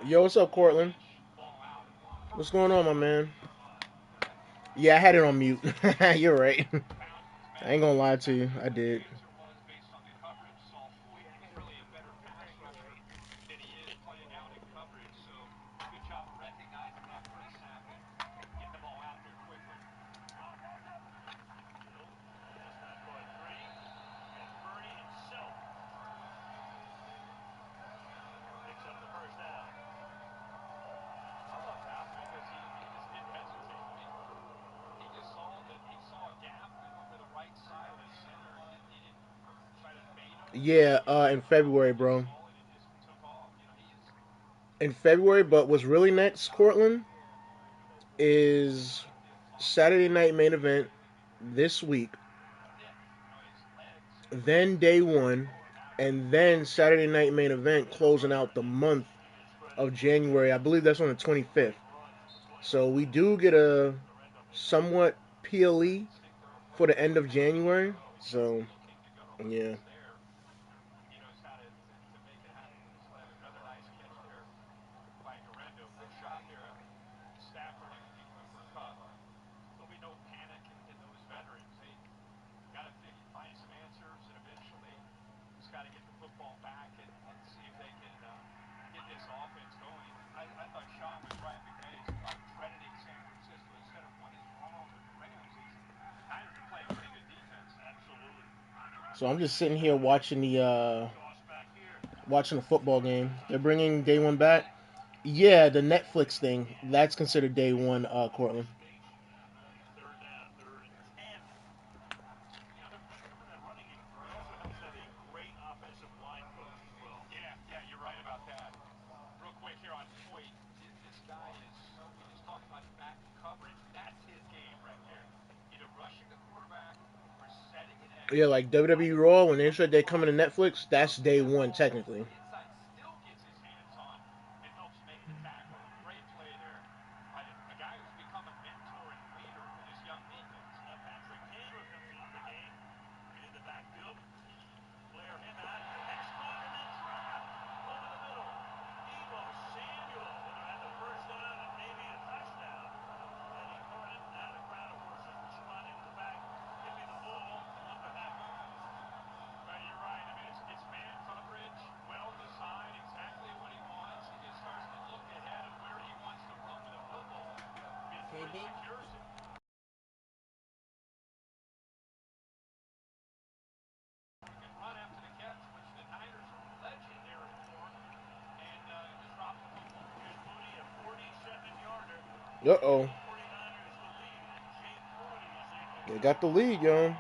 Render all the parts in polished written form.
Yo, what's up, Cortland? What's going on, my man? Yeah, I had it on mute. You're right. I ain't gonna lie to you. I did. Yeah, in February, bro. In February, but what's really next, Cortland, is Saturday night main event this week, then day one, and then Saturday night main event closing out the month of January. I believe that's on the 25th. So we do get a somewhat PLE for the end of January. So yeah, so I'm just sitting here watching the football game. They're bringing day one back. Yeah, the Netflix thing that's considered day one. Cortland. Yeah, like WWE Raw when they said they coming to Netflix, that's day one technically. Uh oh, they got the lead, yo.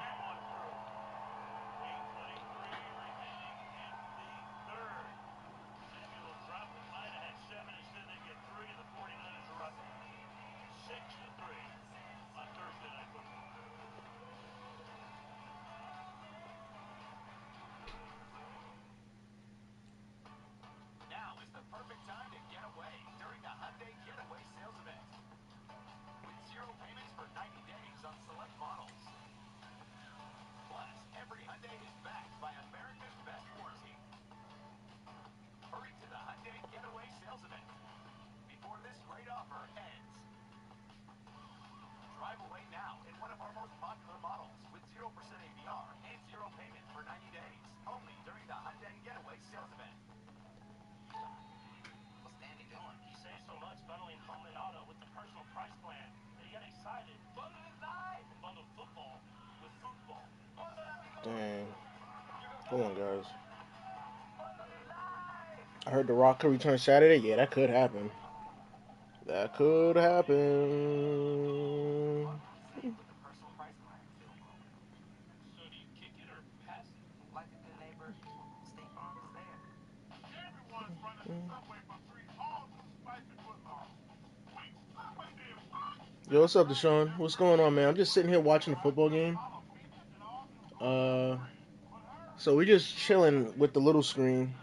Dang, come on, guys. I heard The Rock could return Saturday. Yeah, that could happen. That could happen. Yo, what's up, Deshaun? What's going on, man? I'm just sitting here watching the football game. Uh, so we're just chilling with the little screen.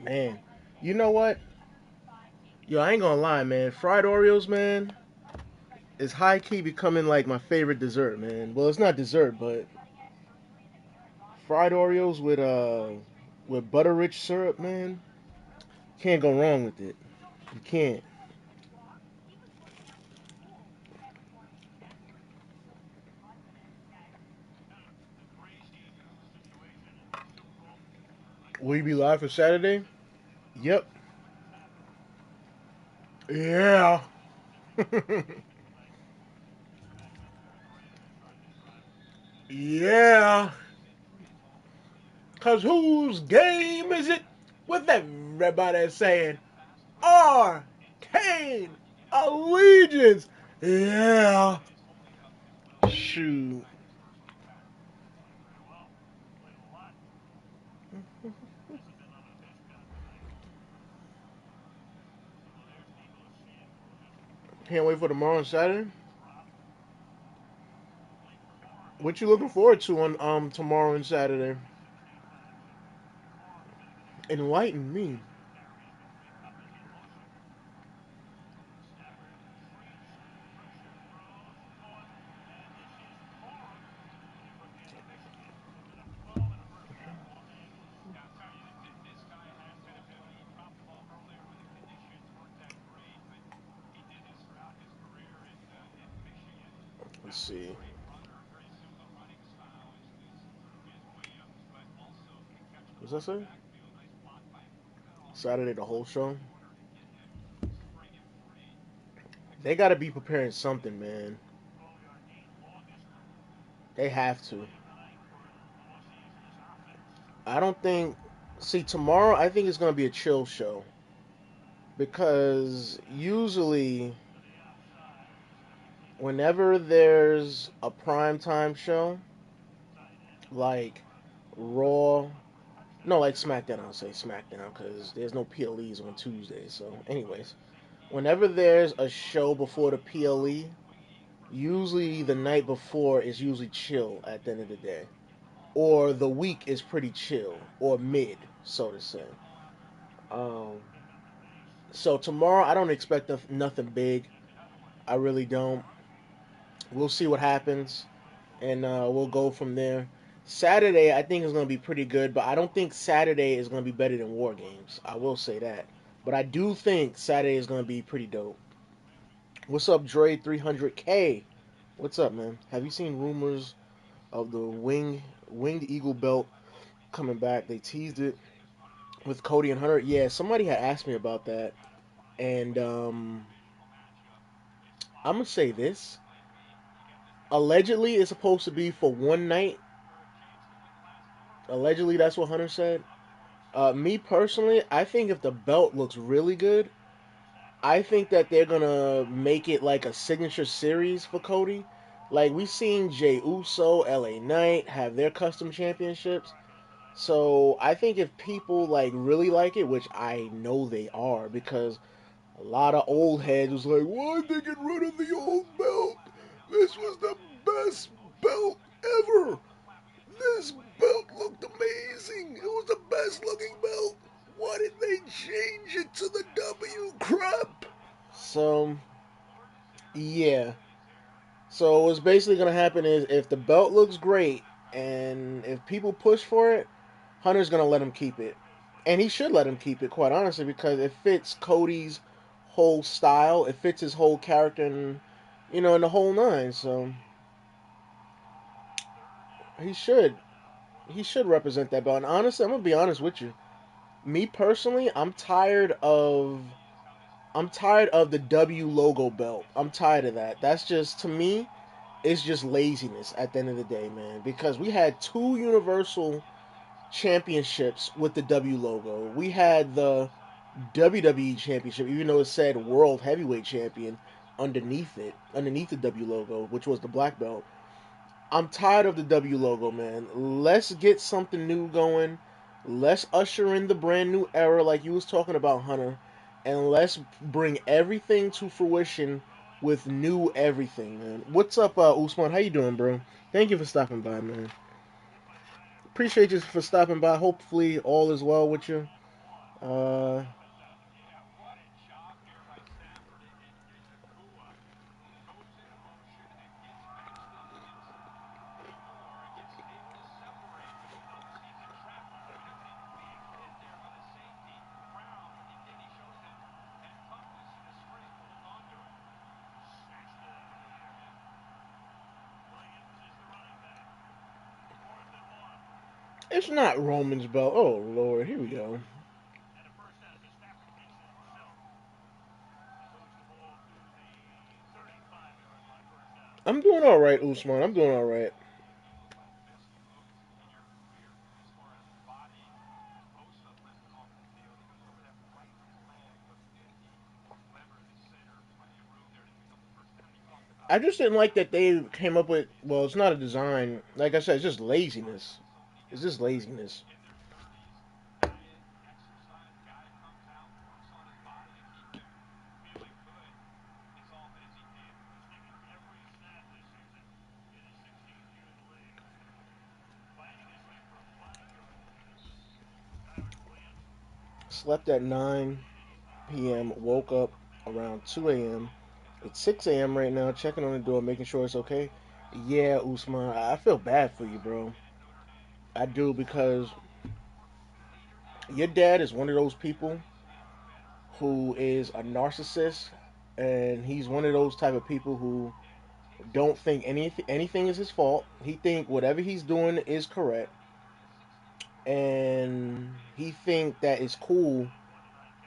Man, you know what? Yo, I ain't gonna lie, man. Fried Oreos, man, is high key becoming like my favorite dessert, man. Well, it's not dessert, but fried Oreos with butter rich syrup, man. Can't go wrong with it. You can't. Will you be live for Saturday? Yep. Yeah. Yeah. Cause whose game is it? With everybody saying Arcane Allegiance. Yeah. Shoot. Can't wait for tomorrow and Saturday. What you looking forward to on tomorrow and Saturday? Enlighten me. Let's see. What's that say? Saturday the whole show. They got to be preparing something, man. They have to. I don't think. See, tomorrow I think it's gonna be a chill show because usually whenever there's a prime time show like Raw, no, like SmackDown, I'll say SmackDown because there's no PLEs on Tuesdays. So, anyways, whenever there's a show before the PLE, usually the night before is usually chill at the end of the day, or the week is pretty chill or mid, so to say. Um, so tomorrow I don't expect nothing big. I really don't. We'll see what happens, and we'll go from there. Saturday, I think is going to be pretty good, but I don't think Saturday is going to be better than War Games. I will say that, but I do think Saturday is going to be pretty dope. What's up, Dre? 300K. What's up, man? Have you seen rumors of the winged eagle belt coming back? They teased it with Cody and Hunter. Yeah, somebody had asked me about that, and I'm gonna say this. Allegedly, it's supposed to be for one night. Allegedly, that's what Hunter said. Me personally, I think if the belt looks really good, I think that they're gonna make it like a signature series for Cody. Like we seen Jey Uso, LA Knight have their custom championships. So I think if people like really like it, which I know they are, because a lot of old heads was like, why'd they get rid of the old belt? This was the best belt ever. This belt looked amazing. It was the best looking belt. Why did they change it to the W crap? So, yeah. So what's basically gonna happen is if the belt looks great and if people push for it, Hunter's gonna let him keep it, and he should let him keep it. Quite honestly, because it fits Cody's whole style, it fits his whole character, and in the whole nine. So he should he should represent that belt. And honestly, I'm gonna be honest with you. Me personally, I'm tired of the W logo belt. I'm tired of that. That's just to me, it's just laziness at the end of the day, man. Because we had two Universal Championships with the W logo. We had the WWE Championship, even though it said World Heavyweight Champion underneath the W logo, which was the black belt. I'm tired of the W logo, man. Let's get something new going. Let's usher in the brand new era, like you was talking about, Hunter, and let's bring everything to fruition with new everything, man. What's up, Usman? How you doing, bro? Thank you for stopping by, man. appreciate you for stopping by. Hopefully, all is well with you. Uh, it's not Roman's belt. Oh Lord, here we go. I'm doing all right, Usman. I'm doing all right. I just didn't like that they came up with. Well, it's not a design. Like I said, it's just laziness. It's just laziness. Slept at 9 p.m. Woke up around 2 a.m. It's 6 a.m. right now. Checking on the door, making sure it's okay. Yeah, Usman, I feel bad for you, bro. I do because your dad is one of those people who is a narcissist, and he's one of those type of people who don't think anything is his fault. He think whatever he's doing is correct, and he think that it's cool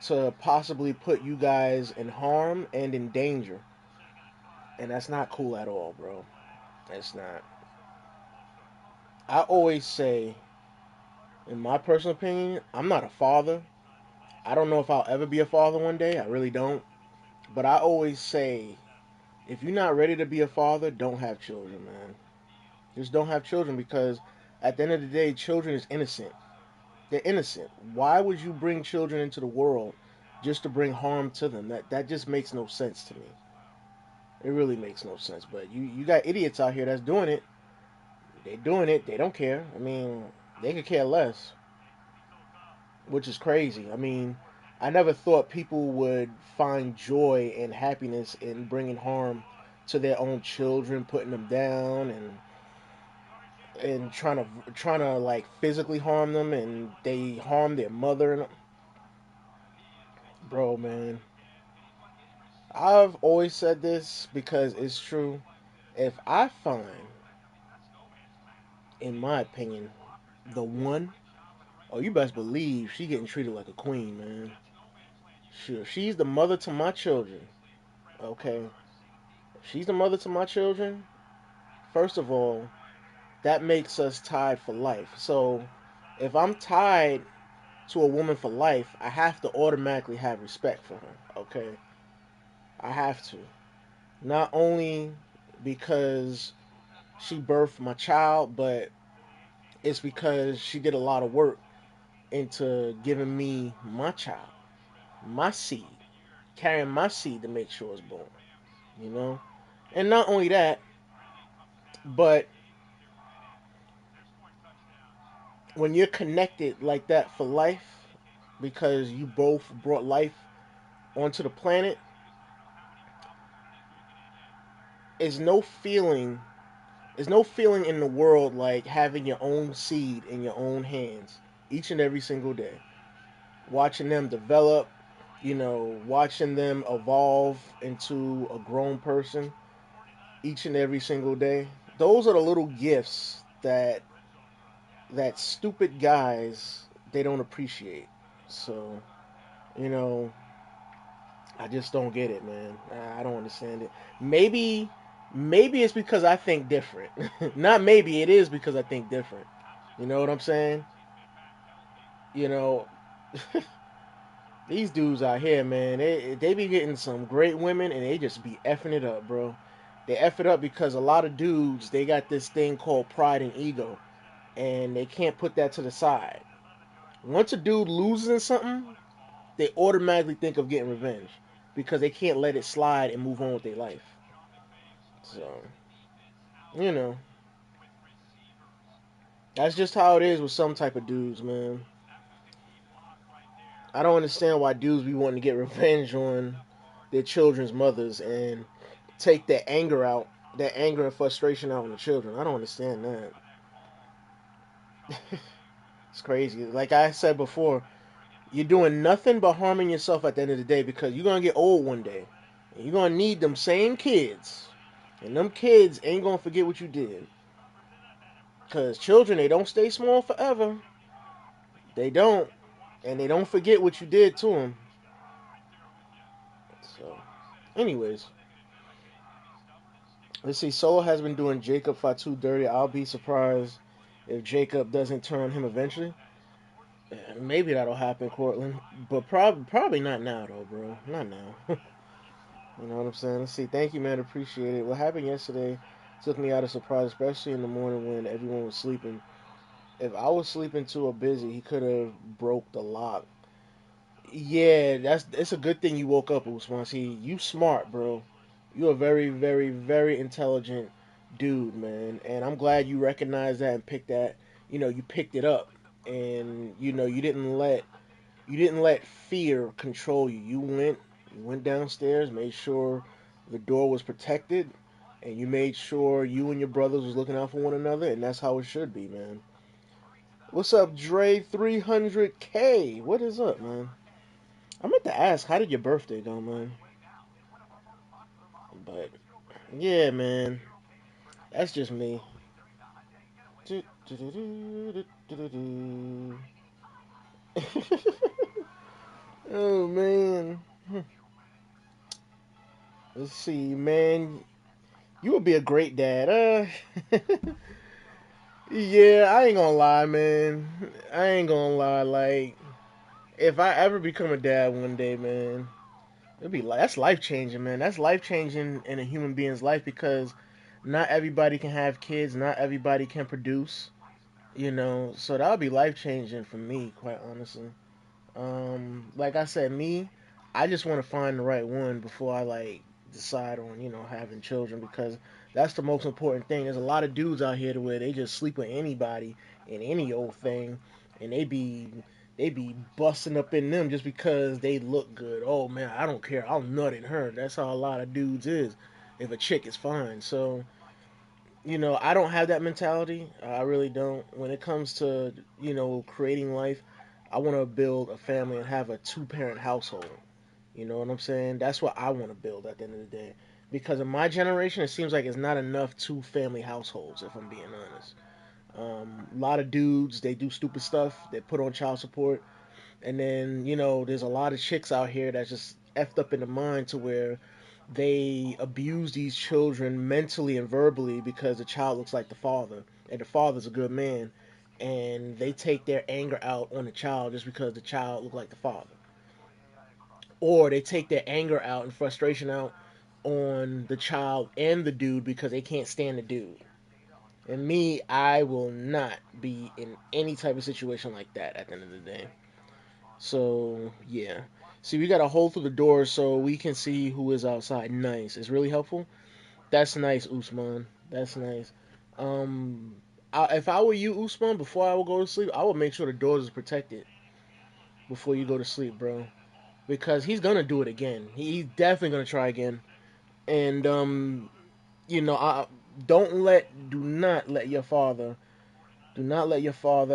to possibly put you guys in harm and in danger, and that's not cool at all, bro. That's not. I always say, in my personal opinion, I'm not a father. I don't know if I'll ever be a father one day. I really don't. But I always say, if you're not ready to be a father, don't have children, man. Just don't have children because at the end of the day, children is innocent. They're innocent. Why would you bring children into the world just to bring harm to them? That just makes no sense to me. It really makes no sense. But you got idiots out here that's doing it. They're doing it. They don't care. I mean, they could care less, which is crazy. I mean, I never thought people would find joy and happiness in bringing harm to their own children, putting them down, and trying to like physically harm them, and they harm their mother. And bro, man, I've always said this because it's true. If I find, in my opinion, the one, oh, you best believe she getting treated like a queen, man. Sure, she's the mother to my children. Okay, she's the mother to my children. First of all, that makes us tied for life. So if I'm tied to a woman for life, I have to automatically have respect for her. Okay, I have to. Not only because she birthed my child, but it's because she did a lot of work into giving me my child, my seed, carrying my seed to make sure it's born. You know, and not only that, but when you're connected like that for life, because you both brought life onto the planet, is no feeling there's no feeling in the world like having your own seed in your own hands each and every single day. Watching them develop, watching them evolve into a grown person each and every single day. Those are the little gifts that stupid guys they don't appreciate. So, you know, I just don't get it, man. I don't understand it. Maybe it's because I think different. Not maybe, it is because I think different. You know what I'm saying? You know, these dudes out here, man, they be getting some great women and they just be effing it up, bro. They eff it up because a lot of dudes they got this thing called pride and ego, and they can't put that to the side. Once a dude loses in something, they automatically think of getting revenge because they can't let it slide and move on with their life. So, you know, That's just how it is with some type of dudes, man. I don't understand why dudes be wanting to get revenge on their children's mothers and take that anger and frustration out on the children. I don't understand that. It's crazy. Like I said before, you're doing nothing but harming yourself at the end of the day because you're gonna get old one day. And you're gonna need them same kids. And them kids ain't gonna forget what you did. Cause children, they don't stay small forever. They don't. And they don't forget what you did to them. So, anyways, let's see. Solo has been doing Jacob Fatu dirty. I'll be surprised if Jacob doesn't turn him eventually. Maybe that'll happen, Cortland. But probably not now, though, bro. Not now. You know what I'm saying? Let's see. Thank you, man. Appreciate it. What happened yesterday took me out of surprise, especially in the morning when everyone was sleeping. If I was sleeping too or busy, he could have broke the lock. Yeah, it's a good thing you woke up, Usman. See, you smart, bro. You're a very, very, very intelligent dude, man. And I'm glad you recognized that and picked that. You picked it up, and you didn't let fear control you. You went downstairs, made sure the door was protected, and you made sure you and your brothers was looking out for one another, and that's how it should be, man. What's up, Dre 300K? What is up, man? I meant to ask, how did your birthday go, man? But yeah, man, that's just me. Oh man, let's see, man. You would be a great dad. Yeah, I ain't gonna lie, man. I ain't gonna lie. Like, if I ever become a dad one day, man, it'd be like that's life changing, man. That's life changing in a human being's life because not everybody can have kids. Not everybody can produce. So that would be life changing for me, quite honestly. Like I said, I just want to find the right one before I like decide on having children because that's the most important thing. There's a lot of dudes out here to where they just sleep with anybody and any old thing, and they be busting up in them just because they look good. Oh man, I don't care. I'll nut in her. That's how a lot of dudes is. If a chick is fine, so I don't have that mentality. I really don't. When it comes to creating life, I want to build a family and have a two-parent household. You know what I'm saying? That's what I want to build at the end of the day. Because in my generation, it seems like it's not enough two-family households. If I'm being honest, a lot of dudes they do stupid stuff. They put on child support, and then there's a lot of chicks out here that's just effed up in the mind to where they abuse these children mentally and verbally because the child looks like the father and the father's a good man, and they take their anger out on the child just because the child looked like the father, or they take their anger out and frustration out on the child and the dude because they can't stand the dude. And me, I will not be in any type of situation like that at the end of the day. So yeah. See, we got a hole through the door so we can see who is outside. Nice. It's really helpful. That's nice, Usman. That's nice. Um, if I were you, Usman, before I would go to sleep, I would make sure the doors is protected before you go to sleep, bro. Because he's gonna do it again. He's definitely gonna try again. And I do not let your father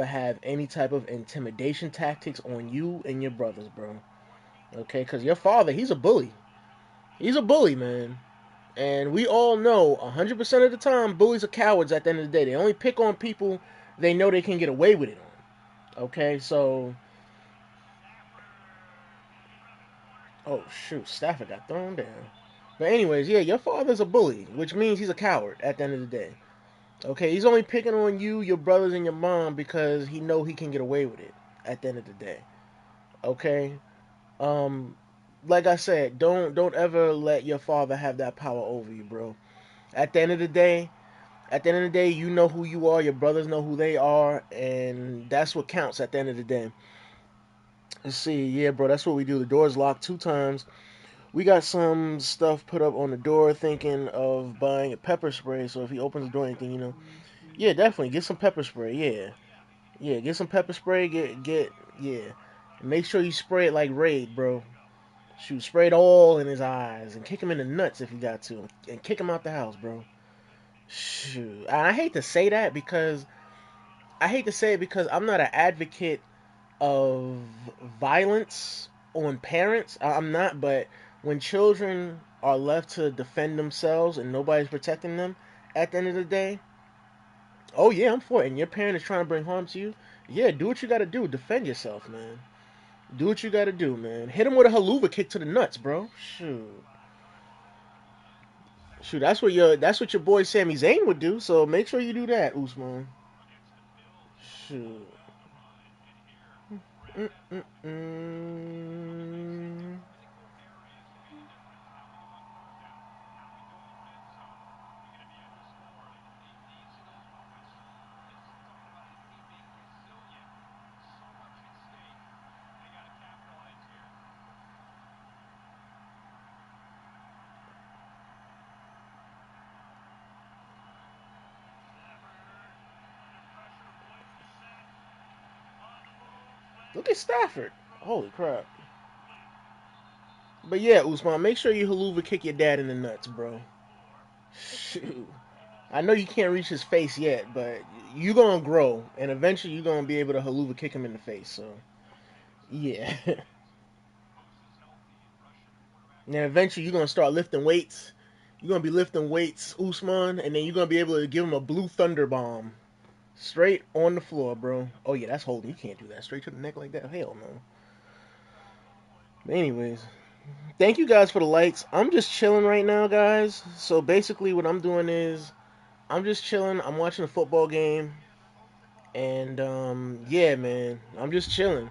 have any type of intimidation tactics on you and your brothers, bro. Okay, because your father, he's a bully. He's a bully, man. And we all know 100% of the time, bullies are cowards at the end of the day. They only pick on people they know they can get away with it on. Okay, so. Oh, shoot. Stafford got thrown down. But, anyways, yeah, your father's a bully, which means he's a coward at the end of the day. Okay, he's only picking on you, your brothers, and your mom because he know he can get away with it at the end of the day. Okay? Um, like I said, don't ever let your father have that power over you, bro. At the end of the day, you know who you are. Your brothers know who they are, and that's what counts at the end of the day. Let's see, yeah, bro, that's what we do. The door's locked 2 times. We got some stuff put up on the door, thinking of buying a pepper spray. So if he opens the door, anything, Yeah, definitely get some pepper spray. Yeah, yeah, get some pepper spray. Get yeah. And make sure you spray it like Raid, bro. Shoot, spray it all in his eyes and kick him in the nuts if you got to, and kick him out the house, bro. Shoot, and I hate to say it because I'm not an advocate of violence on parents. I'm not, but when children are left to defend themselves and nobody's protecting them, at the end of the day, oh yeah, I'm for it. And your parent is trying to bring harm to you. Yeah, do what you got to do. Defend yourself, man. Do what you got to do, man. Hit him with a haluva kick to the nuts, bro. Shoot. Shoot, that's what your boy Sami Zayn would do. So make sure you do that, Usman. Shoot. Mm-mm-mm. Look at Stafford. Holy crap. But yeah, Usman, make sure you haluva kick your dad in the nuts, bro. Shoot. I know you can't reach his face yet, but you gonna grow, and eventually you're gonna be able to haluva kick him in the face. So yeah, and then eventually you're gonna start lifting weights. You're gonna be lifting weights, Usman, and then you're gonna be able to give him a blue thunder bomb straight on the floor, bro. Oh yeah, that's holding. You can't do that straight to the neck like that. Hell no. But anyways, thank you guys for the lights. I'm just chilling right now, guys. So basically, what I'm doing is I'm just chilling. I'm watching a football game, and yeah, man, I'm just chilling.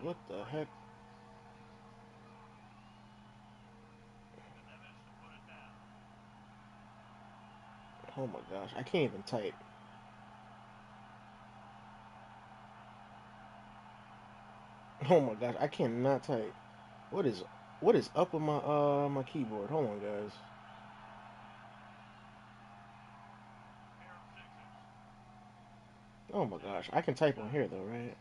What the heck? Oh my gosh, I can't even type. Oh my gosh, I cannot type. What is what is up with my keyboard? Hold on, guys. Oh my gosh, I can type on here though, right?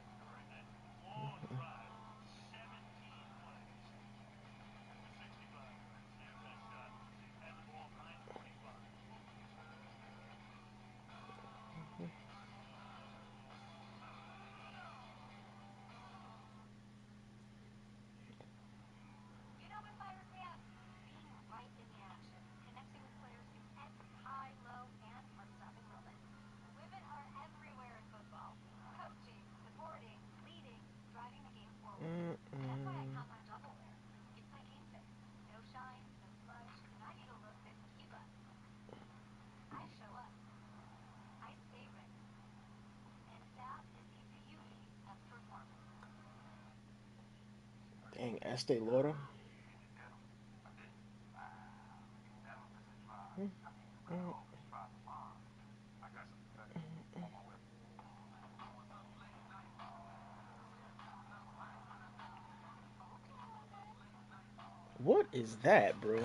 Mm-mm. Dang, Estee Lauder. What is that, bro?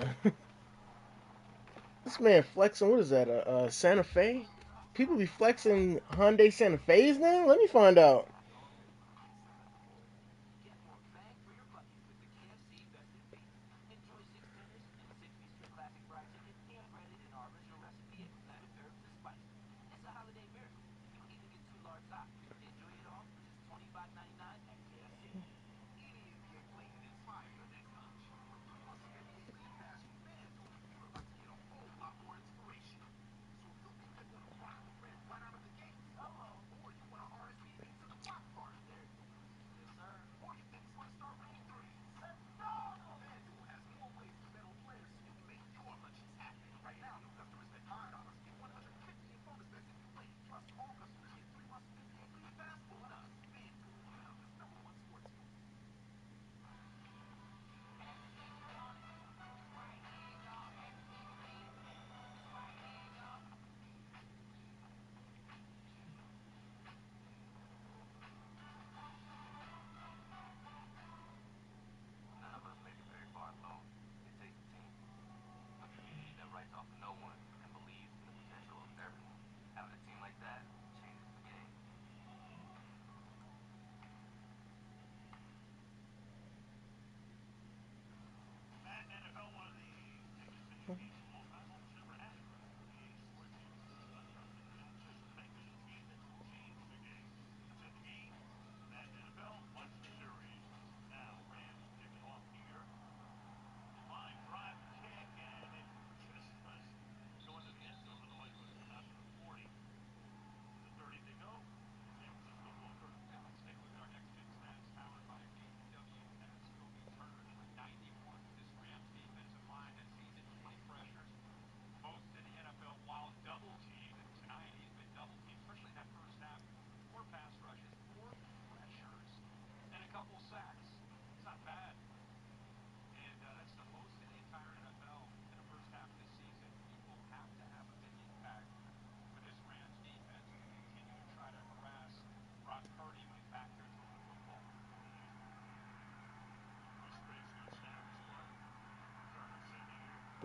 This man flexing. What is that? A Santa Fe? People be flexing Hyundai Santa Fe's now. Let me find out.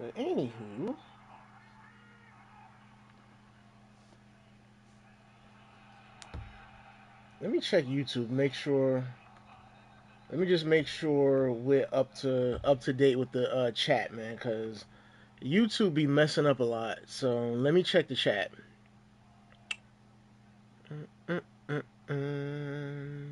But anywho, let me check YouTube. Make sure. Let me just make sure we're up to date with the chat, man, because YouTube be messing up a lot. So let me check the chat. Mm, mm, mm.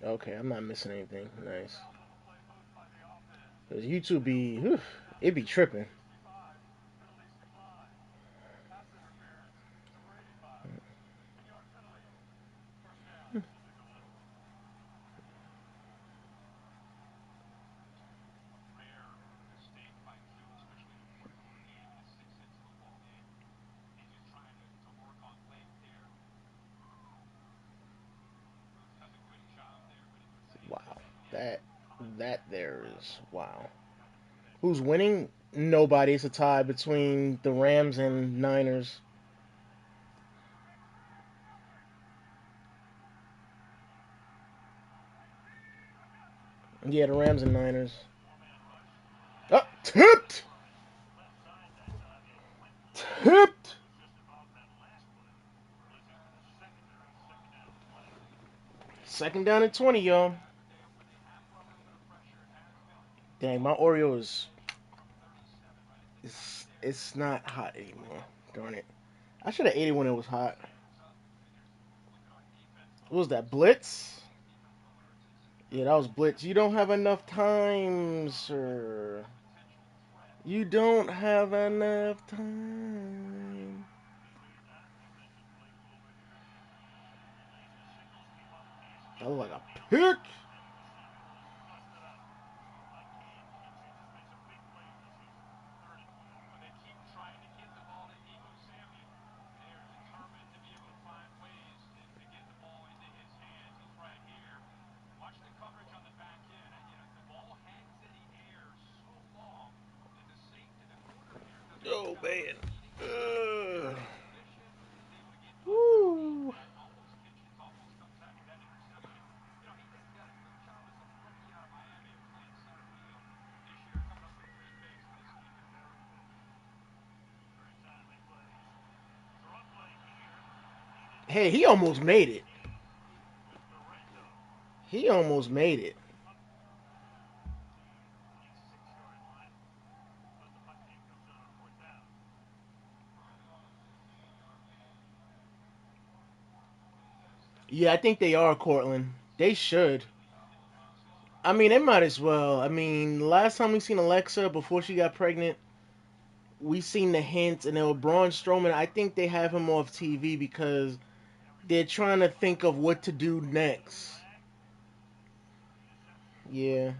Okay, I'm not missing anything. Nice. Cause YouTube be, whew, it be tripping. Wow, that that there is wow. Who's winning? Nobody. It's a tie between the Rams and Niners. Yeah, the Rams and Niners. Oh, tipped, tipped. Second down and 20, y'all. Dang, my Oreo is it's not hot anymore. Darn it. I should have ate it when it was hot. What was that, Blitz? Yeah, that was Blitz. You don't have enough time, sir. You don't have enough time. That was like a pick. Oh, man. Ugh. Woo. Hey, he almost made it. He almost made it. Yeah, I think they are, Cortland. They should. I mean, they might as well. I mean, last time we seen Alexa before she got pregnant, we seen the hints, and then with Braun Strowman, I think they have him off TV because they're trying to think of what to do next. Yeah.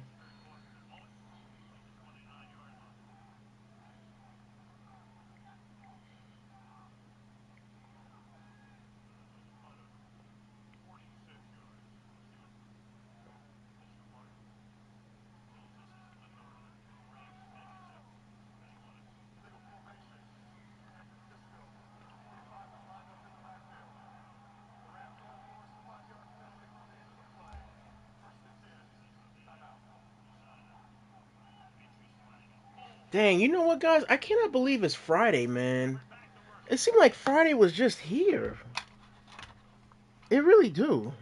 Dang, you know what, guys? I cannot believe it's Friday, man. It seemed like Friday was just here. It really do.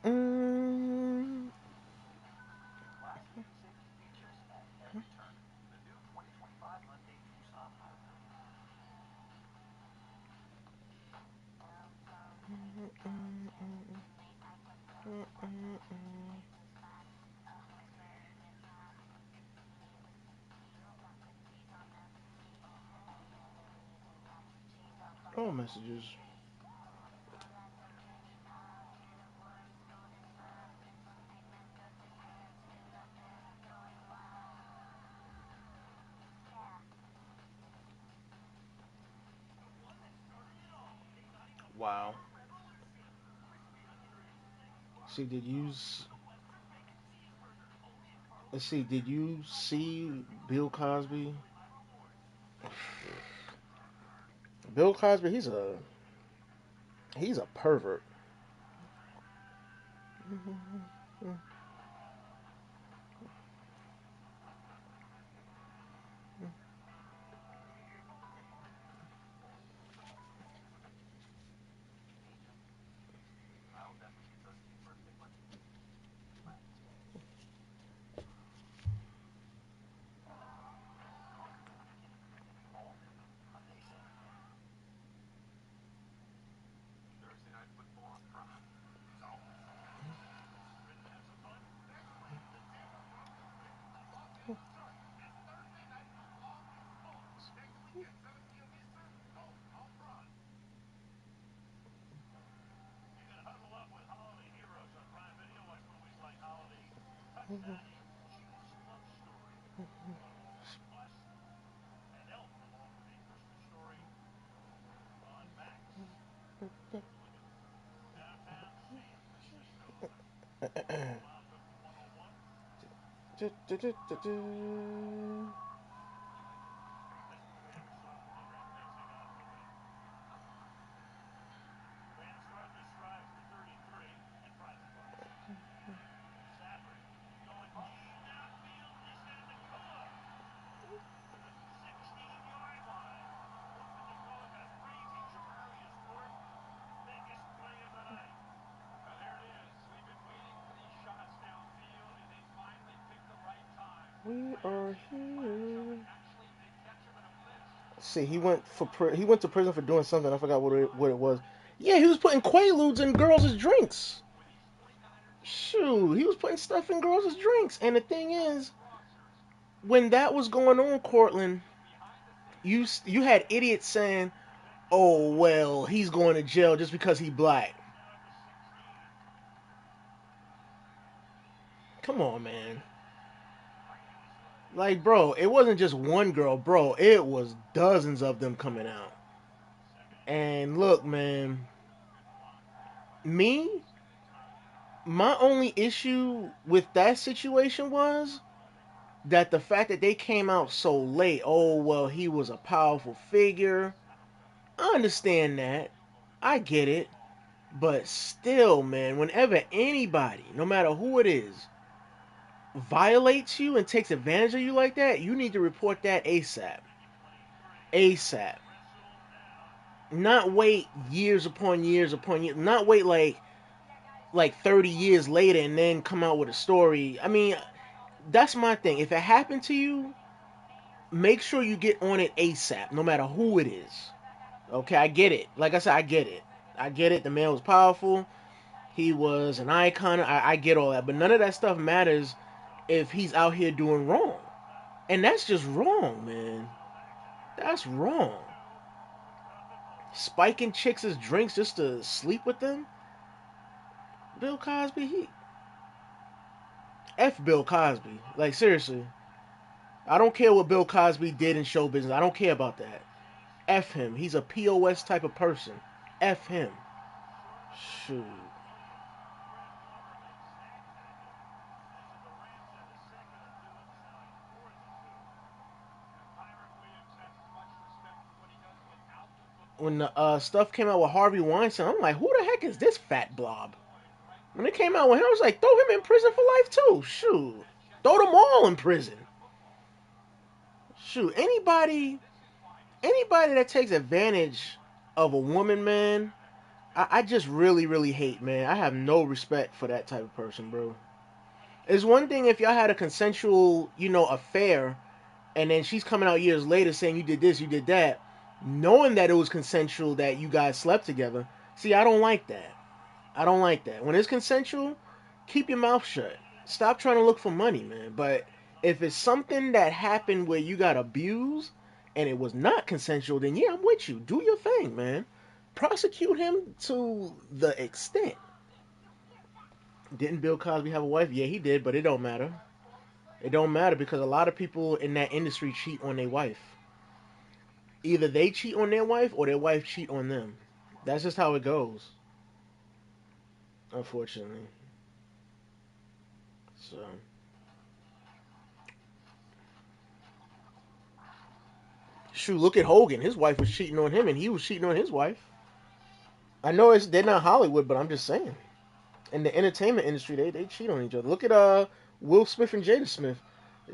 Mm-mm-mm. Oh, messages. Wow. See, let's see, did you see Bill Cosby? Bill Cosby, he's a pervert. We are here. See, he went to prison for doing something. I forgot what it was. Yeah, he was putting quaaludes in girls' drinks. Shoot, he was putting stuff in girls' drinks. And the thing is, when that was going on, Cortland, you had idiots saying, "Oh well, he's going to jail just because he black." Come on, man. Like, bro, it wasn't just one girl, bro. It was dozens of them coming out. And look, man, me, my only issue with that situation was that the fact that they came out so late. Oh, well, he was a powerful figure. I understand that. I get it. But still, man, whenever anybody, no matter who it is, violates you and takes advantage of you like that, you need to report that ASAP. ASAP. Not wait years upon years upon years. Not wait like 30 years later and then come out with a story. I mean, that's my thing. If it happened to you, make sure you get on it ASAP, no matter who it is. Okay, I get it. Like I said, I get it. I get it. The man was powerful. He was an icon. I get all that. But none of that stuff matters if he's out here doing wrong. And that's just wrong, man. That's wrong. Spiking chicks' drinks just to sleep with them? Bill Cosby, he. F Bill Cosby. Like, seriously. I don't care what Bill Cosby did in show business. I don't care about that. F him. He's a POS type of person. F him. Shoot. When the stuff came out with Harvey Weinstein, I'm like, who the heck is this fat blob? When it came out with him, I was like, throw him in prison for life too. Shoot. Throw them all in prison. Shoot. Anybody that takes advantage of a woman, man, I just really, really hate, man. I have no respect for that type of person, bro. It's one thing if y'all had a consensual, affair, and then she's coming out years later saying you did this, you did that, knowing that it was consensual that you guys slept together. See, I don't like that. I don't like that. When it's consensual, keep your mouth shut. Stop trying to look for money, man. But if it's something that happened where you got abused and it was not consensual, then yeah, I'm with you. Do your thing, man. Prosecute him to the extent. Didn't Bill Cosby have a wife? Yeah, he did, but it don't matter. It don't matter because a lot of people in that industry cheat on their wife. Either they cheat on their wife or their wife cheat on them. That's just how it goes, unfortunately. So, shoot, look at Hogan. His wife was cheating on him, and he was cheating on his wife. I know they're not Hollywood, but I'm just saying. In the entertainment industry, they cheat on each other. Look at Will Smith and Jada Smith.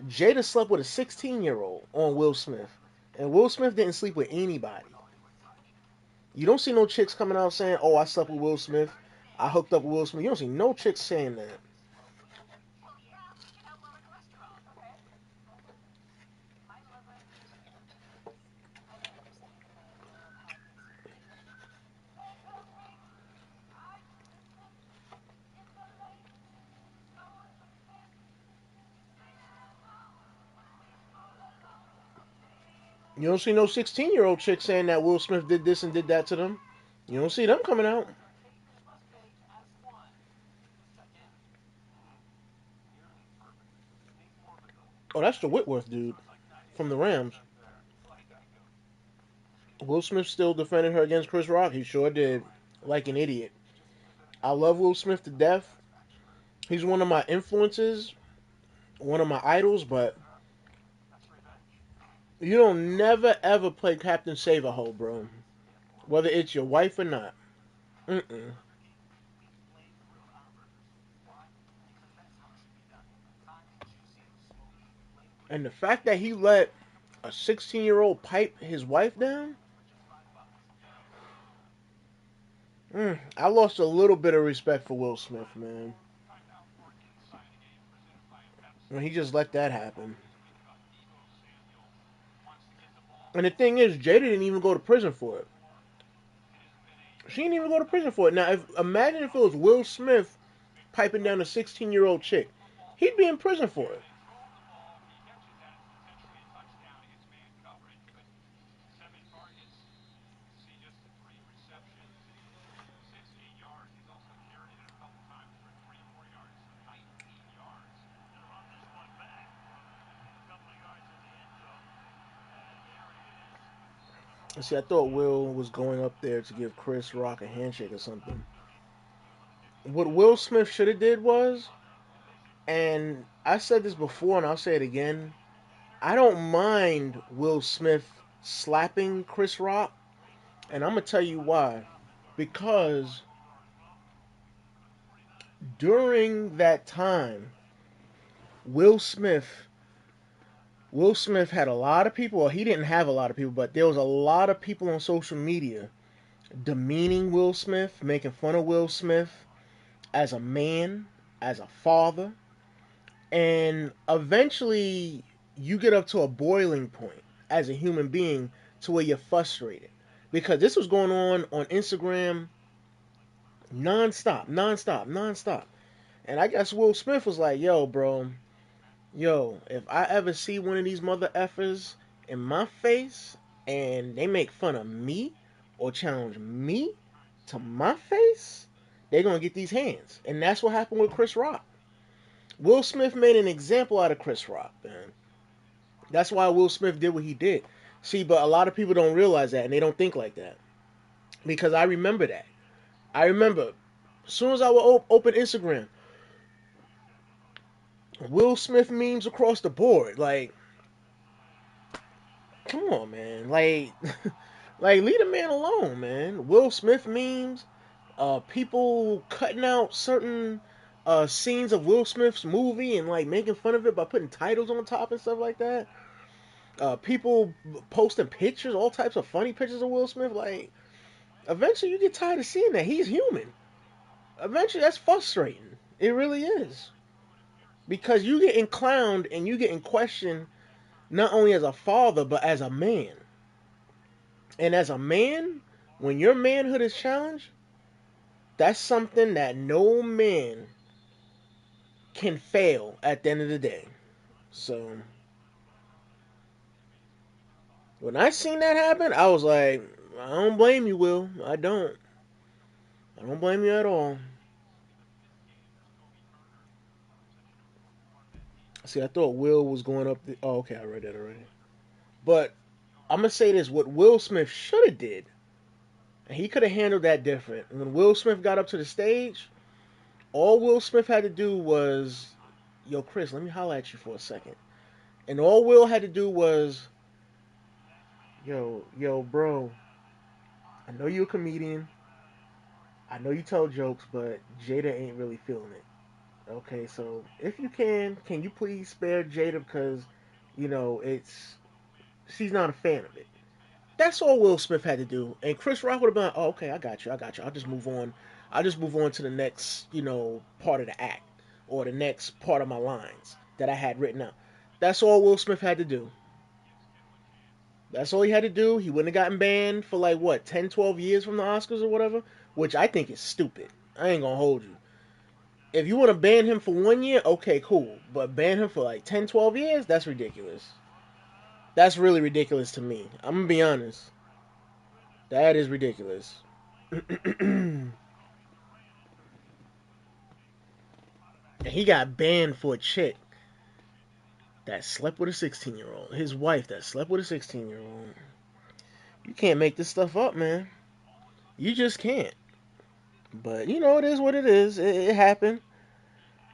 Jada slept with a 16-year-old on Will Smith, and Will Smith didn't sleep with anybody. You don't see no chicks coming out saying, "Oh, I slept with Will Smith. I hooked up with Will Smith." You don't see no chicks saying that. You don't see no 16-year-old chicks saying that Will Smith did this and did that to them. You don't see them coming out. Oh, that's the Whitworth dude from the Rams. Will Smith still defended her against Chris Rock. He sure did, like an idiot. I love Will Smith to death. He's one of my influences, one of my idols, but you don't never ever play Captain Save a Hoe, bro. Whether it's your wife or not. Mm-mm. And the fact that he let a 16-year-old pipe his wife down, I lost a little bit of respect for Will Smith, man. When he just let that happen. And the thing is, Jada didn't even go to prison for it. She didn't even go to prison for it. Now, imagine if it was Will Smith piping down a 16-year-old chick, he'd be in prison for it. See, I thought Will was going up there to give Chris Rock a handshake or something. What Will Smith should have did was, and I said this before and I'll say it again, I don't mind Will Smith slapping Chris Rock, and I'm gonna tell you why. Because during that time, Will Smith Will Smith had a lot of people, well, he didn't have a lot of people, but there was a lot of people on social media demeaning Will Smith, making fun of Will Smith as a man, as a father, and eventually you get up to a boiling point as a human being to where you're frustrated. Because this was going on Instagram nonstop, nonstop, nonstop. And I guess Will Smith was like, yo, bro, yo, if I ever see one of these mother effers in my face and they make fun of me or challenge me to my face, they're gonna get these hands. And that's what happened with Chris Rock. Will Smith made an example out of Chris Rock, man. That's why Will Smith did what he did. See, but a lot of people don't realize that and they don't think like that. Because I remember that. I remember as soon as I would open Instagram, Will Smith memes across the board. Like, come on, man. Like leave the man alone, man. Will Smith memes, people cutting out certain scenes of Will Smith's movie and like making fun of it by putting titles on top and stuff like that. People posting pictures, all types of funny pictures of Will Smith. Like, eventually you get tired of seeing that. He's human. Eventually that's frustrating. It really is. Because you getting clowned and you getting questioned not only as a father but as a man. And as a man, when your manhood is challenged, that's something that no man can fail at the end of the day. So when I seen that happen, I was like, I don't blame you, Will. I don't. I don't blame you at all. See, I thought Will was going up. Oh, okay, I read that already. But I'm gonna say this: what Will Smith should have did And he could have handled that different. When Will Smith got up to the stage, all Will Smith had to do was, yo, Chris, let me holler at you for a second. And all Will had to do was, yo, bro, I know you're a comedian. I know you tell jokes, but Jada ain't really feeling it. Okay, so if you can you please spare Jada because, it's she's not a fan of it. That's all Will Smith had to do, and Chris Rock would have been like, "Oh, okay, I got you. I'll just move on. I'll just move on to the next, part of the act or the next part of my lines that I had written out." That's all Will Smith had to do. That's all he had to do. He wouldn't have gotten banned for like what 10, 12 years from the Oscars or whatever, which I think is stupid. I ain't gonna hold you. If you want to ban him for 1 year, okay, cool. But ban him for like 10, 12 years, that's ridiculous. That's really ridiculous to me. I'm gonna be honest. That is ridiculous. And he got banned for a chick that slept with a 16-year-old. His wife that slept with a 16-year-old. You can't make this stuff up, man. You just can't. But it is what it is. It happened.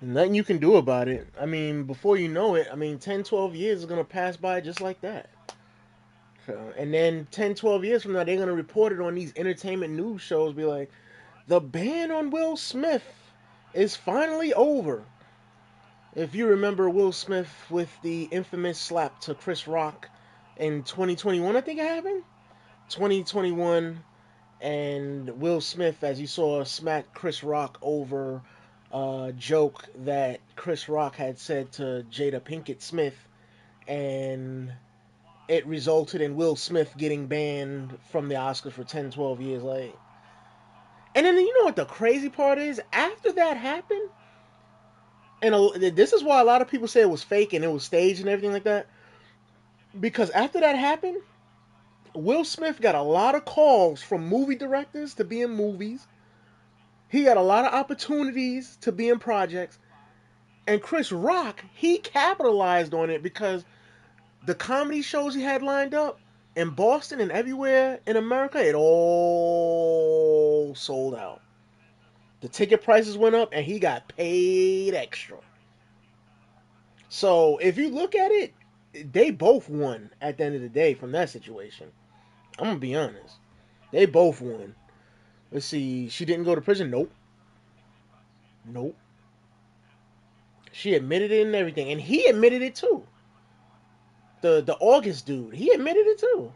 Nothing you can do about it. I mean, before you know it, 10, 12 years is going to pass by just like that. So, and then 10, 12 years from now, they're going to report it on these entertainment news shows, be like, the ban on Will Smith is finally over. If you remember Will Smith with the infamous slap to Chris Rock in 2021, I think it happened. 2021, and Will Smith, as you saw, smacked Chris Rock over a joke that Chris Rock had said to Jada Pinkett Smith, and it resulted in Will Smith getting banned from the Oscars for 10, 12 years. Like, and then you know what the crazy part is? After that happened, and this is why a lot of people say it was fake and it was staged and everything like that. Because after that happened, Will Smith got a lot of calls from movie directors to be in movies. He got a lot of opportunities to be in projects. And Chris Rock, he capitalized on it because the comedy shows he had lined up in Boston and everywhere in America, it all sold out. The ticket prices went up and he got paid extra. So if you look at it, they both won at the end of the day from that situation. I'm gonna be honest. They both won. Let's see. She didn't go to prison. Nope. Nope. She admitted it and everything, and he admitted it too. The August dude, he admitted it too.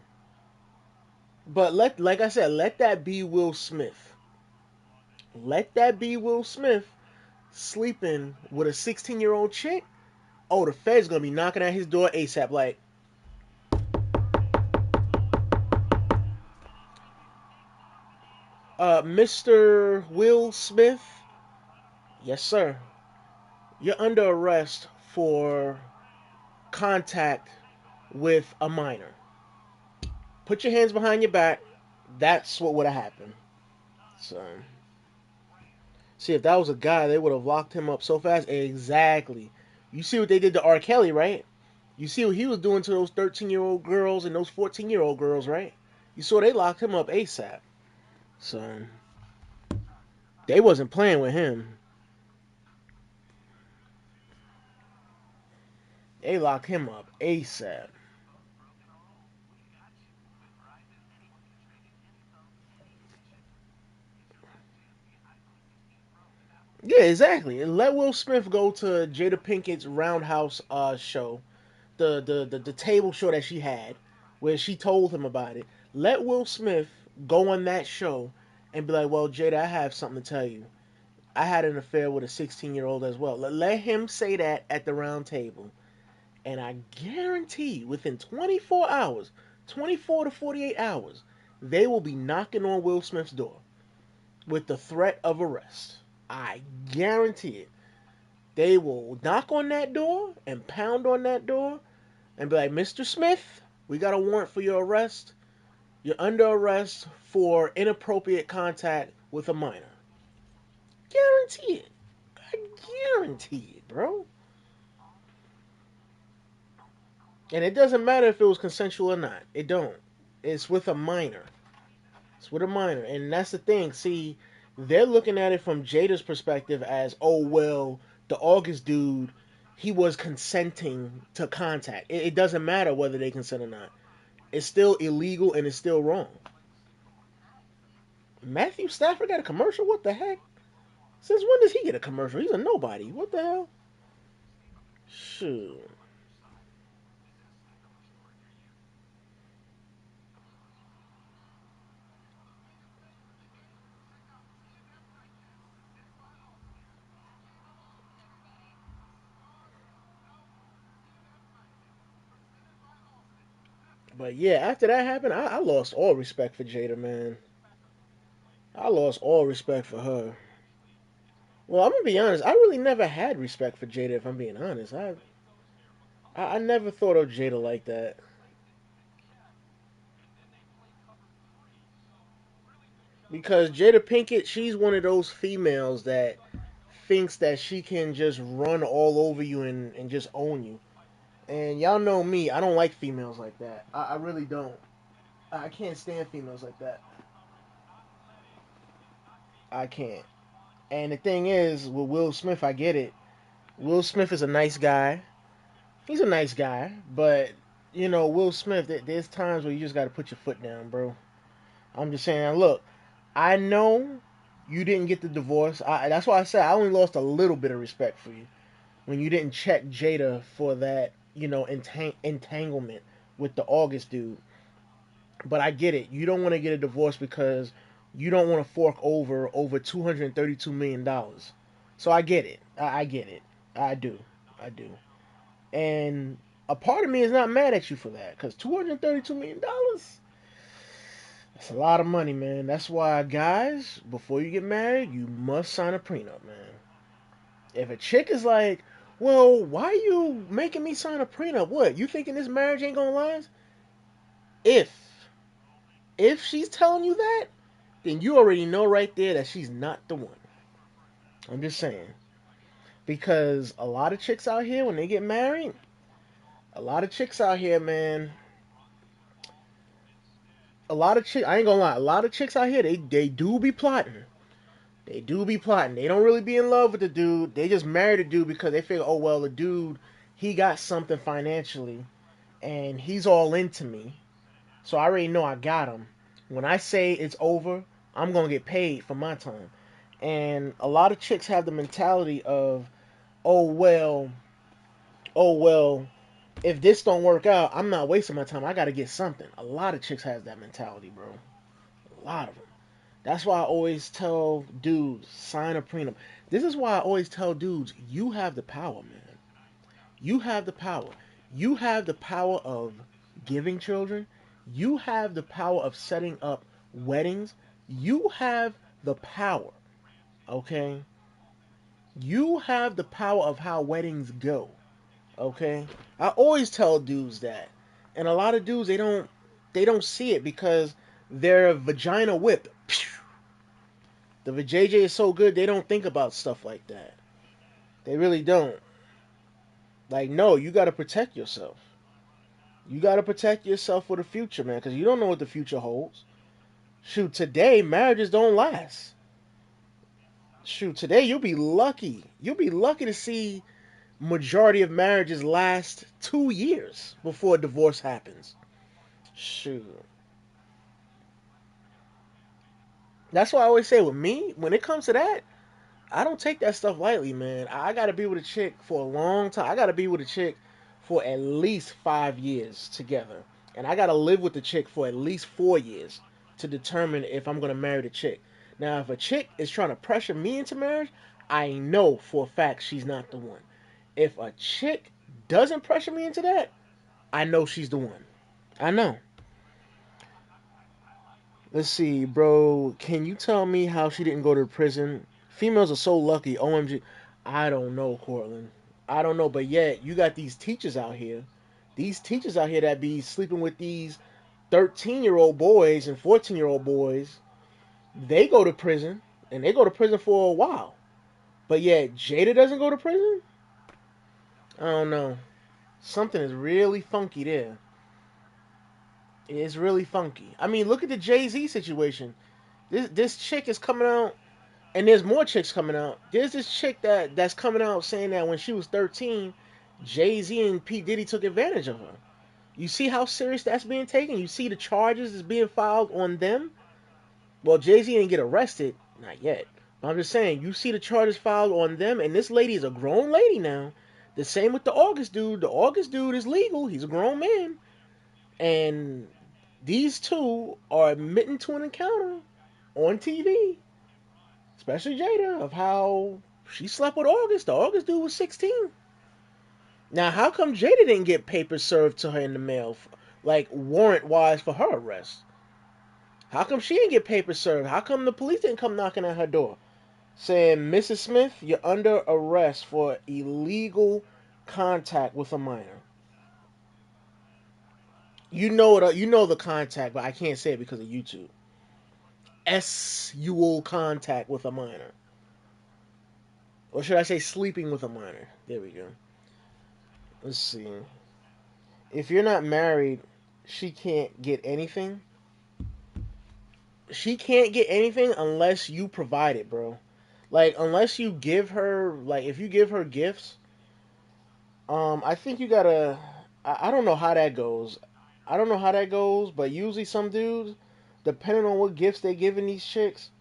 But like I said, let that be Will Smith. Let that be Will Smith sleeping with a 16-year-old chick. Oh, the Fed's gonna be knocking at his door ASAP. Like, Mr. Will Smith, yes sir, you're under arrest for contact with a minor. Put your hands behind your back. That's what would have happened. So, see, if that was a guy, they would have locked him up so fast. Exactly. You see what they did to R. Kelly, right? You see what he was doing to those 13-year-old girls and those 14-year-old girls, right? You saw they locked him up ASAP. So, they wasn't playing with him. They locked him up ASAP. Yeah, exactly. And let Will Smith go to Jada Pinkett's Roundhouse show, the table show that she had, where she told him about it. Let Will Smith go on that show and be like, "Well, Jada, I have something to tell you. I had an affair with a 16-year-old as well." Let him say that at the round table, and I guarantee within 24 hours, 24 to 48 hours, they will be knocking on Will Smith's door with the threat of arrest. I guarantee it. They will knock on that door and pound on that door and be like, "Mr. Smith, we got a warrant for your arrest. You're under arrest for inappropriate contact with a minor." Guarantee it. I guarantee it, bro. And it doesn't matter if it was consensual or not. It don't. It's with a minor. It's with a minor, and that's the thing. See, they're looking at it from Jada's perspective as, oh well, the August dude, he was consenting to contact. It doesn't matter whether they consent or not. It's still illegal and it's still wrong. Matthew Stafford got a commercial? What the heck? Since when does he get a commercial? He's a nobody. What the hell? Shoot. But yeah, after that happened, I lost all respect for Jada, man. I lost all respect for her. Well, I'm gonna be honest. I really never had respect for Jada. If I'm being honest, I never thought of Jada like that because Jada Pinkett, she's one of those females that thinks that she can just run all over you and just own you. And y'all know me, I don't like females like that. I really don't. I can't stand females like that. I can't. And the thing is, with Will Smith, I get it. Will Smith is a nice guy. He's a nice guy, but Will Smith. There's times where you just got to put your foot down, bro. I'm just saying. Look, I know you didn't get the divorce. That's why I said I only lost a little bit of respect for you when you didn't check Jada for that, entanglement with the August dude. But I get it. You don't want to get a divorce because you don't want to fork over $232 million. So I get it. I get it. I do. I do. And a part of me is not mad at you for that because $232 million. That's a lot of money, man. That's why, guys, before you get married, you must sign a prenup, man. If a chick is like, well, why are you making me sign a prenup? What, you thinking this marriage ain't gonna last? If if she's telling you that, then you already know right there that she's not the one. I'm just saying. Because a lot of chicks out here, when they get married, a lot of chicks out here, man, a lot of chicks, I ain't gonna lie, a lot of chicks out here, they do be plotting. They do be plotting. They don't really be in love with the dude. They just marry the dude because they figure, oh, well, the dude, he got something financially and he's all into me. So I already know I got him. When I say it's over, I'm going to get paid for my time. And a lot of chicks have the mentality of, oh, well, oh, well, if this don't work out, I'm not wasting my time. I got to get something. A lot of chicks has that mentality, bro. A lot of them. That's why I always tell dudes, sign a prenup. This is why I always tell dudes, you have the power, man. You have the power. You have the power of giving children. You have the power of setting up weddings. You have the power, okay? You have the power of how weddings go, okay? I always tell dudes that. And a lot of dudes they don't see it because their vagina whip. The vajayjay is so good they don't think about stuff like that. They really don't. Like, no, you got to protect yourself. You got to protect yourself for the future, man, because you don't know what the future holds. Shoot, today marriages don't last. Shoot, today you'll be lucky. You'll be lucky to see majority of marriages last 2 years before divorce happens. Shoot. That's why I always say with me, when it comes to that, I don't take that stuff lightly, man. I gotta be with a chick for a long time. I gotta be with a chick for at least 5 years together. And I gotta live with the chick for at least 4 years to determine if I'm gonna marry the chick. Now, if a chick is trying to pressure me into marriage, I know for a fact she's not the one. If a chick doesn't pressure me into that, I know she's the one. I know. Let's see, bro. Can you tell me how she didn't go to prison? Females are so lucky. OMG. I don't know, Cortland. I don't know, but yet you got these teachers out here. These teachers out here that be sleeping with these 13-year-old boys and 14-year-old boys. They go to prison, and they go to prison for a while. But yet Jada doesn't go to prison? I don't know. Something is really funky there. It's really funky. I mean, look at the Jay Z situation. This chick is coming out, and there's more chicks coming out. There's this chick that's coming out saying that when she was 13, Jay Z and P Diddy took advantage of her. You see how serious that's being taken. You see the charges is being filed on them. Well, Jay Z didn't get arrested, not yet. But I'm just saying, you see the charges filed on them, and this lady is a grown lady now. The same with the August dude. The August dude is legal. He's a grown man, and these two are admitting to an encounter on TV, especially Jada, of how she slept with August. The August dude was 16. Now, how come Jada didn't get papers served to her in the mail, like warrant wise for her arrest? How come she didn't get papers served? How come the police didn't come knocking at her door saying, Mrs. Smith, you're under arrest for illegal contact with a minor? You know the contact, but I can't say it because of YouTube. Sexual contact with a minor. Or should I say sleeping with a minor? There we go. Let's see. If you're not married, she can't get anything. She can't get anything unless you provide it, bro. Like unless you give her like if you give her gifts, I think you gotta I don't know how that goes. I don't know how that goes, but usually some dudes, depending on what gifts they giving these chicks,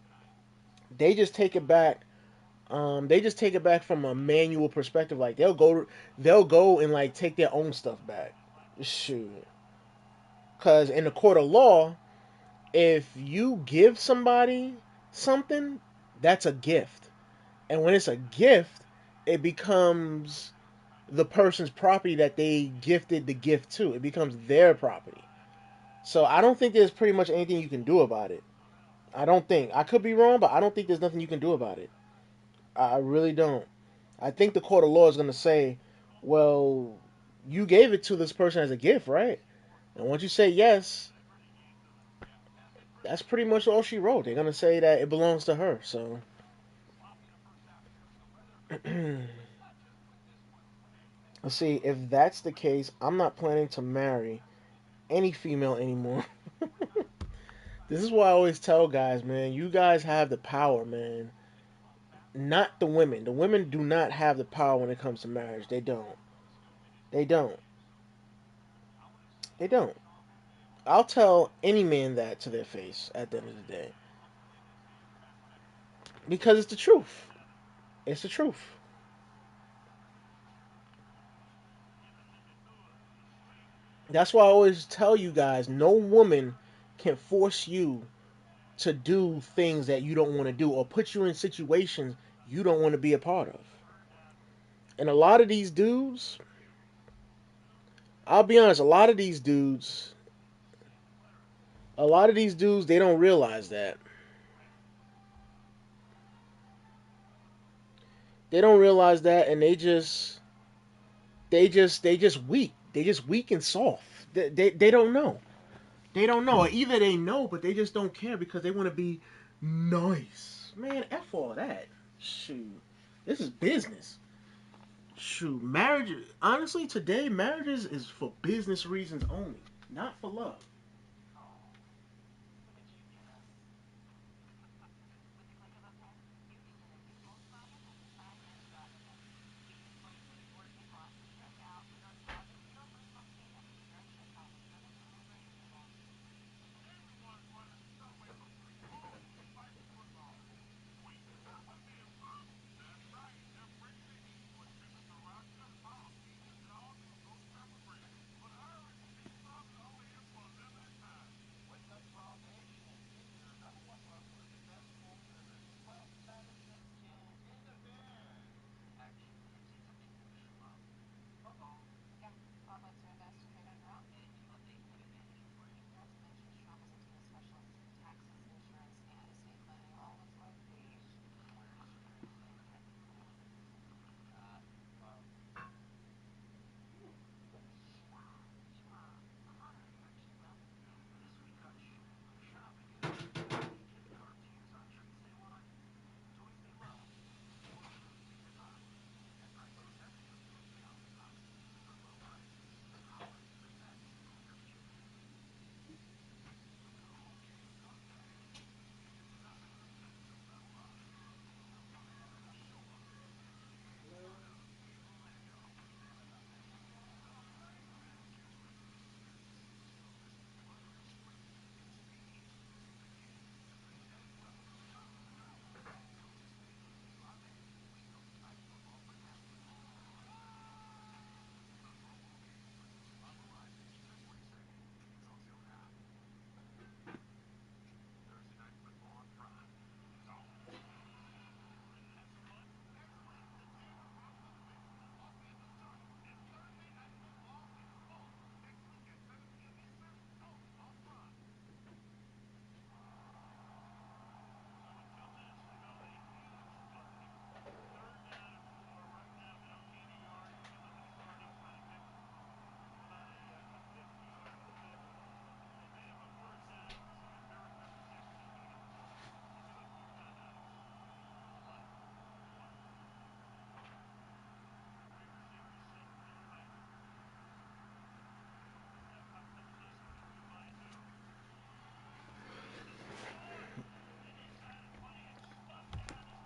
they just take it back. They just take it back from a manual perspective. Like they'll go and like take their own stuff back. Shoot, because in the court of law, if you give somebody something, that's a gift. And when it's a gift, it becomes the person's property that they gifted the gift to. It becomes their property. So I don't think there's pretty much anything you can do about it. I don't think. I could be wrong, but I don't think there's nothing you can do about it. I really don't. I think the court of law is going to say, well, you gave it to this person as a gift, right? And once you say yes, that's pretty much all she wrote. They're going to say that it belongs to her. So let's see. If that's the case, I'm not planning to marry any female anymore. This is why I always tell guys, man, you guys have the power, man. Not the women. The women do not have the power when it comes to marriage. They don't. They don't. They don't. I'll tell any man that to their face at the end of the day. Because it's the truth. It's the truth. That's why I always tell you guys no woman can force you to do things that you don't want to do or put you in situations you don't want to be a part of. And I'll be honest, a lot of these dudes, they don't realize that. They don't realize that, and they just weak. They just weak and soft. They don't know. They don't know. Or either they know, but they just don't care because they want to be nice. Man, F all that. Shoot. This is business. Shoot. Marriage, honestly, today, marriages is for business reasons only, not for love.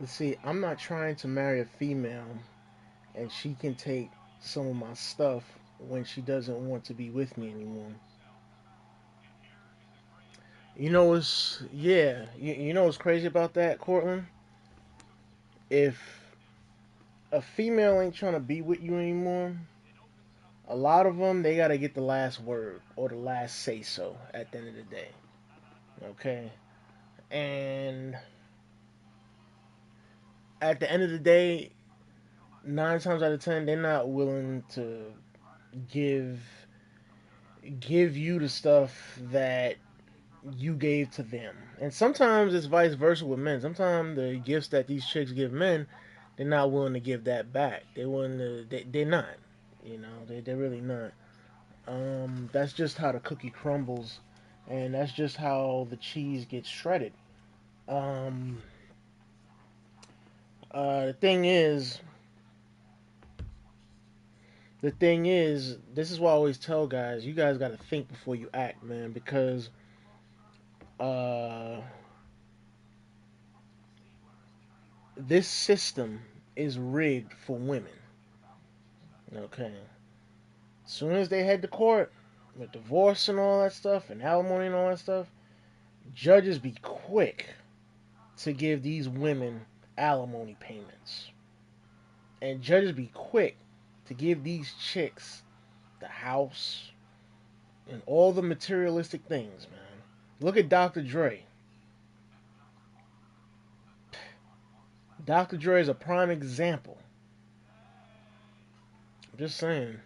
See, I'm not trying to marry a female and she can take some of my stuff when she doesn't want to be with me anymore. You know what's crazy about that, Cortland? If a female ain't trying to be with you anymore, a lot of them they gotta get the last word or the last say so at the end of the day. Okay, and at the end of the day, 9 times out of 10, they're not willing to give give you the stuff that you gave to them. And sometimes it's vice versa with men. Sometimes the gifts that these chicks give men, they're not willing to give that back. They're willing to. They're not. They're really not. That's just how the cookie crumbles, and that's just how the cheese gets shredded. Um, the thing is, this is why I always tell guys, you guys got to think before you act, man, because uh, this system is rigged for women. Okay, as soon as they head to court with divorce and all that stuff, and alimony and all that stuff, judges be quick to give these women alimony payments, and judges be quick to give these chicks the house and all the materialistic things, man. Look at Dr. Dre. Dr. Dre is a prime example. I'm just saying.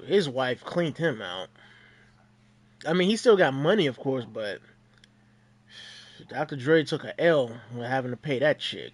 His wife cleaned him out. I mean, he still got money, of course, but Dr. Dre took a L with having to pay that chick.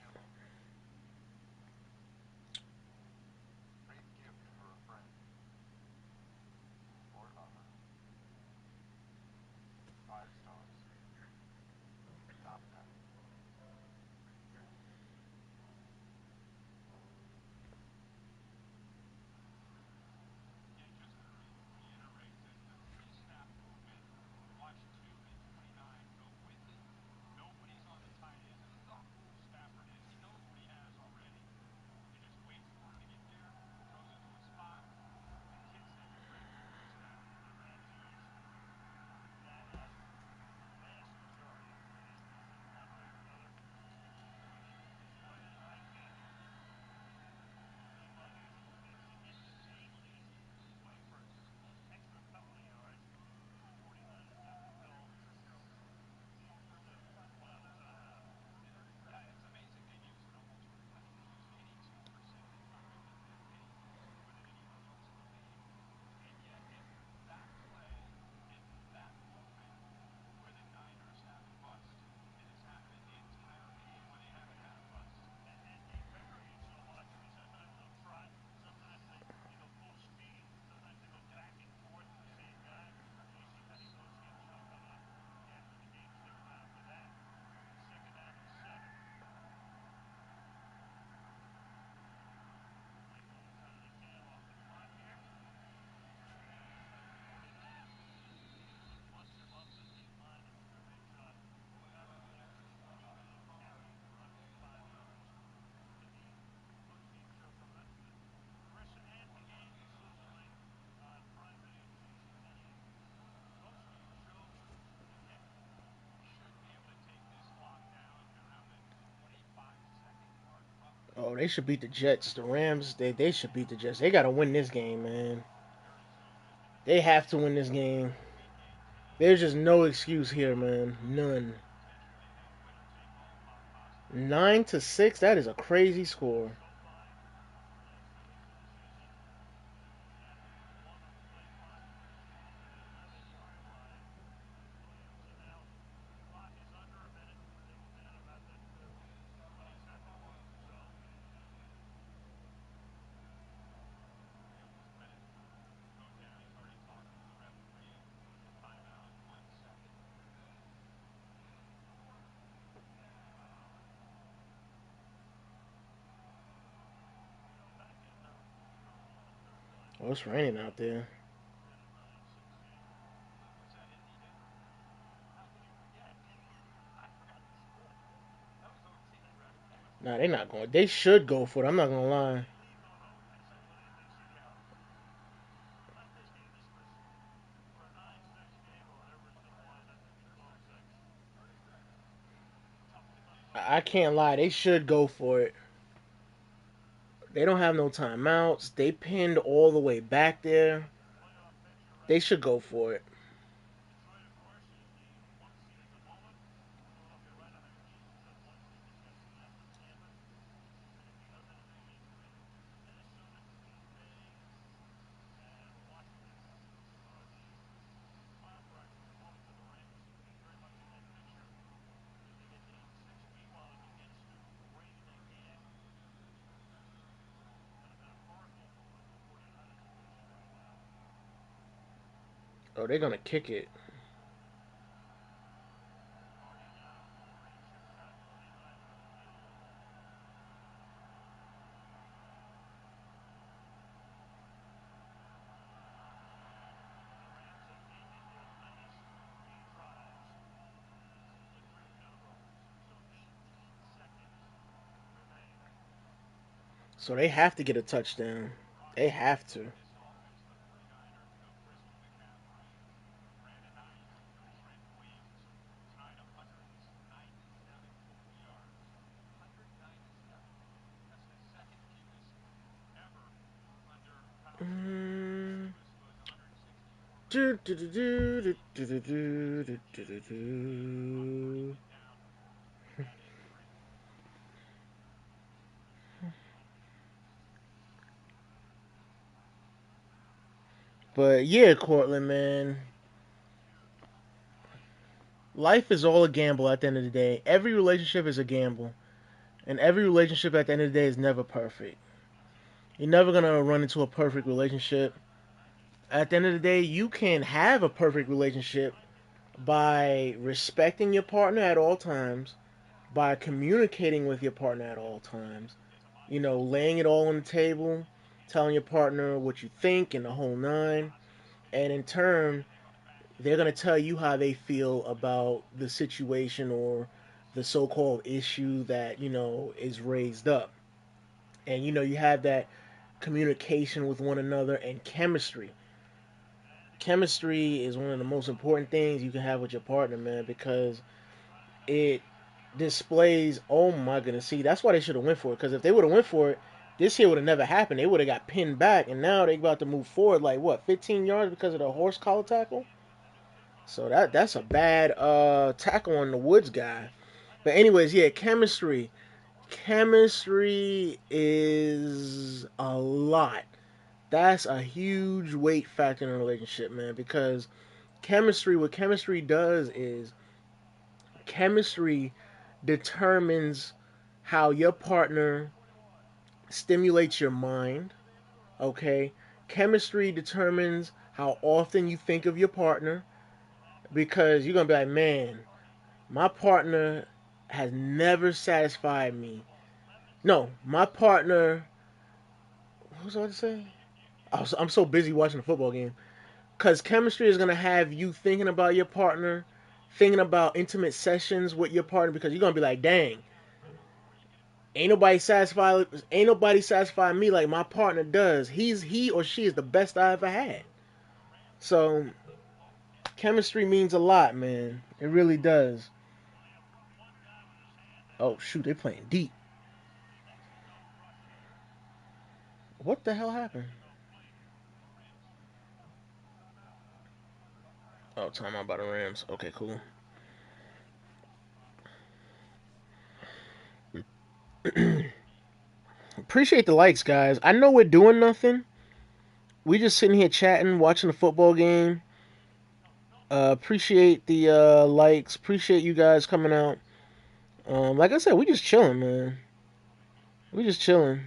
Oh, they should beat the Jets. The Rams, they should beat the Jets. They got to win this game, man. They have to win this game. There's just no excuse here, man. None. 9-6. That is a crazy score. Oh, it's raining out there. Nah, they not going. They should go for it. I'm not gonna lie. I can't lie. They should go for it. They don't have no timeouts. They pinned all the way back there. They should go for it. Oh, they're gonna kick it. So they have to get a touchdown. They have to. Mm. Do, do, do, do, do, do, do, do, do, do, do. But yeah, Cortland, man, life is all a gamble at the end of the day. Every relationship is a gamble, and every relationship at the end of the day is never perfect. You're never gonna run into a perfect relationship. At the end of the day, you can have a perfect relationship by respecting your partner at all times, by communicating with your partner at all times, laying it all on the table, telling your partner what you think and the whole nine, and in turn, they're going to tell you how they feel about the situation or the so-called issue that, is raised up. And, you have that communication with one another and chemistry. Chemistry is one of the most important things you can have with your partner, man, because it displays. Oh my goodness, see, that's why they should have went for it. Because if they would have went for it, this here would have never happened. They would have got pinned back, and now they about to move forward like what, 15 yards because of the horse collar tackle. So that's a bad tackle on the Woods guy. But anyways, yeah, chemistry. Chemistry is a lot. That's a huge weight factor in a relationship, man. Because chemistry, what chemistry does is chemistry determines how your partner stimulates your mind. Okay, chemistry determines how often you think of your partner because you're gonna be like, man, my partner has never satisfied me. No, my partner. What was I about to say? I'm so busy watching the football game. Because chemistry is going to have you thinking about your partner, thinking about intimate sessions with your partner, because you're going to be like, dang, ain't nobody satisfied me like my partner does. He or she is the best I ever had. So chemistry means a lot, man. It really does. Oh shoot, they playing deep. What the hell happened? Oh, time out by the Rams. Okay, cool. Appreciate the likes, guys. I know we're doing nothing. We just sitting here chatting, watching the football game. Appreciate the likes. Appreciate you guys coming out. Like I said, we just chilling, man. We just chilling.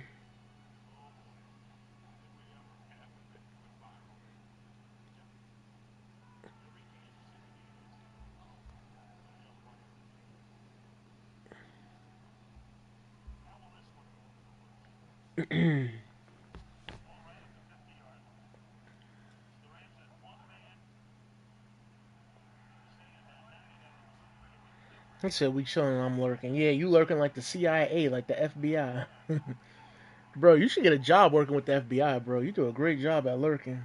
He said we chilling. I'm lurking. Yeah, you lurking like the CIA, like the FBI. Bro, you should get a job working with the FBI, bro. You do a great job at lurking.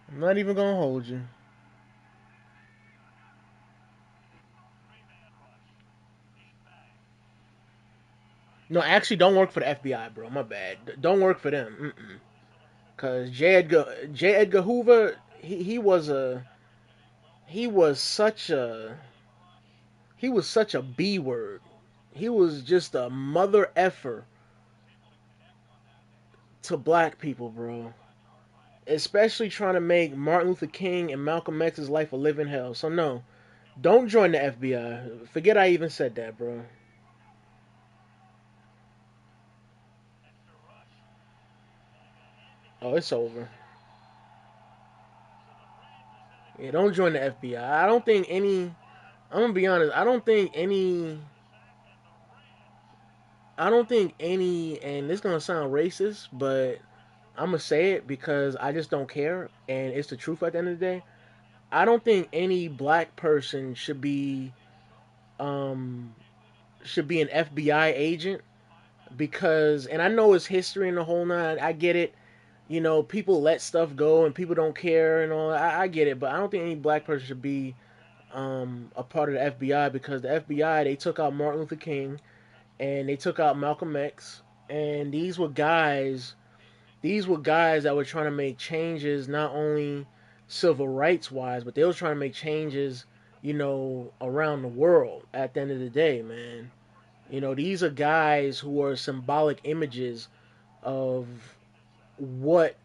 I'm not even gonna hold you. No, actually, don't work for the FBI, bro. My bad. Don't work for them. Cause J. Edgar Hoover, he was such a B word. He was just a mother effer to black people, bro. Especially trying to make Martin Luther King and Malcolm X's life a living hell. So no, don't join the FBI. Forget I even said that, bro. Oh, it's over. Yeah, don't join the FBI. I don't think any. I'm gonna be honest. I don't think any. I don't think any. And this gonna sound racist, but I'm gonna say it because I just don't care, and it's the truth at the end of the day. I don't think any black person um should be an FBI agent because, and I know it's history and the whole nine. I get it. You know, people let stuff go and people don't care and all. I get it, but I don't think any black person should be a part of the FBI because the FBI they took out Martin Luther King and they took out Malcolm X, and these were guys that were trying to make changes not only civil rights wise, but they were trying to make changes, around the world. At the end of the day, man, these are guys who are symbolic images of what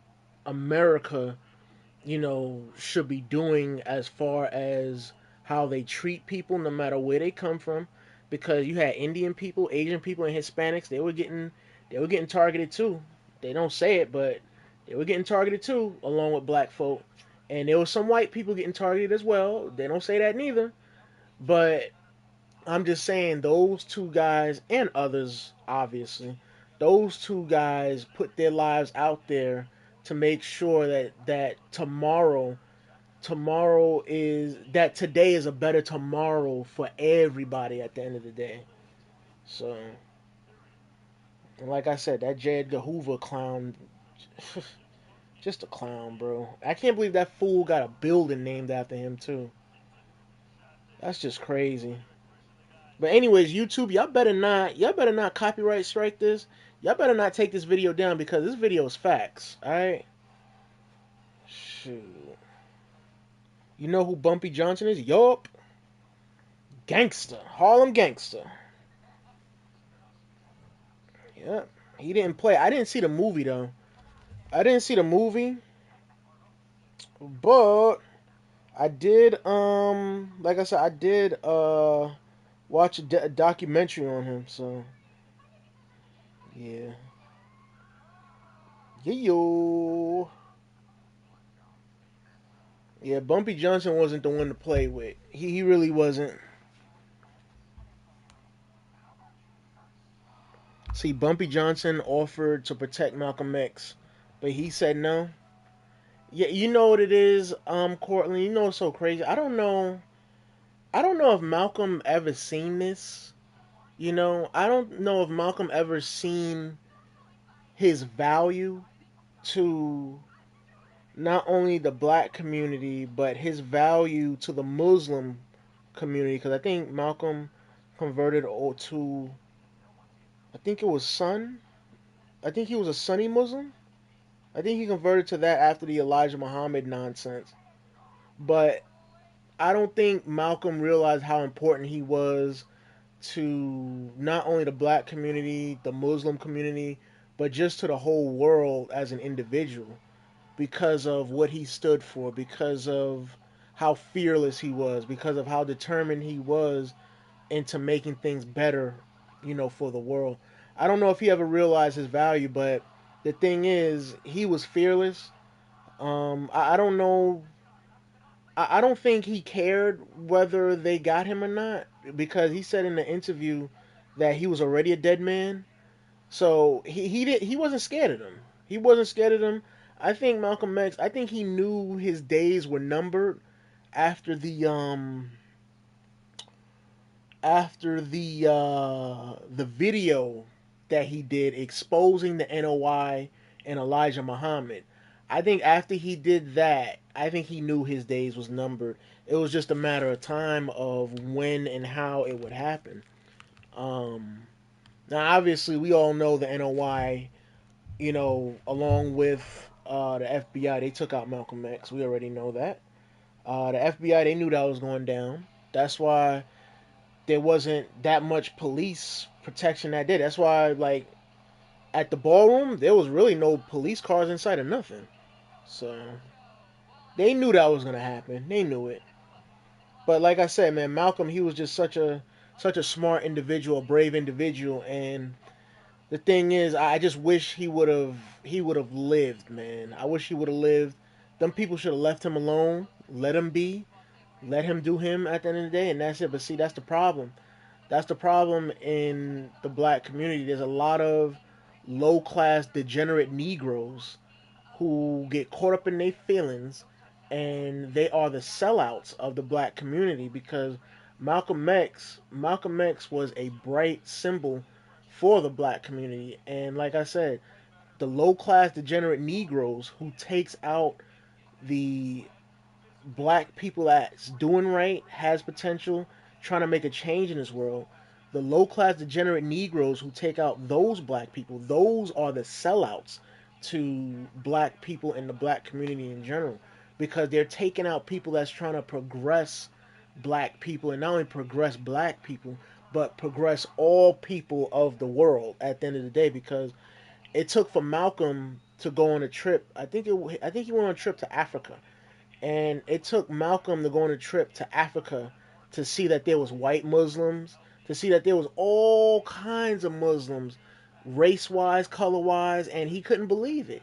America, should be doing as far as how they treat people, no matter where they come from. Because you had Indian people, Asian people, and Hispanics. They were getting targeted too. They don't say it, but they were getting targeted too, along with black folk. And there was some white people getting targeted as well. They don't say that neither. But I'm just saying those two guys and others, obviously, those two guys put their lives out there to make sure that today is a better tomorrow for everybody at the end of the day. So, and like I said, that J. Edgar Hoover clown, just a clown, bro. I can't believe that fool got a building named after him too. That's just crazy. But anyways, YouTube, y'all better not copyright strike this. Y'all better not take this video down because this video is facts. All right. Shoot. You know who Bumpy Johnson is? Yup. Gangster. Harlem Gangster. Yep. He didn't play. I didn't see the movie though. I didn't see the movie, but I did. Like I said, I did. Watch a documentary on him. So yeah. Yeah, yo. Yeah, Bumpy Johnson wasn't the one to play with. He really wasn't. See, Bumpy Johnson offered to protect Malcolm X, but he said no. Yeah, you know what it is, Courtland. You know what's so crazy? I don't know. I don't know if Malcolm ever seen this. I don't know if Malcolm ever seen his value to not only the black community, but his value to the Muslim community. Because I think Malcolm converted to, I think it was Sun. I think he was a Sunni Muslim. I think he converted to that after the Elijah Muhammad nonsense. But I don't think Malcolm realized how important he was to not only the black community, the Muslim community, but just to the whole world as an individual because of what he stood for, because of how fearless he was, because of how determined he was into making things better, for the world. I don't know if he ever realized his value, but the thing is, he was fearless. I don't know. I don't think he cared whether they got him or not because he said in the interview that he was already a dead man. So he wasn't scared of them. He wasn't scared of them. I think Malcolm X. I think he knew his days were numbered after the after the video that he did exposing the NOI and Elijah Muhammad. I think after he did that, I think he knew his days was numbered. It was just a matter of time of when and how it would happen. Um, Now, obviously, we all know the NOI, along with the FBI, they took out Malcolm X. We already know that. The FBI, they knew that was going down. That's why there wasn't that much police protection that day. That's why, like, at the ballroom, there was really no police cars inside or nothing. So they knew that was gonna happen. They knew it. But like I said, man, Malcolm, he was just such a smart individual, a brave individual, and the thing is, I just wish he would have lived, man. I wish he would have lived. Them people should have left him alone, let him be, let him do him at the end of the day, and that's it. But see, that's the problem. That's the problem in the black community. There's a lot of low class degenerate Negroes who get caught up in their feelings, and they are the sellouts of the black community because Malcolm X was a bright symbol for the black community, and like I said, the low class degenerate Negroes who takes out the black people that's doing right, has potential, trying to make a change in this world. The low class degenerate Negroes who take out those black people, those are the sellouts to black people and the black community in general. Because they're taking out people that's trying to progress black people, and not only progress black people, but progress all people of the world at the end of the day. Because it took for Malcolm to go on a trip. I think he went on a trip to Africa, and it took Malcolm to go on a trip to Africa to see that there was white Muslims, to see that there was all kinds of Muslims, race wise, color wise, and he couldn't believe it.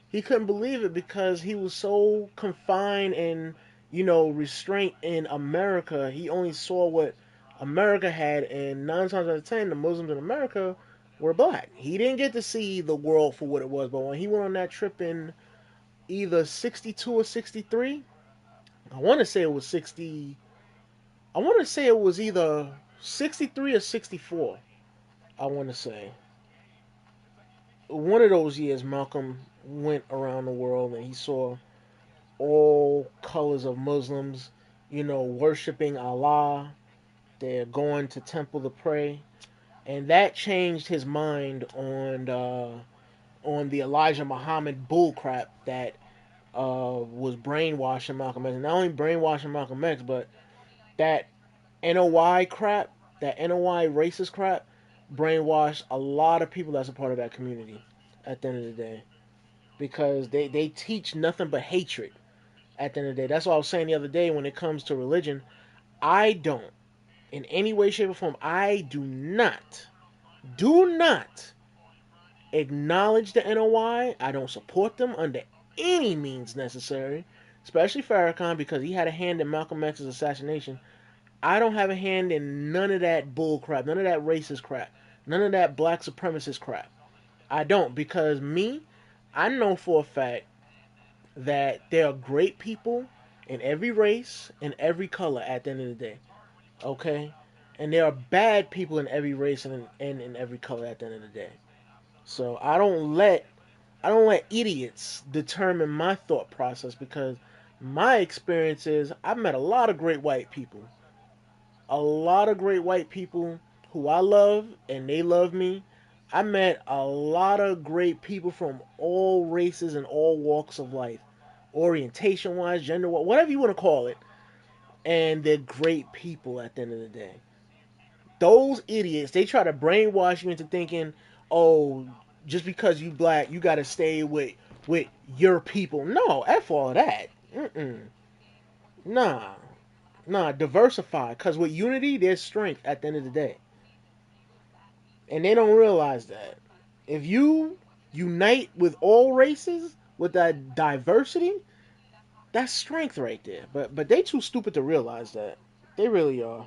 He couldn't believe it because he was so confined and restraint in America. He only saw what America had, and 9 times out of 10, the Muslims in America were black. He didn't get to see the world for what it was, but when he went on that trip in either 62 or 63, I want to say it was 60. I want to say it was either 63 or 64. I want to say one of those years, Malcolm went around the world and he saw all colors of Muslims, worshiping Allah. They're going to temple to pray, and that changed his mind on the Elijah Muhammad bullcrap that was brainwashing Malcolm X. And not only brainwashing Malcolm X, but that NOI crap, that NOI racist crap, brainwashed a lot of people that's a part of that community at the end of the day. Because they teach nothing but hatred at the end of the day. That's what I was saying the other day when it comes to religion. I don't, in any way, shape, or form, I do not acknowledge the NOI. I don't support them under any means necessary, especially Farrakhan because he had a hand in Malcolm X's assassination. I don't have a hand in none of that bull crap, none of that racist crap, none of that black supremacist crap. I don't, because me, I know for a fact that there are great people in every race and every color at the end of the day. Okay? And there are bad people in every race and in every color at the end of the day. So I don't let idiots determine my thought process because my experience is I've met a lot of great white people, who I love and they love me. I met a lot of great people from all races and all walks of life, orientation wise, gender wise, whatever you want to call it. And they're great people at the end of the day. Those idiots, they try to brainwash you into thinking, oh, just because you black, you got to stay with your people. No, F all of that. Mm-mm. Nah, nah, diversify. Because with unity, there's strength at the end of the day. And they don't realize that. If you unite with all races, with that diversity, that's strength right there. But they too stupid to realize that. They really are.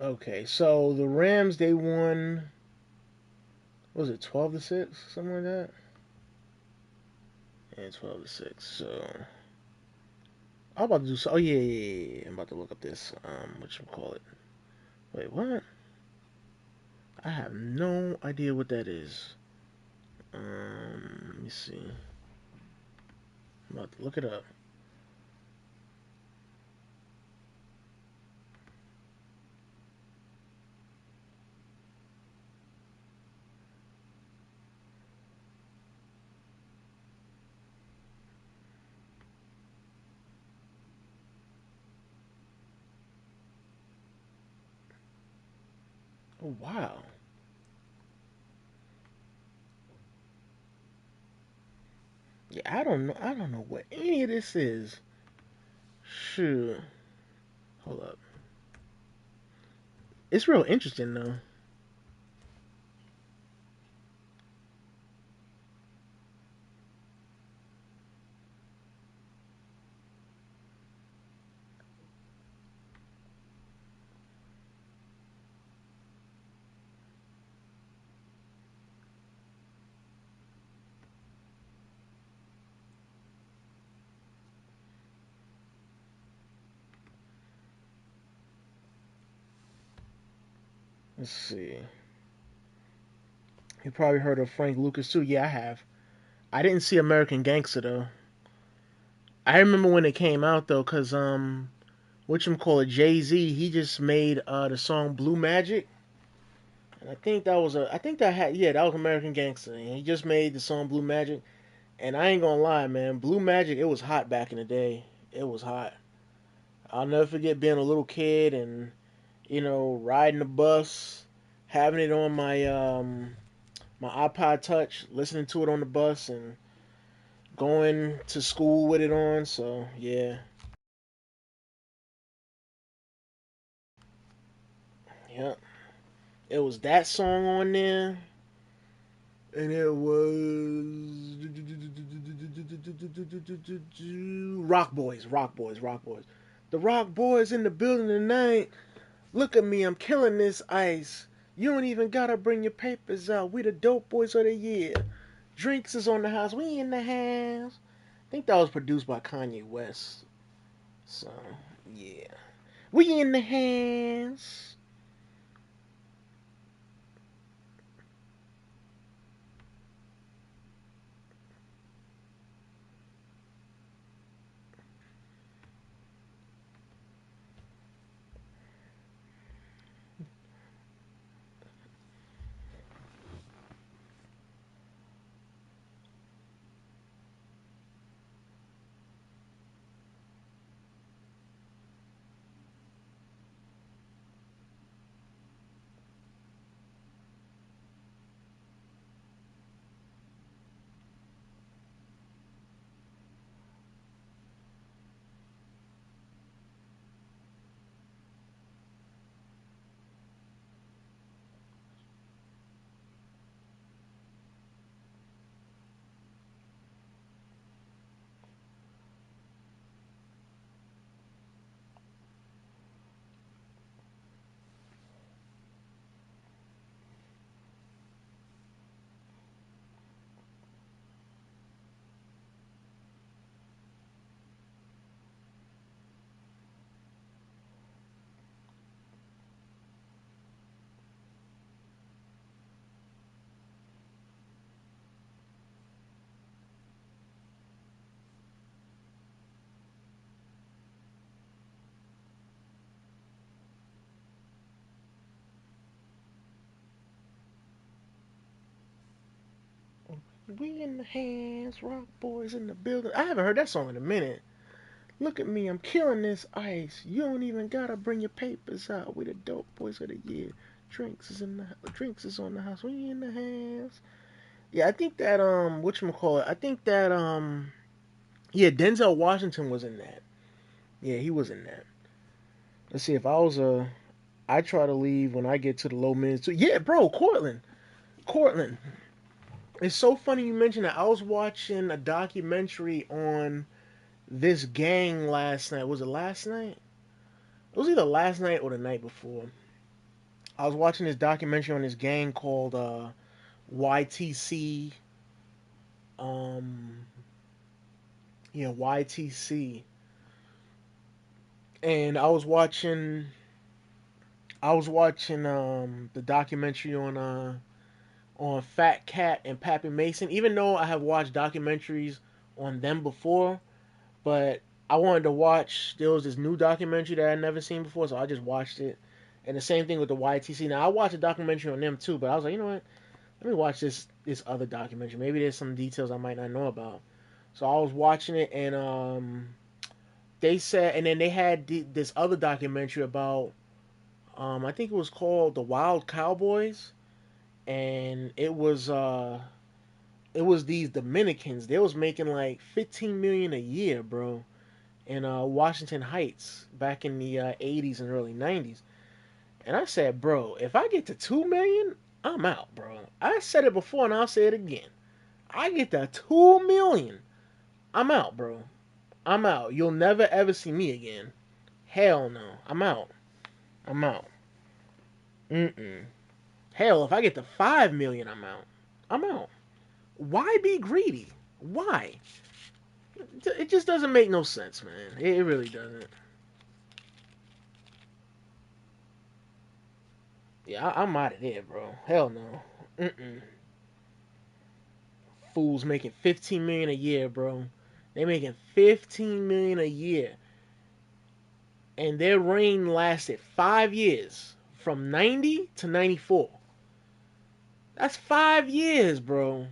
Okay, so the Rams they won. What was it 12-6, something like that? And 12-6. So I'm about to do so. Oh yeah, yeah, yeah, yeah. I'm about to look up this. What you call it? Wait, what? I have no idea what that is. Let me see. I'm about to look it up. Oh wow. Yeah, I don't know. I don't know what any of this is. Shoot. Hold up. It's real interesting though. Let's see. You probably heard of Frank Lucas too. Yeah, I have. I didn't see American Gangster though. I remember when it came out though, cause whatchamacallit, Jay-Z, he just made the song Blue Magic. And I think that was I think that had, yeah, that was American Gangster. And he just made the song Blue Magic. And I ain't gonna lie, man, Blue Magic, it was hot back in the day. It was hot. I'll never forget being a little kid and, riding the bus, having it on my iPod Touch, listening to it on the bus and going to school with it on. So, yeah. Yeah. It was that song on there. And it was Rock Boys, Rock Boys, Rock Boys. The Rock Boys in the building tonight. Look at me, I'm killing this ice. You don't even gotta bring your papers out. We the dope boys of the year. Drinks is on the house. We in the house. I think that was produced by Kanye West. So yeah, we in the house. We in the house. Rock Boys in the building. I haven't heard that song in a minute. Look at me, I'm killing this ice. You don't even gotta bring your papers out. We the dope boys of the year. Drinks is on the house. We in the house. Yeah, I think that whatchamacallit, I think that yeah, Denzel Washington was in that. Yeah, he was in that. Let's see if I was I try to leave when I get to the low minutes too. Yeah, bro, Cortland. Cortland. It's so funny you mentioned that. I was watching a documentary on this gang last night. Was it last night? It was either last night or the night before. I was watching this documentary on this gang called YTC. Um, yeah, YTC, and I was watching the documentary on Fat Cat and Pappy Mason. Even though I have watched documentaries on them before, but I wanted to watch. There was this new documentary that I'd never seen before, so I just watched it. And the same thing with the YTC. Now I watched a documentary on them too, but I was like, you know what? Let me watch this other documentary. Maybe there's some details I might not know about. So I was watching it, and they said, and then they had this other documentary about, I think it was called The Wild Cowboys, and it was these Dominicans. They was making like 15 million a year, bro, in Washington Heights back in the 80s and early 90s. And I said, bro, if I get to 2 million, I'm out, bro. I said it before and I'll say it again. I get to 2 million, I'm out, bro. I'm out. You'll never ever see me again. Hell no. I'm out. I'm out. Mm-mm. Hell, if I get to 5 million, I'm out. I'm out. Why be greedy? Why? It just doesn't make no sense, man. It really doesn't. Yeah, I'm out of there, bro. Hell no. Mm-mm. Fools making 15 million a year, bro. They making 15 million a year, and their reign lasted 5 years, from 90 to 94. That's 5 years, bro.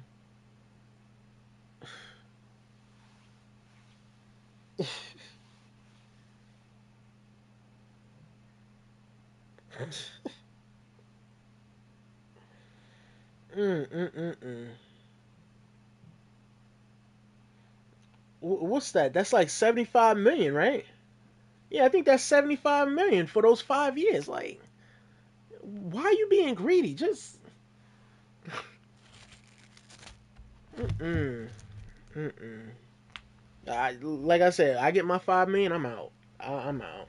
Mm-mm-mm-mm. What's that? That's like 75 million, right? Yeah, I think that's 75 million for those 5 years. Like, why are you being greedy? Just mm-mm, mm-mm. Like I said, I get my 5 million, I'm out. I'm out.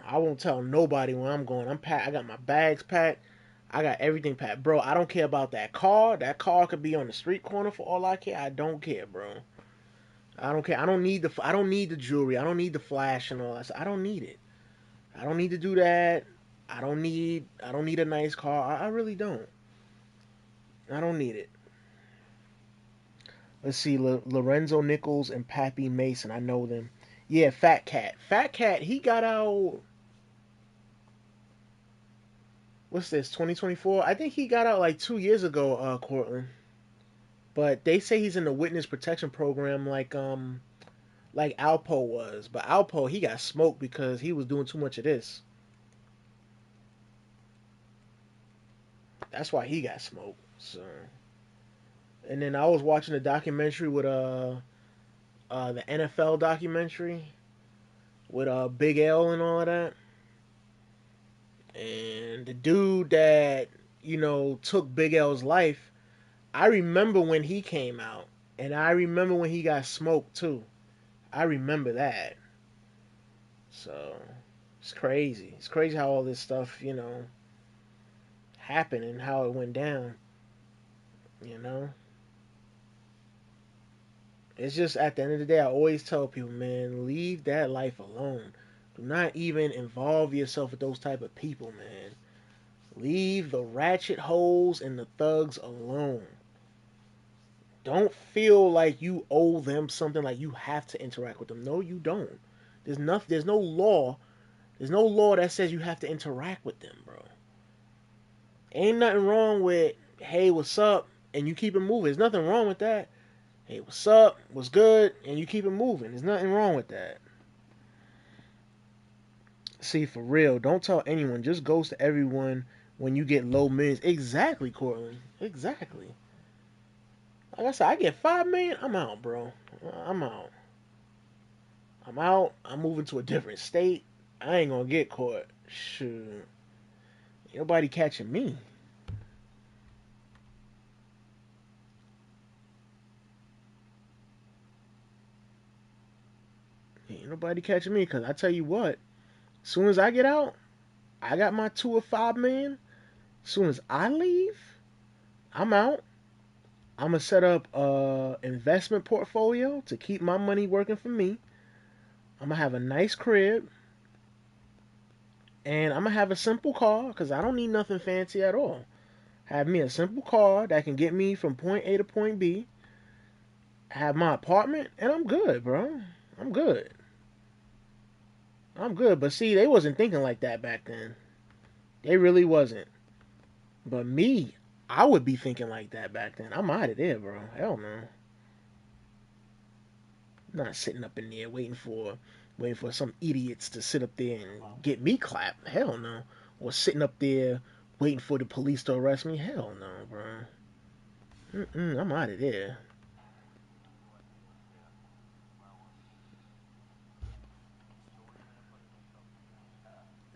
I won't tell nobody where I'm going. I'm packed. I got my bags packed. I got everything packed, bro. I don't care about that car. That car could be on the street corner for all I care. I don't care, bro. I don't care. I don't need the jewelry. I don't need the flash and all that. I don't need it. I don't need to do that. I don't need a nice car. I really don't. I don't need it. Let's see, Lorenzo Nichols and Pappy Mason. I know them. Yeah, Fat Cat. Fat Cat. He got out. What's this? 2024. I think he got out like 2 years ago. Cortland. But they say he's in the witness protection program, like Alpo was. But Alpo, he got smoked because he was doing too much of this. That's why he got smoked. So, and then I was watching a documentary with the NFL documentary with Big L and all of that. And the dude that took Big L's life, I remember when he came out, and I remember when he got smoked too. I remember that. So it's crazy. It's crazy how all this stuff, happened and how it went down. You know, it's just at the end of the day, I always tell people, man, leave that life alone. Do not even involve yourself with those type of people, man. Leave the ratchet holes and the thugs alone. Don't feel like you owe them something, like you have to interact with them. No, you don't. There's nothing. There's no law. There's no law that says you have to interact with them, bro. Ain't nothing wrong with, hey, what's up, and you keep it moving. There's nothing wrong with that. Hey, what's up? What's good? And you keep it moving. There's nothing wrong with that. See, for real, don't tell anyone. Just ghost to everyone when you get low millions. Exactly, Cortland. Exactly. Like I said, I get 5 million. I'm out, bro. I'm out. I'm out. I'm moving to a different state. I ain't gonna get caught. Shoot. Ain't nobody catching me. Ain't nobody catching me because I tell you what, as soon as I get out, I got my 2 or 5 million. As soon as I leave, I'm out. I'm gonna set up a investment portfolio to keep my money working for me. I'm gonna have a nice crib, and I'm gonna have a simple car because I don't need nothing fancy at all. Have me a simple car that can get me from point A to point B. Have my apartment, and I'm good, bro. I'm good. I'm good. But see, they wasn't thinking like that back then. They really wasn't. But me, I would be thinking like that back then. I'm out of there, bro. Hell no. I'm not sitting up in there waiting for some idiots to sit up there and get me clapped. Hell no. Or sitting up there waiting for the police to arrest me. Hell no, bro. I'm out of there.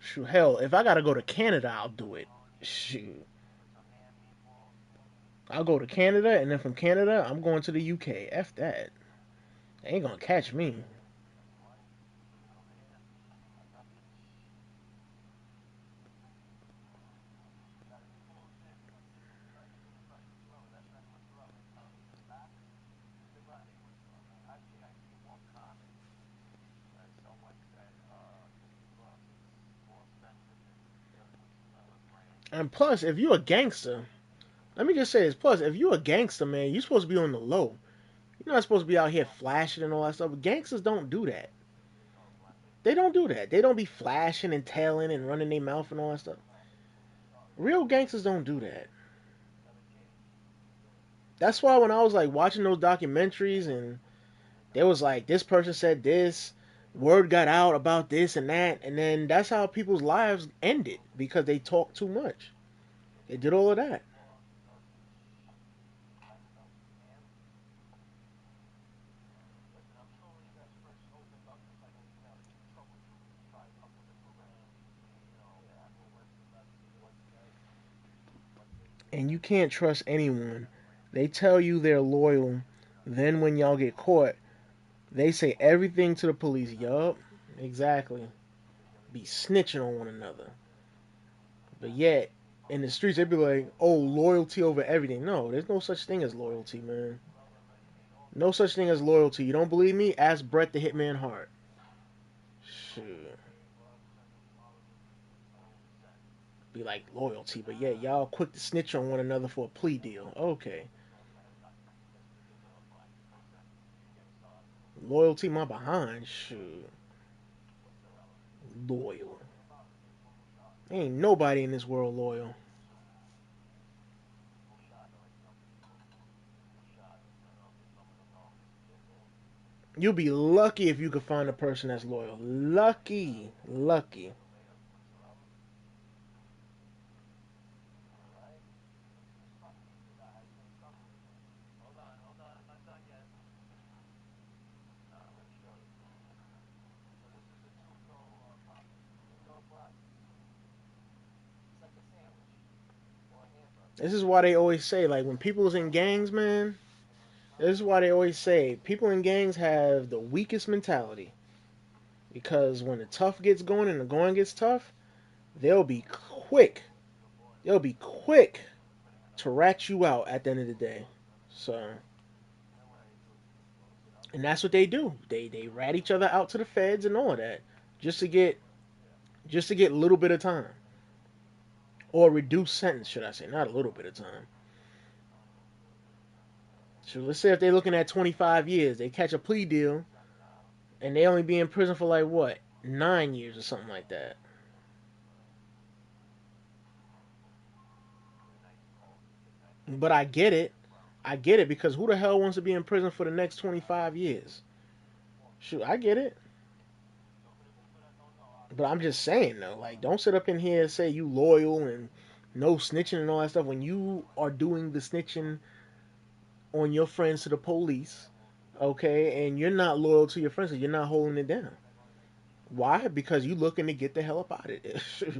Shoot, hell, if I gotta go to Canada, I'll do it. Shoot. I'll go to Canada, and then from Canada, I'm going to the UK. F that. They ain't gonna catch me. And plus, if you a gangster, let me just say this. Plus, if you a gangster, man, you're supposed to be on the low. You're not supposed to be out here flashing and all that stuff. But gangsters don't do that. They don't do that. They don't be flashing and tailing and running their mouth and all that stuff. Real gangsters don't do that. That's why when I was like watching those documentaries and there was like this person said this, word got out about this and that, and then that's how people's lives ended because they talked too much. They did all of that. And you can't trust anyone. They tell you they're loyal, then when y'all get caught, they say everything to the police. Yup, exactly. Be snitching on one another. But yet, in the streets, they be like, oh, loyalty over everything. No, there's no such thing as loyalty, man. No such thing as loyalty. You don't believe me? Ask Bret the Hitman Hart. Shoot. Be like loyalty, but yeah, y'all quick to snitch on one another for a plea deal. Okay. Loyalty, my behind. Shoot. Loyal. Ain't nobody in this world loyal. You'll be lucky if you could find a person that's loyal. Lucky. Lucky. This is why they always say, like, when people's in gangs, man, this is why they always say people in gangs have the weakest mentality. Because when the tough gets going and the going gets tough, they'll be quick. They'll be quick to rat you out at the end of the day. So, and that's what they do. They rat each other out to the feds and all of that, just to get a little bit of time or reduced sentence, should I say? Not a little bit of time. So let's say if they're looking at 25 years, they catch a plea deal and they only be in prison for like what 9 years or something like that. But I get it because who the hell wants to be in prison for the next 25 years? Shoot, I get it. But I'm just saying though, like don't sit up in here and say you loyal and no snitching and all that stuff when you are doing the snitching on your friends to the police, okay, and you're not loyal to your friends, so you're not holding it down. Why? Because you looking to get the hell up out of there.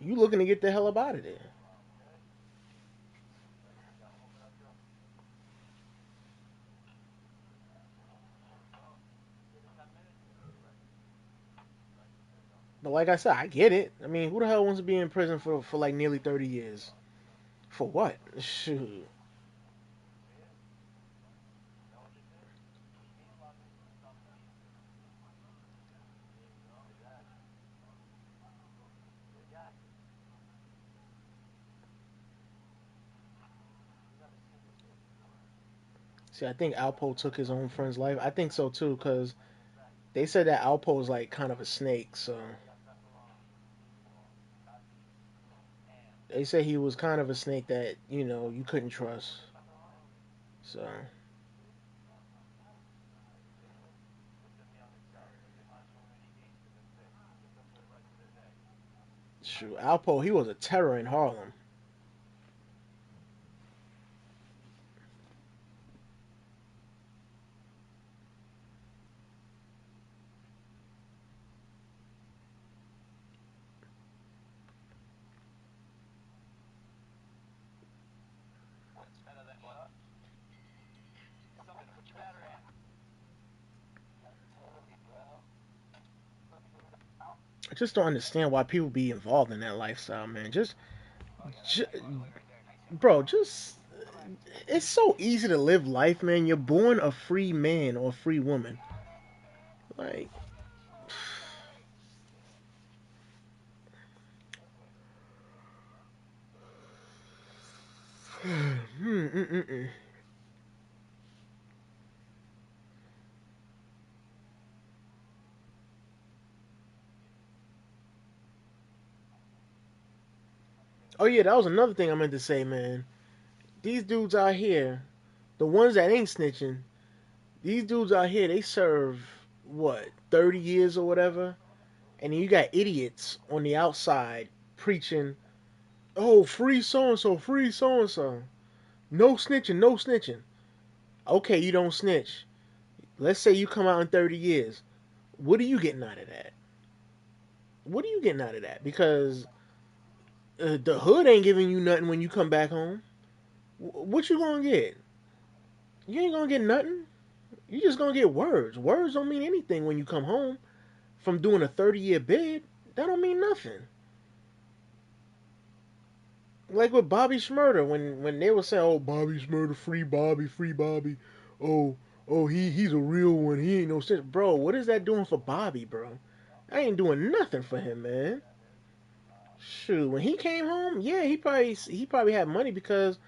You looking to get the hell up out of there. But like I said, I get it. I mean, who the hell wants to be in prison for like nearly 30 years? For what? Shoot. See, I think Alpo took his own friend's life. I think so too, because they said that Alpo was like kind of a snake. So they said he was kind of a snake that you couldn't trust. So shoot, Alpo, he was a terror in Harlem. I just don't understand why people be involved in that lifestyle, man. Just bro, just it's so easy to live life, man. You're born a free man or a free woman. Like, oh yeah, that was another thing I meant to say, man. These dudes out here, the ones that ain't snitching, these dudes out here, they serve what 30 years or whatever, and then you got idiots on the outside preaching, "Oh, free so and so, free so and so, no snitching, no snitching." Okay, you don't snitch. Let's say you come out in 30 years. What are you getting out of that? What are you getting out of that? Because the hood ain't giving you nothing when you come back home. What you gonna get? You ain't gonna get nothing. You just gonna get words. Words don't mean anything when you come home from doing a 30-year bid. That don't mean nothing. Like with Bobby Shmurda, when they were saying, "Oh, Bobby Shmurda, free Bobby, free Bobby," oh, oh, he's a real one. He ain't no sense, bro. What is that doing for Bobby, bro? I ain't doing nothing for him, man. Shoot, when he came home, yeah, he probably had money because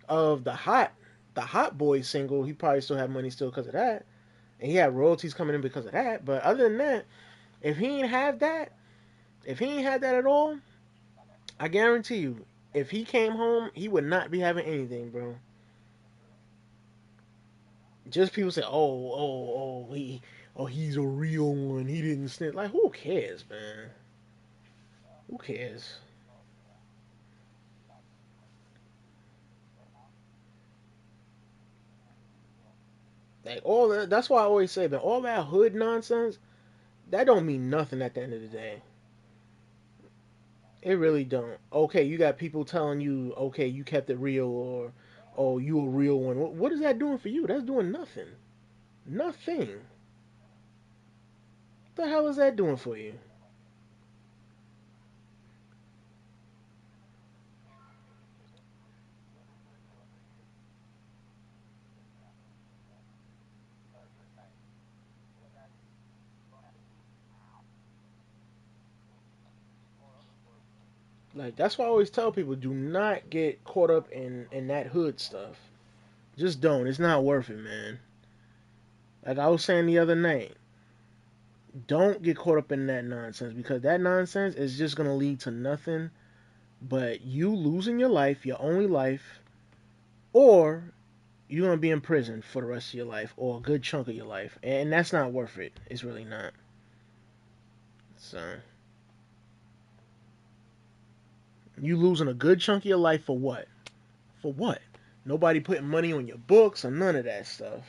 of the Hot Boy single. He probably still had money still because of that, and he had royalties coming in because of that. But other than that, if he ain't had that, if he ain't had that at all, I guarantee you, if he came home, he would not be having anything, bro. Just people say, he's a real one. He didn't snitch. Like, who cares, man? Who cares? Like all that. That's why I always say, man, all that hood nonsense, that don't mean nothing at the end of the day. It really don't. Okay, you got people telling you, okay, you kept it real, or oh, you a real one. What is that doing for you? That's doing nothing. Nothing. What the hell is that doing for you? Like that's why I always tell people, do not get caught up in that hood stuff. Just don't. It's not worth it, man. Like I was saying the other night, don't get caught up in that nonsense because that nonsense is just gonna lead to nothing but you losing your life, your only life, or you're gonna be in prison for the rest of your life or a good chunk of your life, and that's not worth it. It's really not. So you losing a good chunk of your life for what? For what? Nobody putting money on your books or none of that stuff.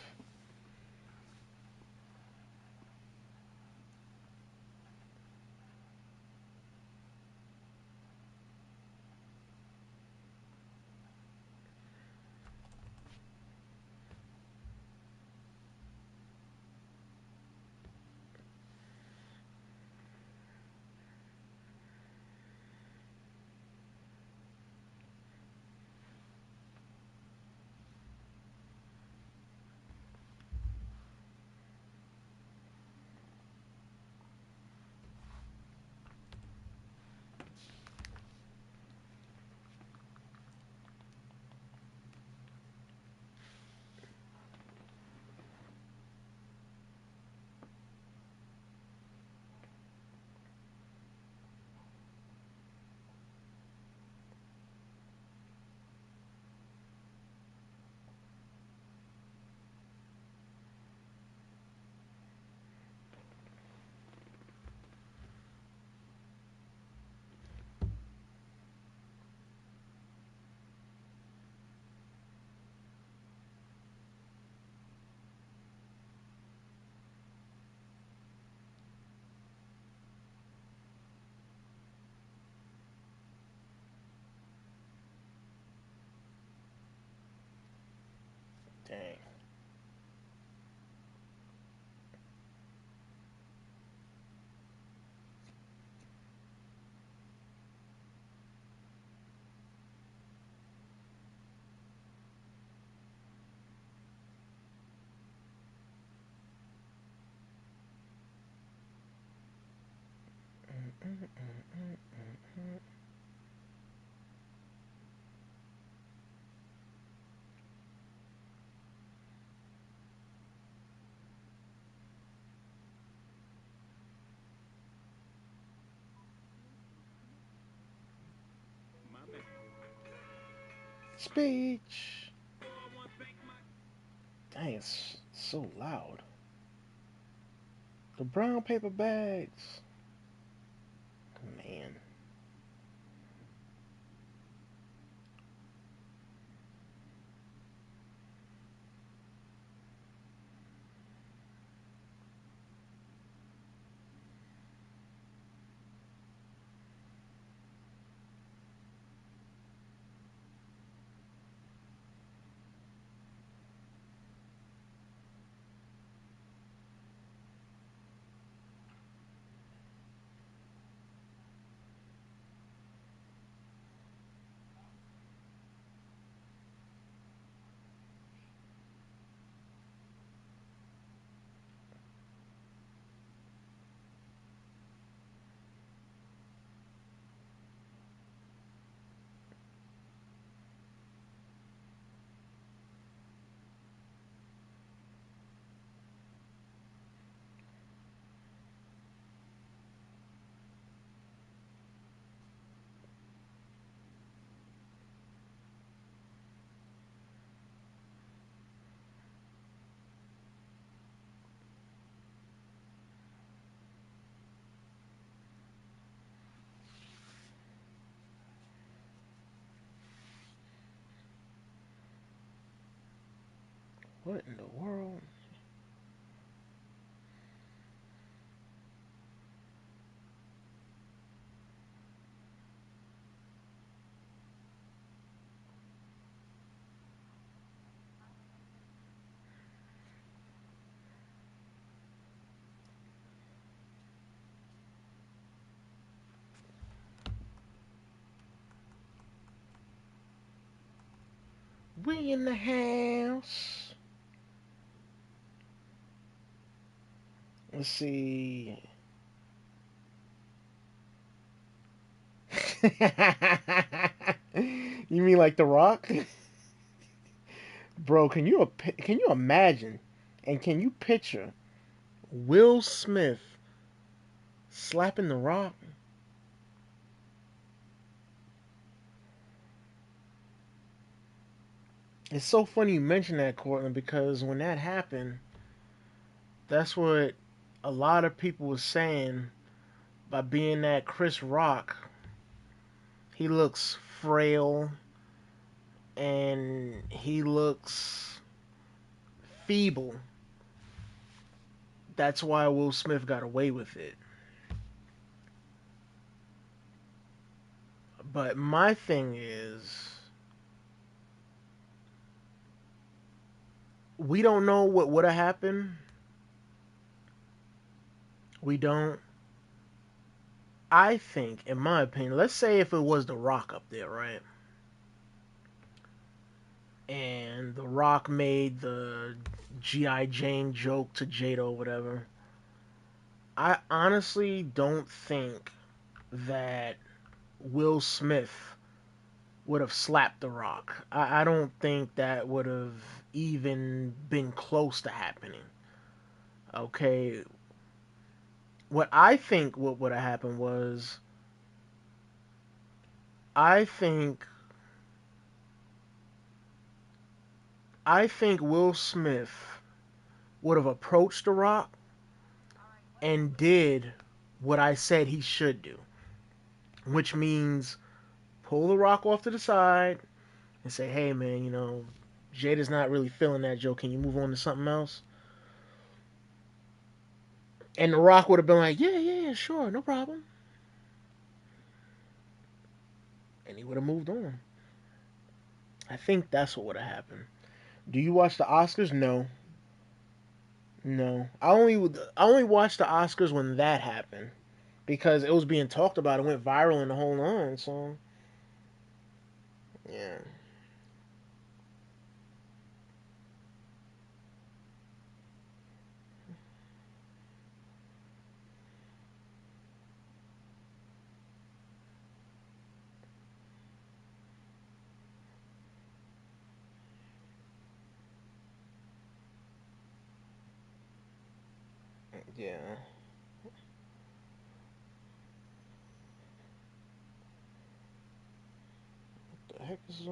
Speech. Dang, it's so loud. The brown paper bags. Man. What in the world? We in the house. Let's see. You mean like The Rock? Bro, can you imagine and can you picture Will Smith slapping The Rock? It's so funny you mention that, Cortland, because when that happened, that's what a lot of people were saying by being that Chris Rock. He looks frail and he looks feeble. That's why Will Smith got away with it. But my thing is, we don't know what would have happened. We don't. I think, in my opinion, let's say if it was The Rock up there, right? And The Rock made the G.I. Jane joke to Jada or whatever. I honestly don't think that Will Smith would have slapped The Rock. I don't think that would have even been close to happening. Okay, what I think what would have happened was I think I think Will Smith would have approached The Rock and did what I said he should do, which means pull The Rock off to the side and say, "Hey, man, Jada's not really feeling that joke. Can you move on to something else?" And The Rock would have been like, "Yeah, yeah, yeah, sure, no problem," and he would have moved on. I think that's what would have happened. Do you watch the Oscars? No, no. I only watched the Oscars when that happened because it was being talked about. It went viral in the whole line. So yeah. Yeah. What the heck is this?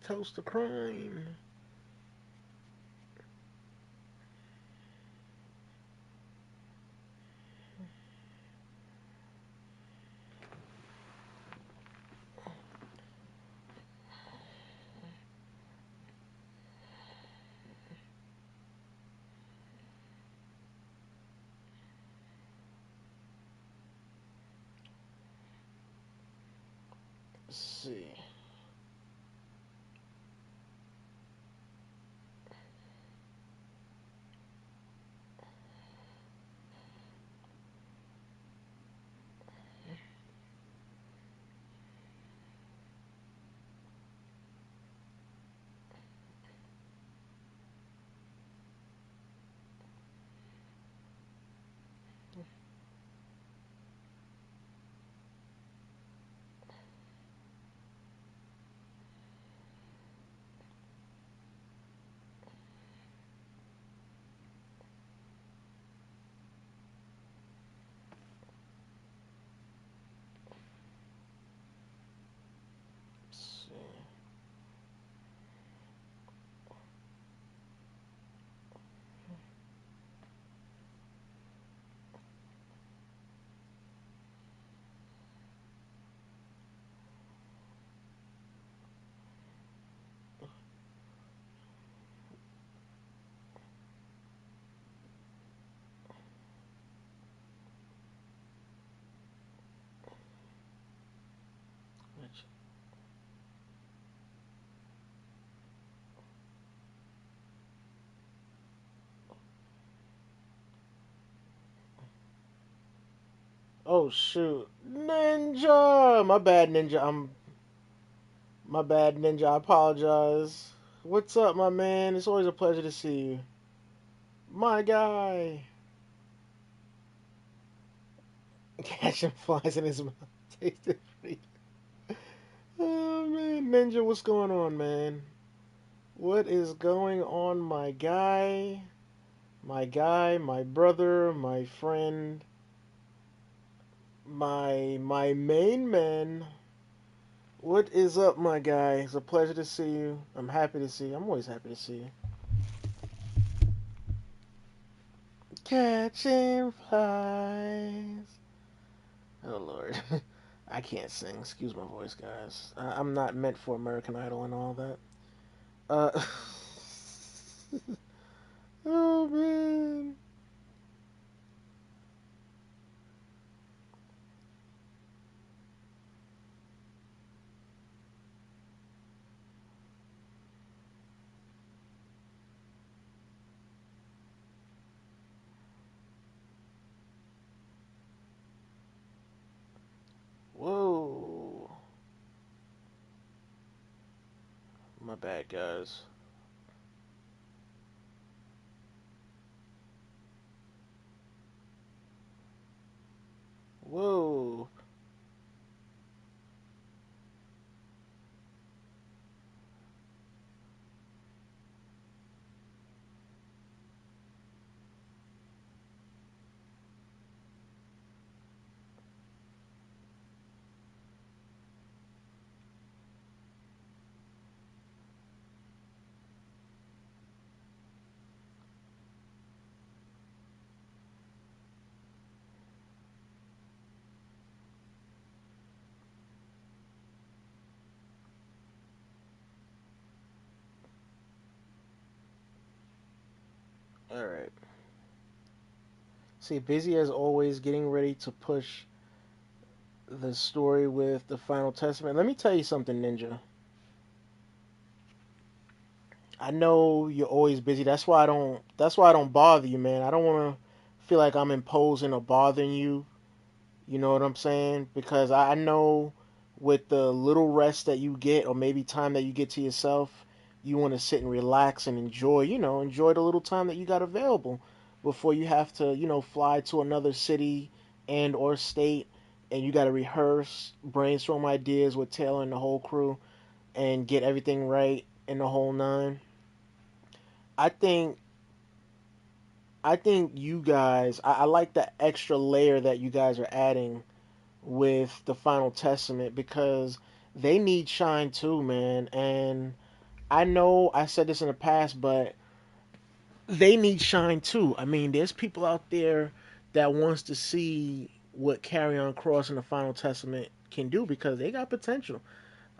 Toast the crime. Let's see. Let's see. Oh shoot, Ninja! My bad, Ninja. My bad, Ninja. I apologize. What's up, my man? It's always a pleasure to see you. My guy. Catching flies in his mouth. Tasted free. Oh man, Ninja, what's going on, man? What is going on, my guy? My guy, my brother, my friend, my main man. What is up, my guy? It's a pleasure to see you. I'm happy to see you. I'm always happy to see you. Catching flies. Oh Lord, I can't sing. Excuse my voice, guys. I'm not meant for American Idol and all that. Uh, oh man. Whoa. My bad, guys. Whoa. All right. See, busy as always, getting ready to push the story with the Final Testament. Let me tell you something, Ninja. I know you're always busy. That's why I don't. That's why I don't bother you, man. I don't want to feel like I'm imposing or bothering you. You know what I'm saying? Because I know with the little rest that you get, or maybe time that you get to yourself, you want to sit and relax and enjoy. Enjoy the little time that you got available before you have to, fly to another city and or state, and you got to rehearse, brainstorm ideas with Taylor and the whole crew, and get everything right in the whole nine. I think you guys, I like the extra layer that you guys are adding with the Final Testament because they need shine too, man. And I know I said this in the past, but they need shine too. I mean, there's people out there that wants to see what Carry On Cross and the Final Testament can do because they got potential.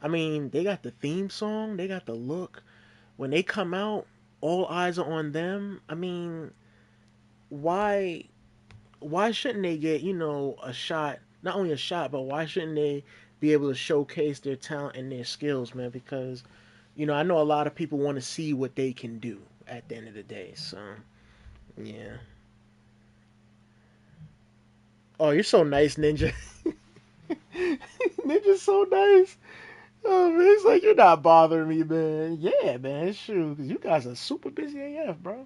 I mean, they got the theme song, they got the look. When they come out, all eyes are on them. I mean, why shouldn't they get, a shot, not only a shot, but why shouldn't they be able to showcase their talent and their skills, man? Because, I know a lot of people want to see what they can do at the end of the day. So, yeah. Oh, you're so nice, Ninja. Ninja's so nice. Oh, man, it's like you're not bothering me, man. Yeah, man, shoot, 'cause you guys are super busy AF, bro.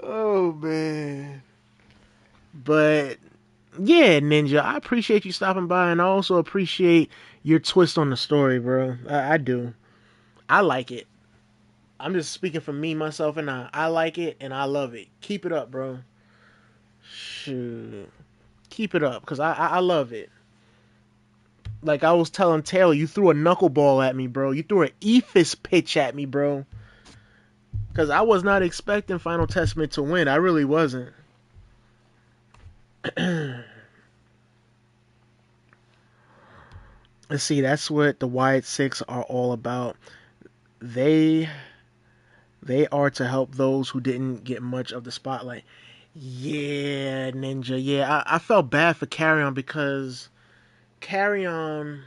Oh, man. But yeah, Ninja, I appreciate you stopping by, and I also appreciate your twist on the story, bro. I do. I like it. I'm just speaking for me, myself, and I like it, and I love it. Keep it up, bro. Shoot. Keep it up, because I love it. Like I was telling Taylor, you threw a knuckleball at me, bro. You threw an Ephus pitch at me, bro. Because I was not expecting Final Testament to win. I really wasn't. Let's see, that's what the Wyatt Six are all about. They They are to help those who didn't get much of the spotlight. Yeah, Ninja. Yeah, I felt bad for Carry On because Carry On,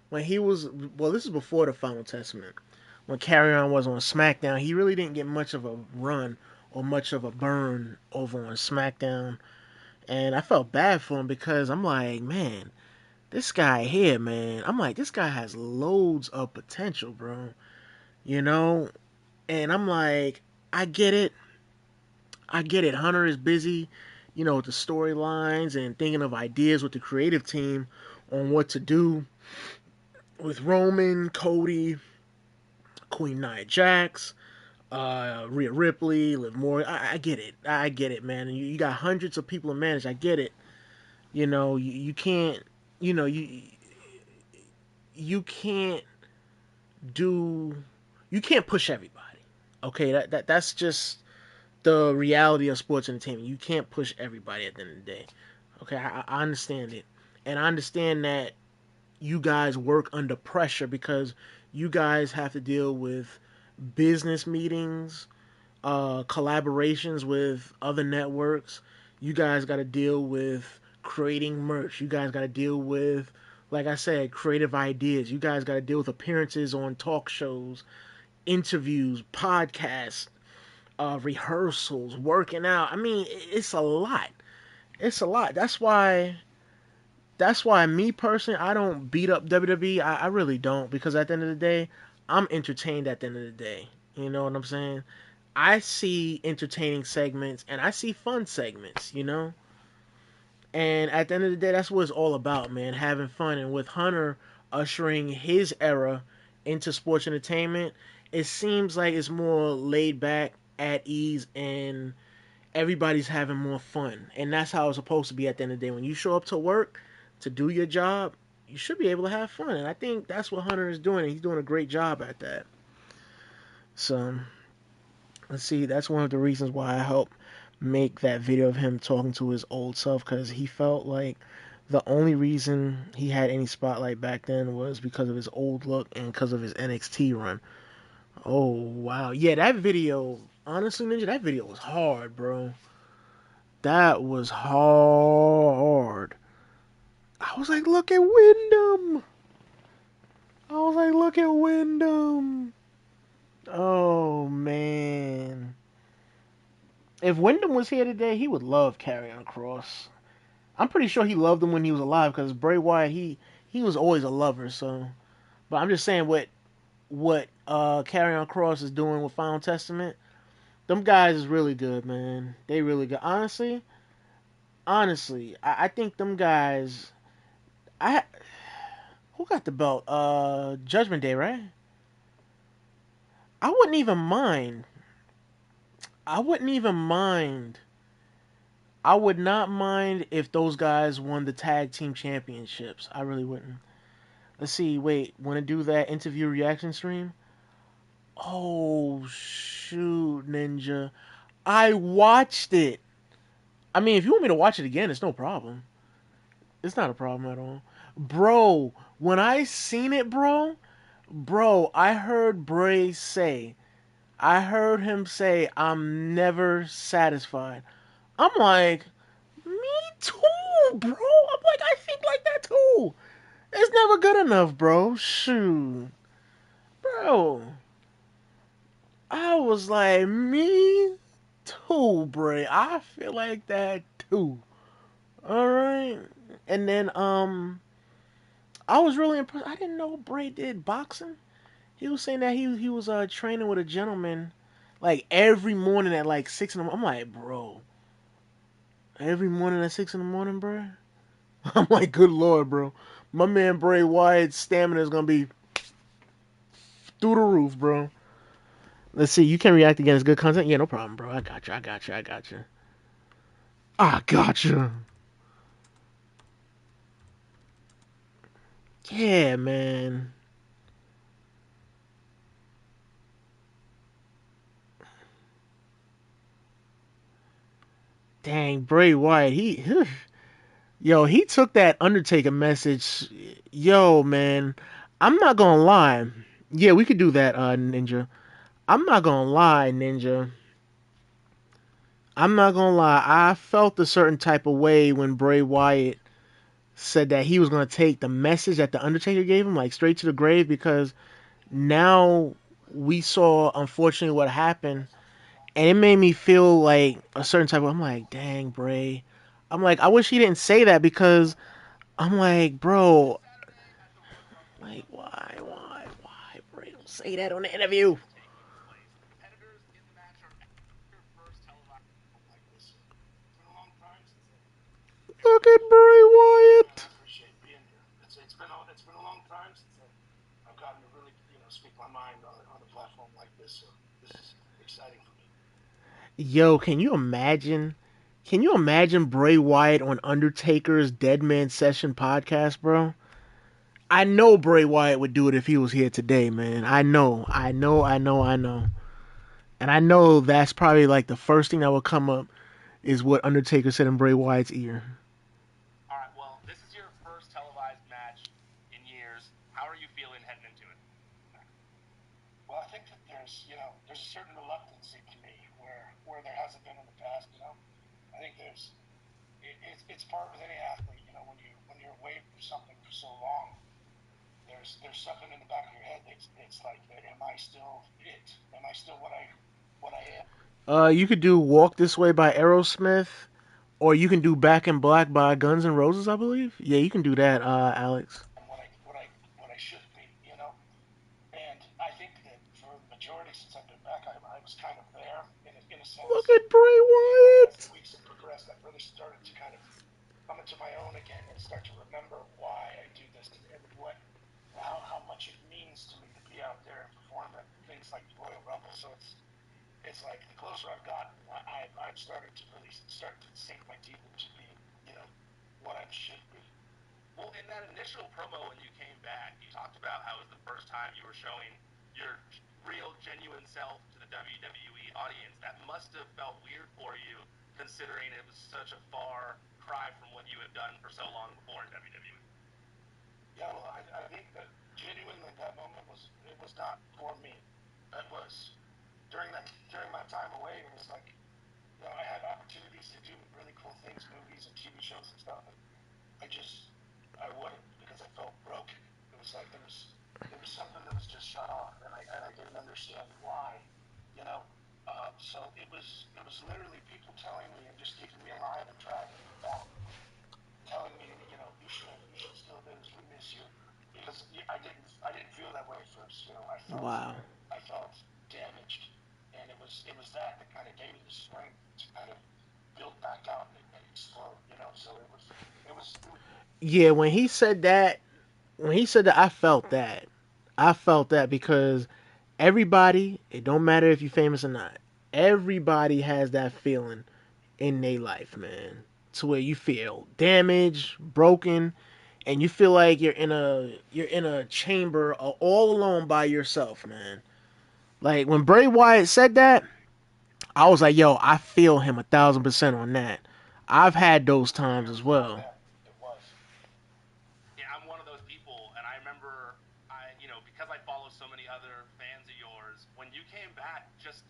when he was, well, this is before the Final Testament. When Carry On was on SmackDown, he really didn't get much of a run or much of a burn over on SmackDown. And I felt bad for him because I'm like, man, this guy here, man, I'm like, this guy has loads of potential, bro. You know? And I'm like, I get it. I get it. Hunter is busy, with the storylines and thinking of ideas with the creative team on what to do with Roman, Cody, Queen Nia Jax, Rhea Ripley, Liv Morgan. I get it. I get it, man. And you got hundreds of people to manage. I get it. You can't, you know, you can't do, you can't push everybody. Okay, that's just the reality of sports entertainment. You can't push everybody at the end of the day. Okay, I understand it. And I understand that you guys work under pressure because you guys have to deal with business meetings, collaborations with other networks. You guys got to deal with creating merch. You guys got to deal with, like I said, creative ideas. You guys got to deal with appearances on talk shows, interviews, podcasts, rehearsals, working out. I mean, it's a lot. It's a lot. That's why me personally, I don't beat up WWE. I really don't because at the end of the day, I'm entertained. At the end of the day, you know what I'm saying? I see entertaining segments and I see fun segments. And at the end of the day, that's what it's all about, man. Having fun. And with Hunter ushering his era into sports entertainment, it seems like it's more laid back, at ease, and everybody's having more fun. And that's how it's supposed to be at the end of the day. When you show up to work to do your job, you should be able to have fun. And I think that's what Hunter is doing. And he's doing a great job at that. So, let's see. That's one of the reasons why I helped make that video of him talking to his old self because he felt like the only reason he had any spotlight back then was because of his old look and because of his NXT run. Oh wow, yeah, that video. Honestly, Ninja, that video was hard, bro. That was hard. I was like, look at Wyndham. I was like, look at Wyndham. Oh man. If Wyndham was here today, he would love Karrion Cross. I'm pretty sure he loved him when he was alive because Bray Wyatt, he was always a lover. So, but I'm just saying what Karrion Cross is doing with Final Testament. Them guys is really good, man. They really good. Honestly, I think them guys. I Who got the belt? Judgment Day, right? I wouldn't even mind. I wouldn't even mind. I would not mind if those guys won the tag team championships. I really wouldn't. Let's see. Wait, want to do that interview reaction stream? Oh shoot, Ninja! I watched it. I mean, if you want me to watch it again, it's no problem. It's not a problem at all, bro. When I seen it, bro, I heard Bray say, I heard him say, "I'm never satisfied." I'm like, me too, bro. I'm like, I think like that too. It's never good enough, bro. Shoot, bro. I was like, me too, Bray. I feel like that too. All right. And then I was really impressed. I didn't know Bray did boxing. He was saying that he was training with a gentleman like every morning at like 6 in the morning. I'm like, bro, every morning at 6 in the morning, bro. I'm like, good lord, bro. My man Bray Wyatt's stamina is gonna be through the roof, bro. Let's see. You can react again. It's good content. Yeah, no problem, bro. I got you. I got you. I got you. I got you. Yeah, man. Dang, Bray Wyatt. Yo, he took that Undertaker message. Yo, man. I'm not gonna lie. Yeah, we could do that, Ninja. I'm not gonna lie, Ninja. I'm not gonna lie. I felt a certain type of way when Bray Wyatt said that he was gonna take the message that the Undertaker gave him, like straight to the grave, because now we saw, unfortunately, what happened, and it made me feel like a certain type of. I'm like, dang, Bray. I'm like, I wish he didn't say that because I'm like, bro, like, why, Bray? Don't say that on the interview. Look at Bray Wyatt. Yo, can you imagine? Can you imagine Bray Wyatt on Undertaker's Dead Man Session podcast, bro? I know Bray Wyatt would do it if he was here today, man. I know. And I know that's probably like the first thing that will come up is what Undertaker said in Bray Wyatt's ear. You could do Walk This Way by Aerosmith, or you can do Back in Black by Guns N' Roses, I believe. Yeah, you can do that, Alex. Look at Bray Wyatt. That was during my time away. It was like I had opportunities to do really cool things, movies and TV shows and stuff, and I just I wouldn't because I felt broken. It was like there was something that was just shut off, and I didn't understand why, you know. So it was literally people telling me and just keeping me alive and dragging me back, telling me you should still do this. We miss you because I didn't feel that way at first. Wow. I felt damaged, and it was that that kind of gave me the strength to kind of build back out and explode. So it was Yeah, when he said that, I felt that. I felt that because everybody, it don't matter if you're famous or not, everybody has that feeling in their life, man. To where you feel damaged, broken, and you feel like you're in a chamber all alone by yourself, man. Like when Bray Wyatt said that, I was like, yo, I feel him 1,000% on that. I've had those times as felt well. that. It was. Yeah, I'm one of those people, and I remember because I follow so many other fans of yours. When you came back, just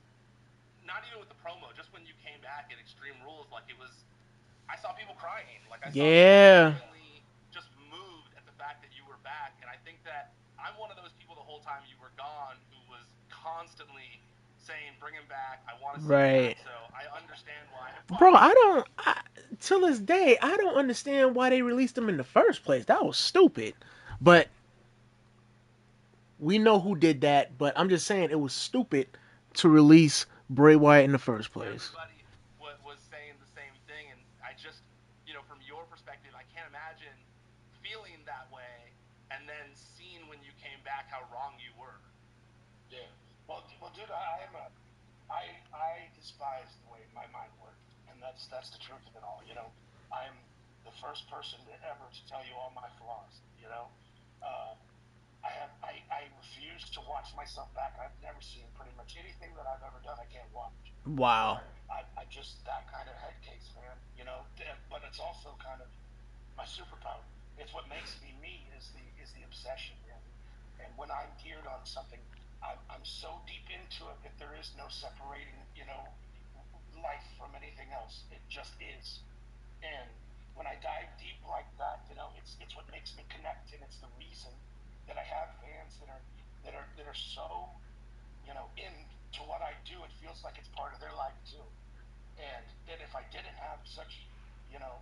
not even with the promo, just when you came back at Extreme Rules, like it was I saw people crying. Like I saw people Yeah, genuinely just moved at the fact that you were back. And I think that I'm one of those people the whole time you were gone who was constantly saying, "Bring him back. I want to see him right. back." So I understand why. Bro, till this day, I don't understand why they released him in the first place. That was stupid. But we know who did that, but I'm just saying it was stupid to release Bray Wyatt in the first place. Everybody was saying the same thing, and I just, from your perspective, I can't imagine feeling that way and then seeing when you came back how wrong you were. Yeah. Well, dude, I despise the way my mind works, and that's the truth of it all. I'm the first person to ever to tell you all my flaws. Uh, I refuse to watch myself back. I've never seen pretty much anything that I've ever done. I can't watch. Wow. I'm just that kind of head case, man. But it's also kind of my superpower. It's what makes me me is the obsession, man. And when I'm geared on something, I'm so deep into it that there is no separating, life from anything else. It just is. And when I dive deep like that, it's what makes me connect, and it's the reason that I have fans that are so into what I do. It feels like it's part of their life too. And if I didn't have such, you know,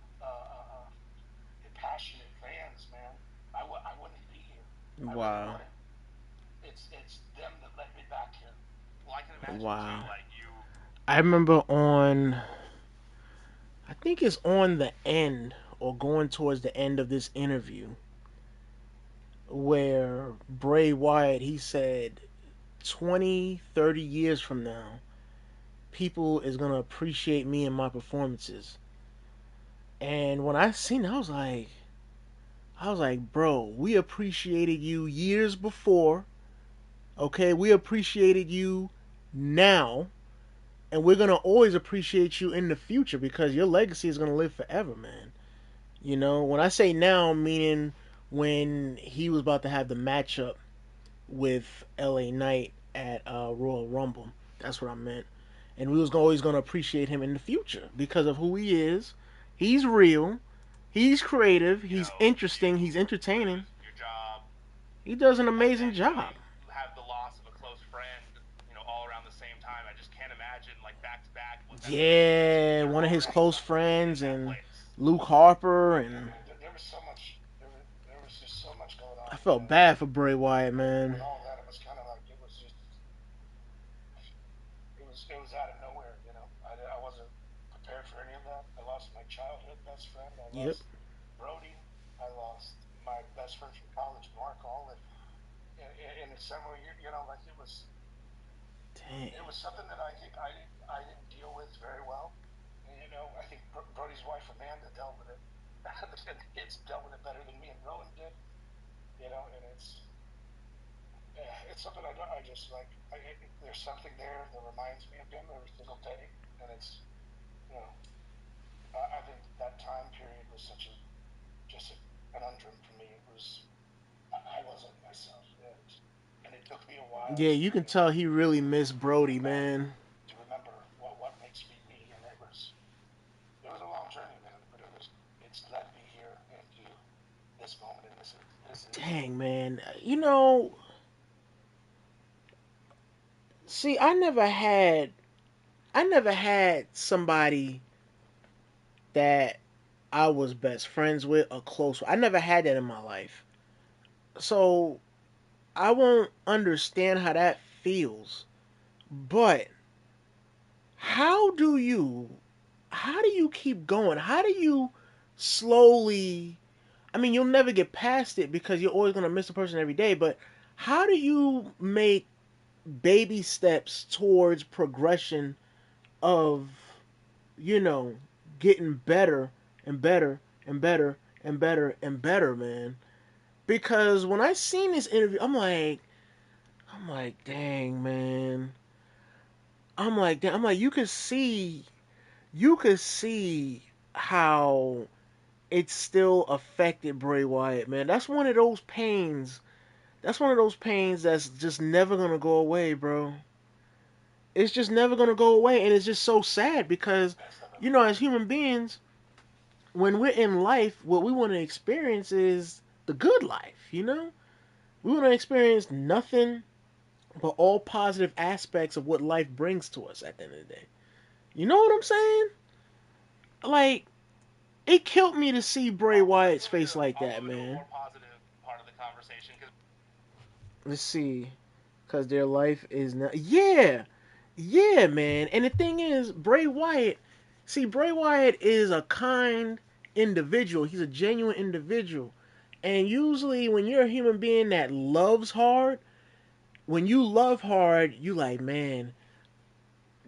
passionate fans, man, I wouldn't be here. I really Wow. wouldn't. It's them that led me back here. Well, I can imagine too. Wow. Like you. I remember I think it's on the end or going towards the end of this interview where Bray Wyatt, he said 20, 30 years from now, people is going to appreciate me and my performances. And when I seen it, I was like, bro, we appreciated you years before. Okay, we appreciated you now, and we're gonna always appreciate you in the future because your legacy is gonna live forever, man. When I say now, meaning when he was about to have the matchup with LA Knight at Royal Rumble. That's what I meant. And we was always gonna appreciate him in the future because of who he is. He's real. He's creative. He's interesting. He's entertaining. Your job, He does an and amazing then job. have the loss of a close friend, all around the same time. I just can't imagine like back to back what that would be. Yeah, You're one of his already close in friends that and place. Luke Harper Yeah, and man. There was so much. There was just so much going I on, felt man. bad for Bray Wyatt, And man. with all that, it was kind of like it was out of nowhere. I wasn't prepared for any of that. I lost my childhood best friend. I Yep. lost Brody. I lost my best friend from college, Mark. All in a similar year. Like Dang. it was something that I think I didn't deal with very well. And, I think Brody's wife Amanda dealt with it. The kids dealt with it better than me and Rowan did. And it's something I just like. There's something there that reminds me of him every single day, and it's you know I think that time period was such a just a conundrum for me. It was I wasn't myself, and it took me a Yeah, MyRise, you can and tell he really for me missed to look Brody, back man. to remember what makes me me, and it was a long journey, man, but it's led me here into this moment, and this is Dang, man. See, I never had somebody that I was best friends with or close with. I never had that in my life. So I won't understand how that feels. But how do you how do you keep going? How do you slowly, I mean, you'll never get past it because you're always going to miss a person every day, but how do you make baby steps towards progression of, you know, getting better and better and better and better and better, man? Because when I seen this interview, I'm like, dang, man. I'm like, you could see how it still affected Bray Wyatt, man. That's one of those pains. That's one of those pains that's just never gonna go away, bro. It's just never gonna go away, and it's just so sad because, best I've ever as human beings, when we're in life, what we want to experience is the good life. We want to experience nothing but all positive aspects of what life brings to us at the end of the day. You know what I'm saying? Like, it killed me to see Bray Wyatt's face like that, man. Let's see, because their life is not. Yeah, yeah, man. And the thing is, Bray Wyatt. See, Bray Wyatt is a kind individual. He's a genuine individual. And usually, when you're a human being that loves hard, when you love hard, you like, man,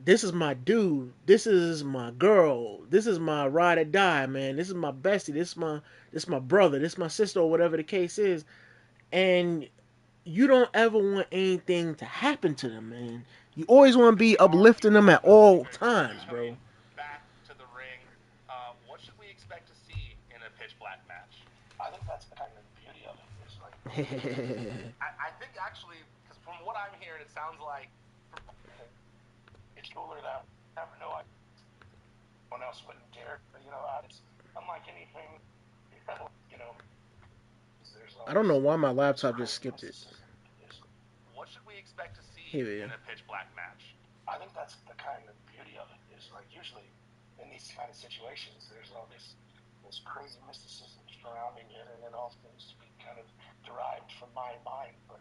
this is my dude. This is my girl. This is my ride or die, man. This is my bestie. This is my brother. This is my sister, or whatever the case is. And you don't ever want anything to happen to them, man. You always want to be uplifting them at all times, bro. I think that's the kind of beauty of it. Is like usually I think it's cooler that I never know anyone else wouldn't dare. But it's unlike anything. You know, there's I don't know always why my this laptop just crazy skipped it. mysticism. Is Here we go. I think that's the kind of beauty of it. Is like usually in these kind of situations, there's all this crazy mysticism surrounding it, and it all seems to be kind of derived from my mind. But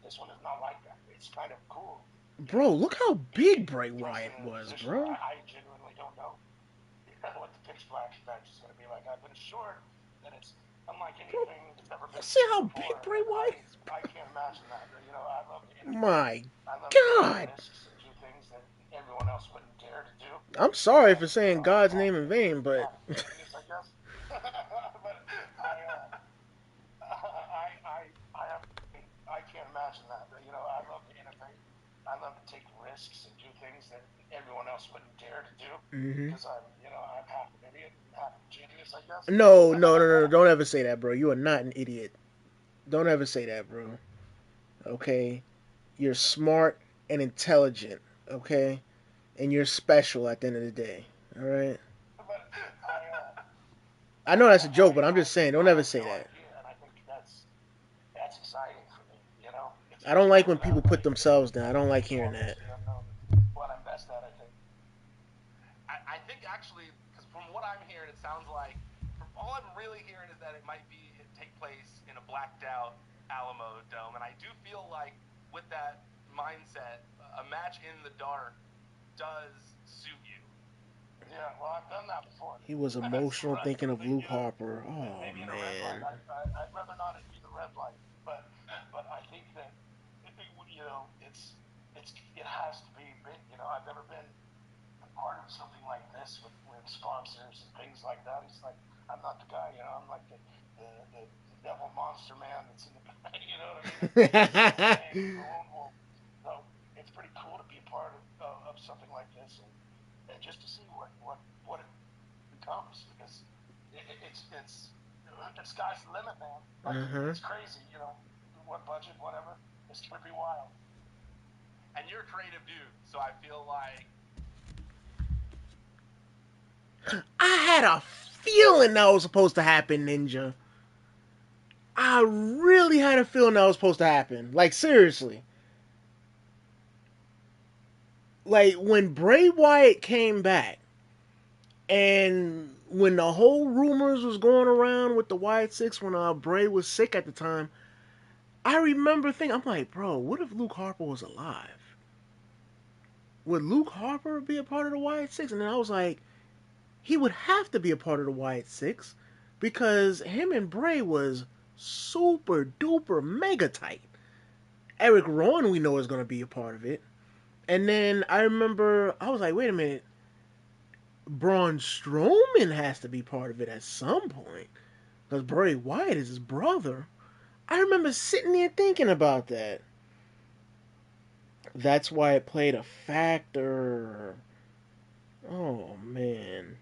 this one is not like that. It's kind of cool. Bro, look how You big get Bray placed Wyatt in a was, position where bro. I genuinely don't know what the pitch black match is going to be like. I've been assured that it's unlike Bro, anything that's ever you been see seen how big before, Bray and Wyatt is, I can't imagine that. I love to bro? innovate. My I love to take God. risks and do things that everyone else wouldn't dare to do I'm because sorry for saying I'm God's name in confident vain, and but have a genius, I guess. But I have I can't imagine that. I love to innovate. I love to take risks and do things that everyone else wouldn't dare to do hmm because I'm half an idiot and half a genius, I guess. no, no, no, no, no. Don't ever say that, bro. You are not an idiot. Don't ever say that, bro. Okay? You're smart and intelligent, okay? And you're special at the end of the day. All right? But I know that's a joke, but I'm just saying, don't I ever have say no that. idea, and I think that's exciting for me. I It's don't like cooler when people that put way. themselves down. I I don't think like it's hearing almost that. the unknown. What I'm best at, I think. Yeah, well, I've done that before. He was So emotional thinking of Luke maybe Harper. Oh, maybe in a red light. man. I'd rather not be the red light, but I think that it has to be big. I've never been a part of something like this with sponsors and things like that. It's like I'm not the guy. I'm like the devil monster man that's in the back. You know what I mean? It's like a big lone wolf. So it's pretty cool to be a part of something like this and just to see what it becomes because it's sky's the limit, man. Like Uh-huh. it's crazy. What budget, whatever. It's gonna be wild. and you're a creative dude, so I feel like I had a feeling that was supposed to happen, Ninja. I really had a feeling that was supposed to happen. Like, seriously. Like, when Bray Wyatt came back, and when the whole rumors was going around with the Wyatt Six, when Bray was sick at the time, I remember thinking, I'm like, bro, what if Luke Harper was alive? Would Luke Harper be a part of the Wyatt Six? And then I was like, he would have to be a part of the Wyatt Six because him and Bray was super duper mega tight. Eric Rowan, we know, is going to be a part of it. And then I remember I was like, wait a minute, Braun Strowman has to be part of it at some point because Bray Wyatt is his brother. I remember sitting there thinking about that. That's why it played a factor. Oh man,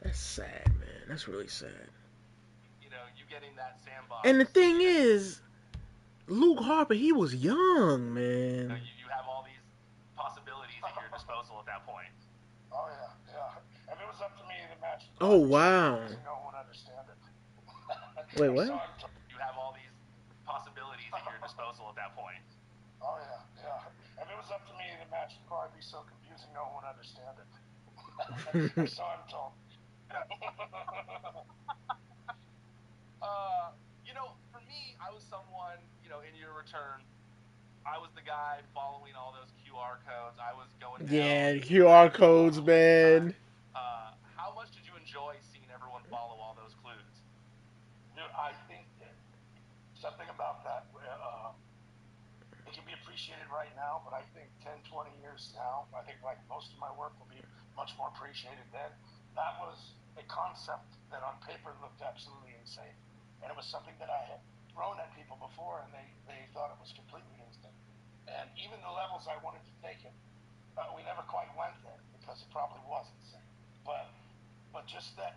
that's sad, man. That's really sad. you getting that And the sandbox. thing is, Luke Harper, he was young, man. You have all these possibilities at your disposal at that point. Oh yeah, yeah. If it was up to me, the match would Oh probably be so wow. confusing no one would understand it. Wait, I'm what? sorry. You have all these possibilities at your disposal at that point. Oh yeah, yeah. If it was up to me, the match would probably be so confusing no one would understand it. So I'm told. For me, I was someone, in your return, I was the guy following all those QR codes. I was going down Yeah, the QR rabbit hole codes, the whole time. man. How much did you enjoy seeing everyone follow all those clues? Dude, I think that something about that, it can be appreciated right now, but I think 10, 20 years now, I think like most of my work will be much more appreciated then. That was a concept that on paper looked absolutely insane. And it was something that I had thrown at people before and they thought it was completely insane. And even the levels I wanted to take it, we never quite went there because it probably was insane. But just that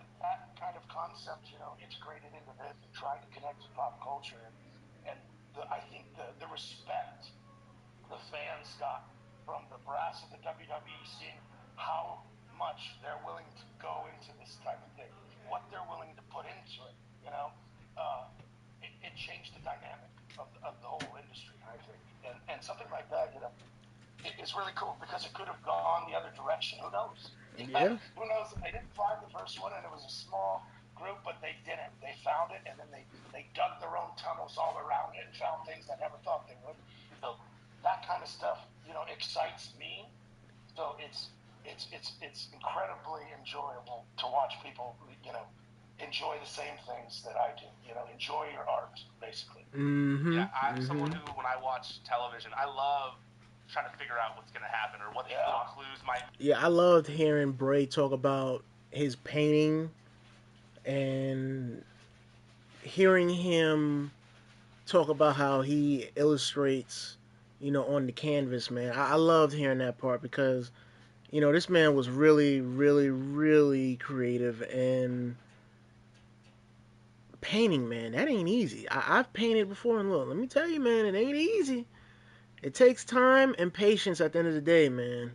kind of concept, integrated into this and trying to connect to pop culture and I think the respect the fans got from the brass of the WWE, seeing how much they're willing to go into this type of thing, what they're willing to put into it. It changed the dynamic of the whole industry, I think, and something like that, it's really cool because it could have gone the other direction. Who knows? Yeah. Who knows? And they didn't find the first one, and it was a small group, but they didn't. They found it, and then they dug their own tunnels all around it and found things I never thought they would. So that kind of stuff, excites me. So it's incredibly enjoyable to watch people, enjoy the same things that I do. Enjoy your art, basically. Mm-hmm. Yeah, I'm someone Mm-hmm. who, when I watch television, I love trying to figure out what's going to happen or what these little clues might Yeah, I loved hearing Bray talk about his painting and hearing him talk about how he illustrates, on the canvas, man. I loved hearing that part because, this man was really, really, really creative and painting, man. That ain't easy. I've painted before, and look, let me tell you, man, it ain't easy. It takes time and patience at the end of the day, man.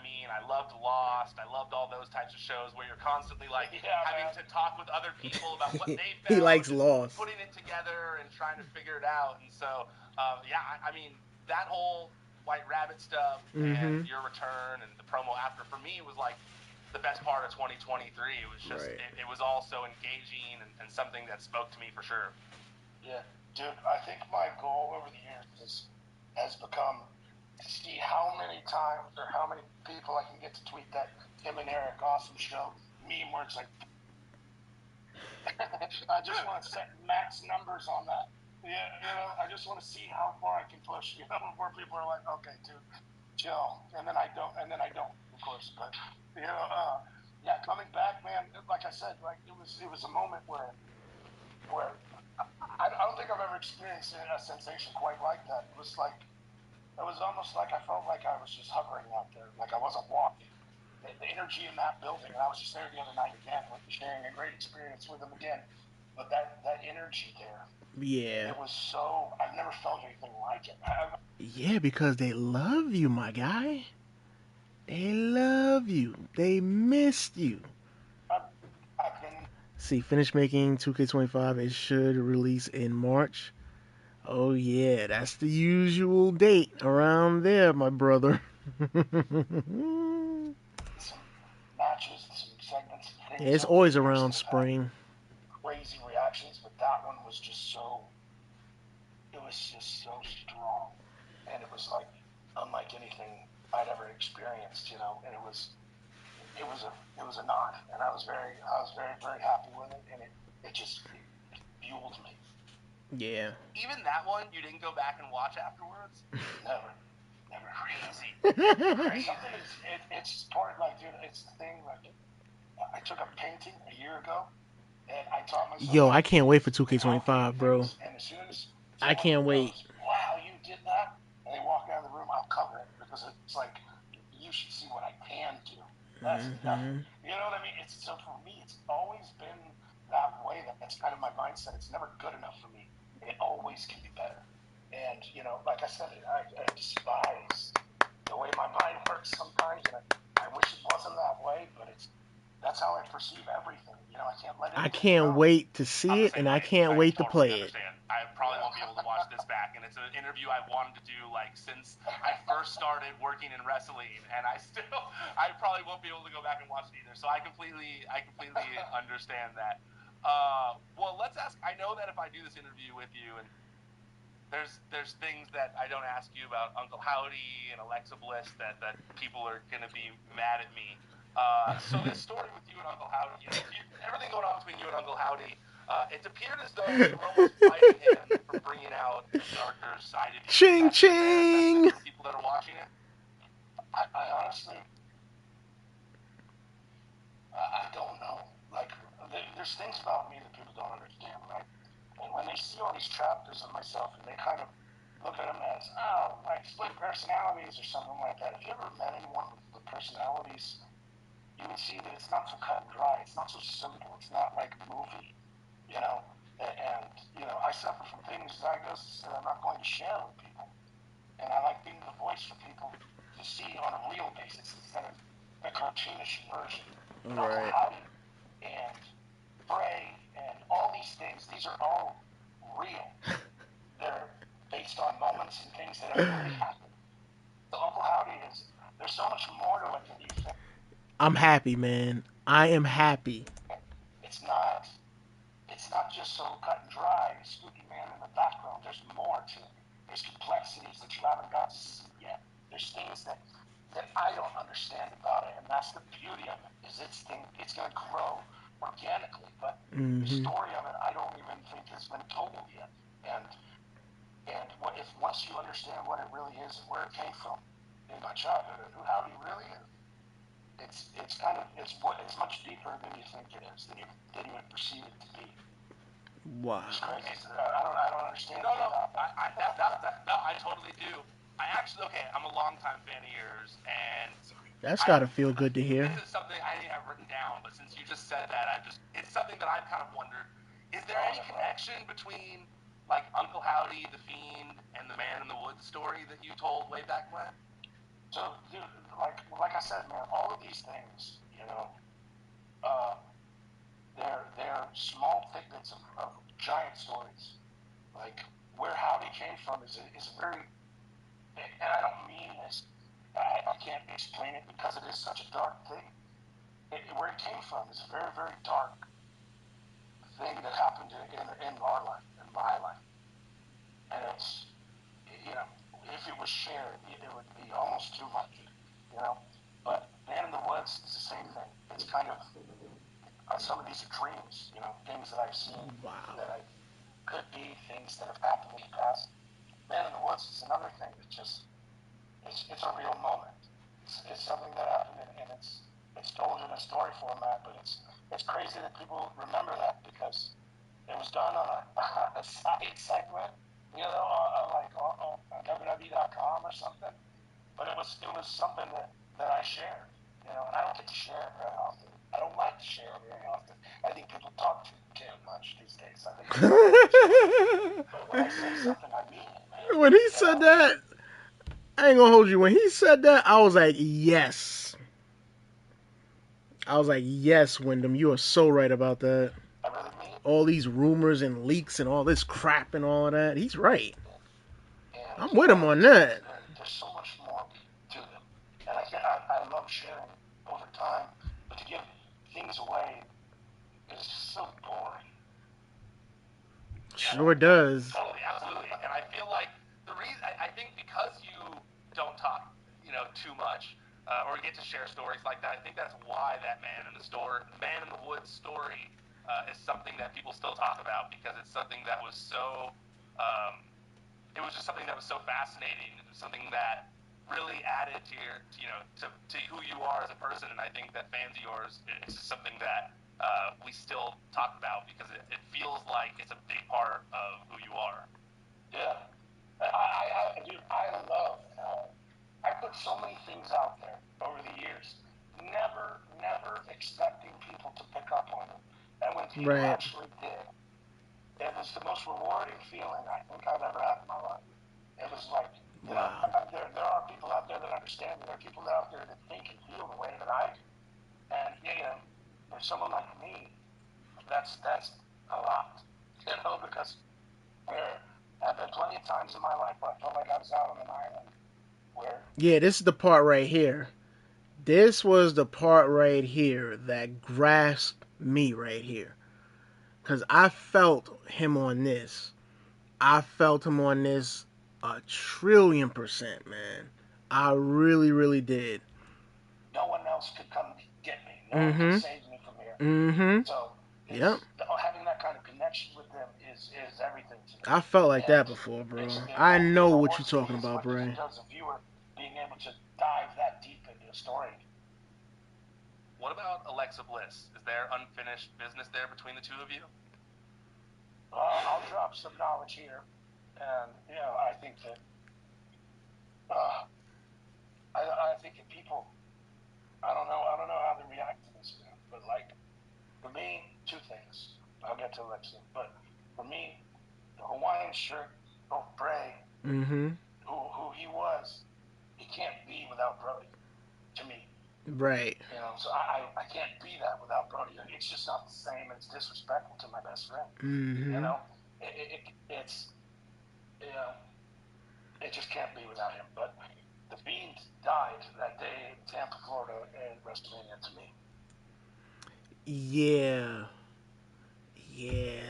mean. I loved Lost. I loved all those types of shows where you're constantly like having man. to talk with other people about what they He found likes and Lost. putting it together and trying to figure it out. And so, I mean, that whole White Rabbit stuff and Mm-hmm. your return and the promo after for me was like the best part of 2023. It was just, Right. it was all so engaging and something that spoke to me for sure. Yeah, dude, I think my goal over the years has become to see how many times or how many people I can get to tweet that Tim and Eric awesome show meme where it's like I just want to set max numbers on that. Yeah, I just want to see how far I can push. Where people are like, okay, dude, chill, and then I don't, of course. But yeah, coming back, man. Like I said, like it was a moment where I don't think I've ever experienced a sensation quite like that. It was almost like I felt like I was just hovering out there, like I wasn't walking. The energy in that building, and I was just there the other night again, sharing a great experience with them again. but that energy there, Yeah. it was so. I've never felt anything like it. Yeah, because they love you, my guy. They love you. They missed you. I've, I've been See, finish making 2K25. It should release in March. Oh yeah, that's the usual date around there, my brother. some matches, some segments, and things It's over the always years around that have had spring. crazy reactions, but that one was just so. It was just so strong, and it was like unlike anything I'd ever experienced, and it was a nod, and I was very happy with it, and it just it fueled me. Yeah. Even that one, you didn't go back and watch afterwards. Never, never. Crazy. Something is it's part like dude, it's the thing like I took up painting a year ago, and I taught myself Yo, how I to can't paint wait for without doing 2K25, bro. things, and as soon as I someone can't wait. goes, "Wow, you did that," and they walk out of the room, I'll cover it because it's like you should see what I can do. That's nothing. Hmm. You know what I mean? It's so for me, it's always been that way. That's kind of my mindset. It's never good enough for me. It always can be better. And like I said, I despise the way my mind works sometimes, and I wish it wasn't that way, but that's how I perceive everything. I can't let it I get me can't wrong. wait to I'm see the it, same and I way. can't I wait to totally play it. understand. I probably won't be able to watch this back, and it's an interview I've wanted to do like since I first started working in wrestling, and I probably won't be able to go back and watch it either. So I completely understand that. Well, let's ask. I know that if I do this interview with you, and there's things that I don't ask you about Uncle Howdy and Alexa Bliss that people are gonna be mad at me. So this story with you and Uncle Howdy, everything going on between you and Uncle Howdy, it appeared as though you were almost fighting him for bringing out a darker side of you. Is Ching that your fair assessment ching. for people that are watching it? I honestly, I don't know. Like, there's things about me that people don't understand, right? And when they see all these chapters of myself, and they kind of look at them as, oh, like split personalities or something like that. If you ever met anyone with personalities, you would see that it's not so cut and dry. It's not so simple. It's not like a movie, you know. And I suffer from things diagnosis that I'm not going to share with people. And I like being the voice for people to see on a real basis instead of the cartoonish version. But Uncle Right. Howdy and Bray and all these things, these are all real. They're based on moments and things that have really happened. So Uncle Howdy there's so much more to it than you think. I'm happy, man. I am happy. It's not it's not just so cut and dry, spooky man in the background. There's more to it. There's complexities that you haven't got to see yet. There's things that I don't understand about it, and that's the beauty of it. Is it's going to grow organically, but the Hmm. story of it I don't even think has been told yet. And if once you understand what it really is and where it came from in my childhood and who Howdy really is, it's much deeper than you think it is than you would perceive it to be. Wow. It's crazy. I don't understand. No, no, I totally do. I actually, okay, I'm a longtime fan of yours, and That's I gotta feel good to this hear. is something I didn't have written down, but since you just said that, it's something that I've kind of wondered. Is there any connection between like Uncle Howdy, the Fiend, and the Man in the Woods story that you told way back when? So, dude, like I said, man, all of these things, uh, they're small tidbits of giant stories. Like where Howdy came from is very, and I don't mean this. I can't explain it because it is such a dark thing. Where it came from is a very, very dark thing that happened in our life, in my life, and it's you know, if it was shared, it would be almost too much, you know. But Man in the Woods is the same thing. It's kind of some of these are dreams, things that I've seen Wow. that I could be things that have happened in the past. Man in the Woods is another thing that just it's a real moment. It's something that happened, and it's told in a story format, but it's crazy that people remember that because it was done on a side segment, like on WWE.com or something. But it was something that I shared, and I don't get to share it very often. I don't like to share it very often. I think people talk too damn much these days. face. I think it's funny. But when I say something, I mean it, man. When he said that, I ain't gonna hold you. When he said that, I was like, yes. I was like, yes, Wyndham, you are so right about that. I really mean it. All these rumors and leaks and all this crap and all of that. He's right. And I'm with him on that. there's so much more to them. And I love sharing over time. But to give things away is just so boring. Sure does. Totally, absolutely. And I feel like the reason, I think because you don't talk, too much, or get to share stories like that, I think that's why that Man in the Woods story is something that people still talk about, because it's something that was so, it was just something that was so fascinating, something that really added to your, to who you are as a person. And I think that fans of yours, it's just something that we still talk about, because it feels like it's a big part of who you are. Yeah. I love how I put so many things out there over the years, never expecting people to pick up on them. And when people actually did, it was the most rewarding feeling I think I've ever had in my life. It was like, there are people out there that understand. There are people out there that think and feel the way that I do. And for someone like me, that's a lot, because there have been plenty of times in my life where I felt like I was out on an island. Yeah, this is the part right here. This was the part right here that grasped me right here. Because I felt him on this. I felt him on this 1,000,000,000%, man. I really, really did. No one else could come get me. No one could save me from here. Mm-hmm. So, having that kind of connection with them is everything to me. I felt like that before, bro. I know what you're talking about, Bray. As a viewer, being able to dive that deep into a story. What about Alexa Bliss? Is there unfinished business there between the two of you? I'll drop some knowledge here, and I think that I think that people, I don't know how they react to this, man, but like, for me, two things. I'll get to Alexa, but for me, the Hawaiian shirt of Bray, who he was, he can't be without Brody, to me. Right. So I can't be that without Brody. It's just not the same. It's disrespectful to my best friend. It's it just can't be without him. But the Fiend died that day in Tampa, Florida, at WrestleMania to me. Yeah.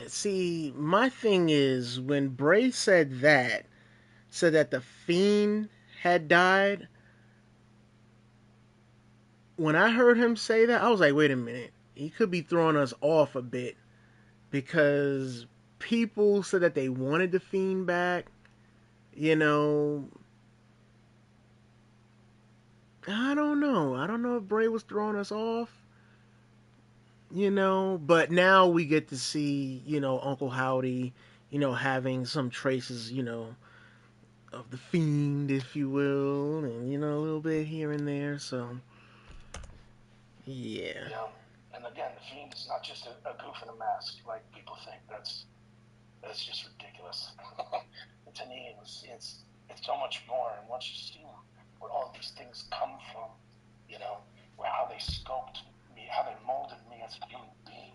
See, my thing is, when Bray said that the Fiend had died, when I heard him say that, I was like, wait a minute. He could be throwing us off a bit, because people said that they wanted the Fiend back. I don't know. I don't know if Bray was throwing us off. But now we get to see, Uncle Howdy, having some traces, of the Fiend, if you will, and, a little bit here and there, so, yeah. And again, the Fiend is not just a goof in a mask, like people think. That's just ridiculous. To me, it's so much more, and once you see where all these things come from, where how they scoped me, how they molded me as a human being.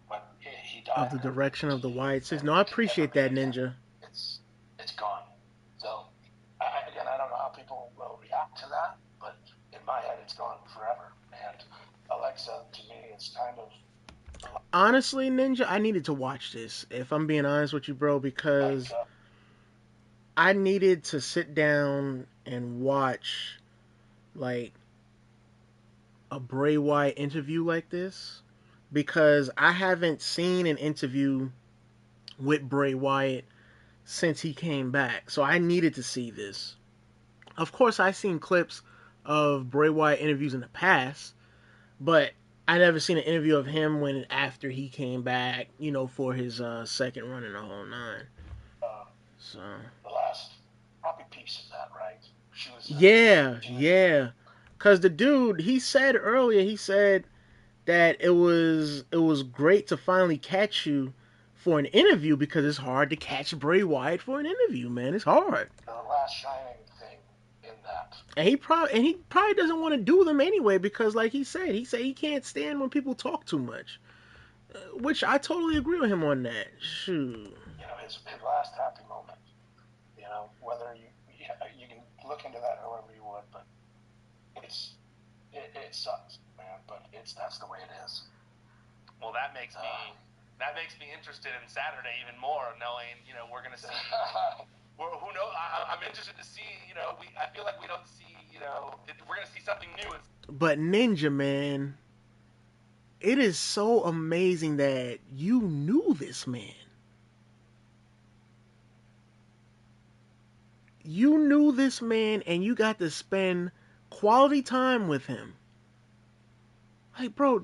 But he died. Of the direction of the Wyatt Six. No, I appreciate that, Ninja. It's gone. So, again, I don't know how people will react to that, but in my head, it's gone forever. And Alexa, to me, is kind of... Honestly, Ninja, I needed to watch this, if I'm being honest with you, bro, because I needed to sit down and watch, like, a Bray Wyatt interview like this, because I haven't seen an interview with Bray Wyatt since he came back. So I needed to see this. Of course, I've seen clips of Bray Wyatt interviews in the past, but I never seen an interview of him after he came back, for his second run in the whole nine. So the last happy piece of that, right? Yeah. Cause the dude, he said earlier, that it was great to finally catch you for an interview because it's hard to catch Bray Wyatt for an interview, man. It's hard. The last shining thing in that. And he probably doesn't want to do them anyway because, like he said he can't stand when people talk too much, which I totally agree with him on that. Shoot. His last happy moment. Whether you can look into that however you would, but it sucks, man. But that's the way it is. Well, that makes me interested in Saturday even more, knowing we're gonna see. Well, who knows? I'm interested to see. I feel like we don't see. We're gonna see something new. But Ninja, man, it is so amazing that you knew this man. You knew this man and you got to spend quality time with him. Like, bro,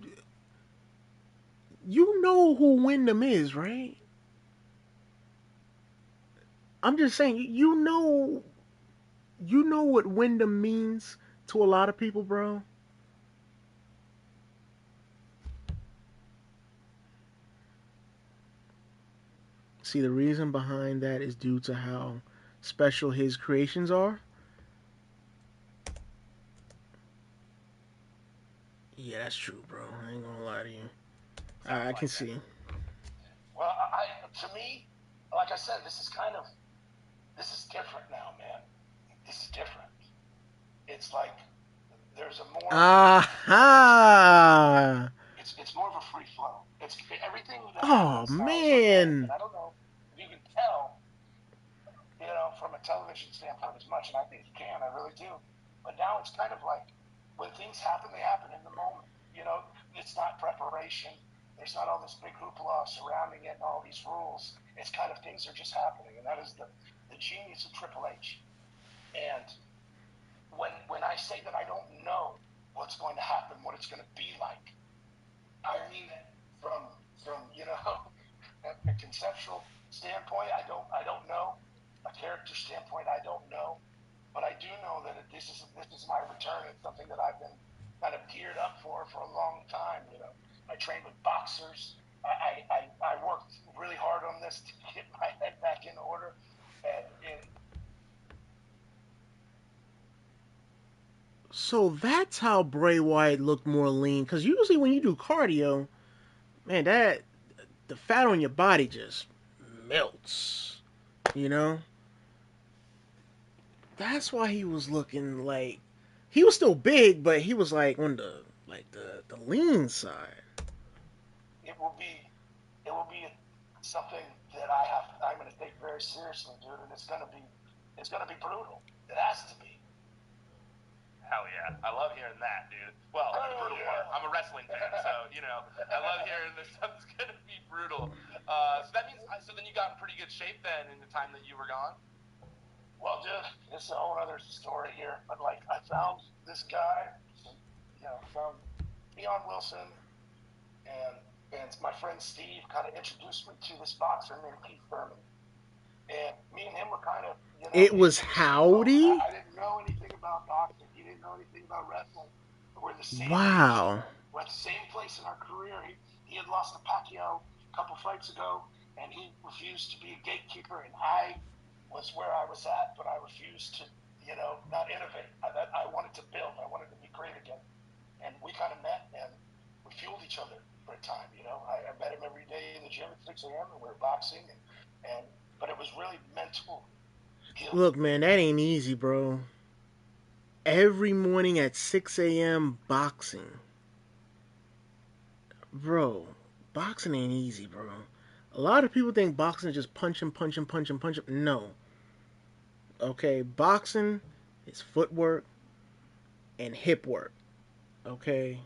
you know who Wyndham is, right? I'm just saying, you know what Wyndham means to a lot of people, bro. See, the reason behind that is due to how special his creations are. Yeah, that's true, bro. I ain't gonna lie to you. I can see. Well, to me, like I said, this is different now, man. This is different. It's like there's a more. Aha! It's more of a free flow. It's everything that Oh happens now. man! And I don't know if you can tell, from a television standpoint as much, and I think you can. I really do. But now it's kind of like when things happen, they happen in the moment. It's not preparation. There's not all this big hoopla surrounding it and all these rules. It's kind of things are just happening, and that is the genius of Triple H. And when I say that I don't know what's going to happen, what it's going to be like, I mean it from a conceptual standpoint. I don't know. A character standpoint, I don't know. But I do know that this is my return. It's something that I've been kind of geared up for a long time. I trained with boxers. I worked really hard on this to get my head back in order. So that's how Bray Wyatt looked more lean. Because usually when you do cardio, man, that the fat on your body just melts. You know. That's why he was looking like he was still big, but he was like on the lean side. It will be something that I'm going to take very seriously, dude, and it's going to be brutal. It has to be. Hell yeah. I love hearing that, dude. Well, the brutal part. I'm a wrestling fan, so, I love hearing this stuff's going to be brutal. So that means, so then you got in pretty good shape then in the time that you were gone? Well, dude, it's a whole other story here. But, I found this guy, found Leon Wilson, and my friend Steve kind of introduced me to this boxer named Keith Thurman. And me and him were kind of, It was Howdy? I didn't know anything about boxing. He didn't know anything about wrestling. But we're the same Wow. age. We're at the same place in our career. He had lost to Pacquiao a couple fights ago, and he refused to be a gatekeeper. And I was where I was at, but I refused to, not innovate. I wanted to build. I wanted to be great again. And we kind of met, and we fueled each other for a time. I met him every day in the gym at 6 a.m. and we were boxing, but it was really mental. Look, man, that ain't easy, bro. Every morning at 6 a.m. boxing. Bro, boxing ain't easy, bro. A lot of people think boxing is just punch and punch and punch and punch. No. Okay, boxing is footwork and hip work. Okay?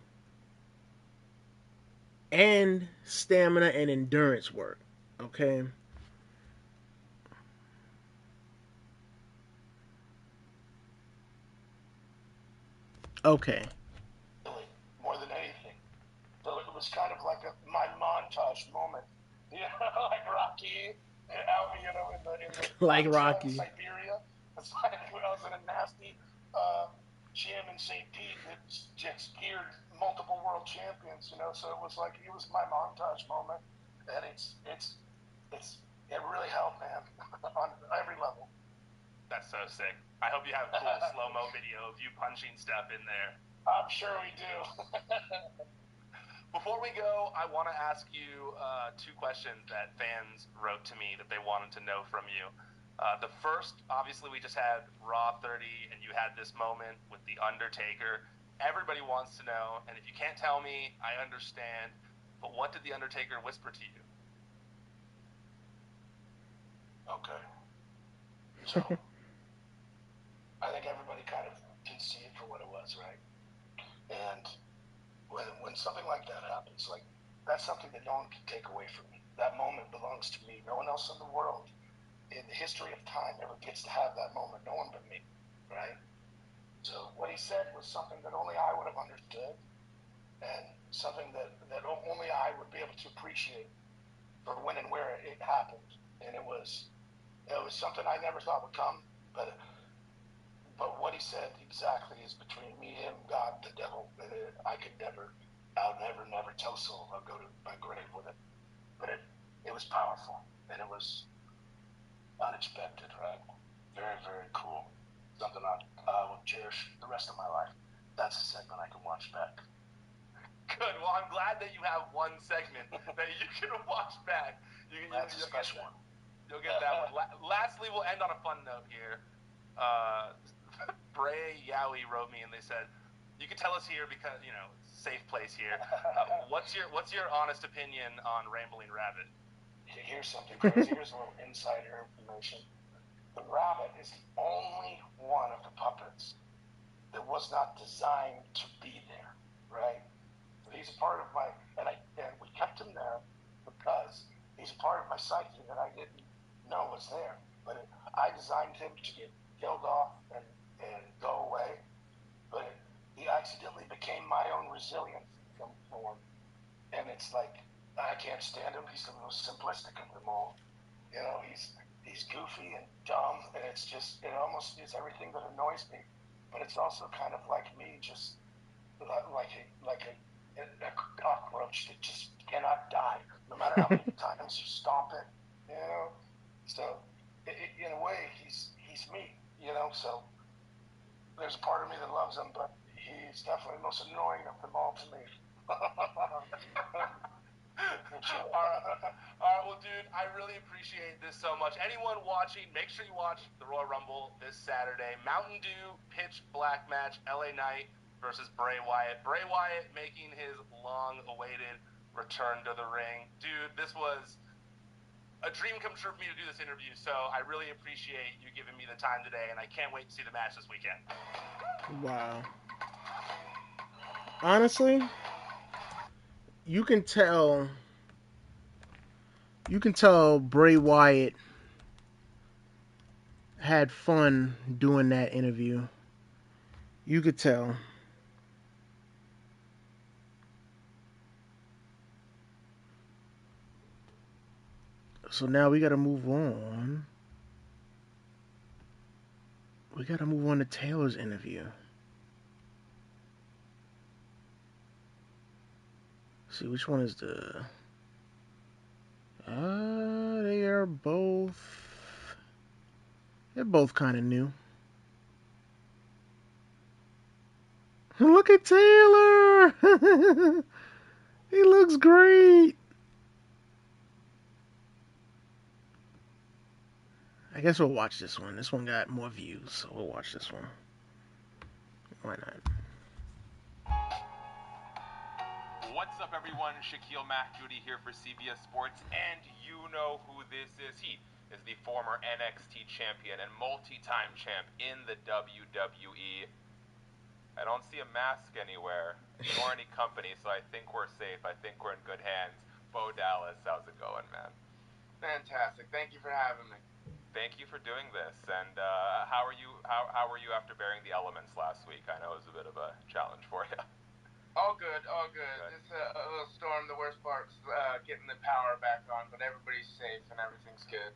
And stamina and endurance work. Okay? Okay. More than anything. So it was kind of like my montage moment. Like Rocky, out, in the Like in Rocky. Siberia. It's like when I was in a nasty gym in St. Pete that just geared multiple world champions, so it was my montage moment. And it really helped, man, on every level. That's so sick. I hope you have cool slow-mo video of you punching stuff in there. I'm sure we do. Before we go, I want to ask you two questions that fans wrote to me that they wanted to know from you. The first, obviously, we just had Raw 30, and you had this moment with The Undertaker. Everybody wants to know, and if you can't tell me, I understand, but what did The Undertaker whisper to you? Okay. So, I think everybody kind of can see it for what it was, right? And when something like that happens, like, that's something that no one can take away from me. That moment belongs to me. No one else in the world, in the history of time, ever gets to have that moment. No one but me, right? So what he said was something that only I would have understood, and something that only I would be able to appreciate for when and where it happened. And it was something I never thought would come, but what he said exactly is between me, him, God, the devil. I'll never tell a soul. I'll go to my grave with it. But it was powerful, and it was unexpected, right? Very, very cool. Something I will cherish the rest of my life. That's a segment I can watch back. Good. Well, I'm glad that you have one segment that you can watch back. That's a special one. You'll get that one. Lastly, we'll end on a fun note here. Bray Yowie wrote me and they said, "You can tell us here because safe place here. What's your honest opinion on Rambling Rabbit?" Here's something crazy. Here's a little insider information. The rabbit is the only one of the puppets that was not designed to be there, right? He's a part of my, and we kept him there because he's a part of my psyche that I didn't know was there. But I designed him to get killed off and go away. But he accidentally became my own resilience in some form. And it's like, I can't stand him. He's the most simplistic of them all. He's goofy and dumb, and it almost is everything that annoys me. But it's also kind of like me, just like a cockroach that just cannot die, no matter how many times you stomp it. So in a way, he's me. So there's a part of me that loves him, but he's definitely the most annoying of them all to me. All right, well, dude, I really appreciate this so much. Anyone watching, make sure you watch the Royal Rumble this Saturday. Mountain Dew pitch black match, LA Knight versus Bray Wyatt. Bray Wyatt making his long-awaited return to the ring. Dude, this was a dream come true for me to do this interview, so I really appreciate you giving me the time today, and I can't wait to see the match this weekend. Wow. Honestly, you can tell Bray Wyatt had fun doing that interview. You could tell. So now we got to move on. We got to move on to Taylor's interview. See which one is the. They are both. They're both kind of new. Look at Taylor! He looks great. I guess we'll watch this one. This one got more views, so we'll watch this one. Why not? What's up, everyone? Shaquille Mahjoudi here for CBS Sports, and you know who this is. He is the former NXT champion and multi-time champ in the WWE. I don't see a mask anywhere, nor any company, so I think we're safe. I think we're in good hands. Bo Dallas, how's it going, man? Fantastic. Thank you for having me. Thank you for doing this. And how are you? How were you after bearing the elements last week? I know it was a bit of a challenge for you. All good, all good. It's a little storm. The worst part's getting the power back on, but everybody's safe and everything's good.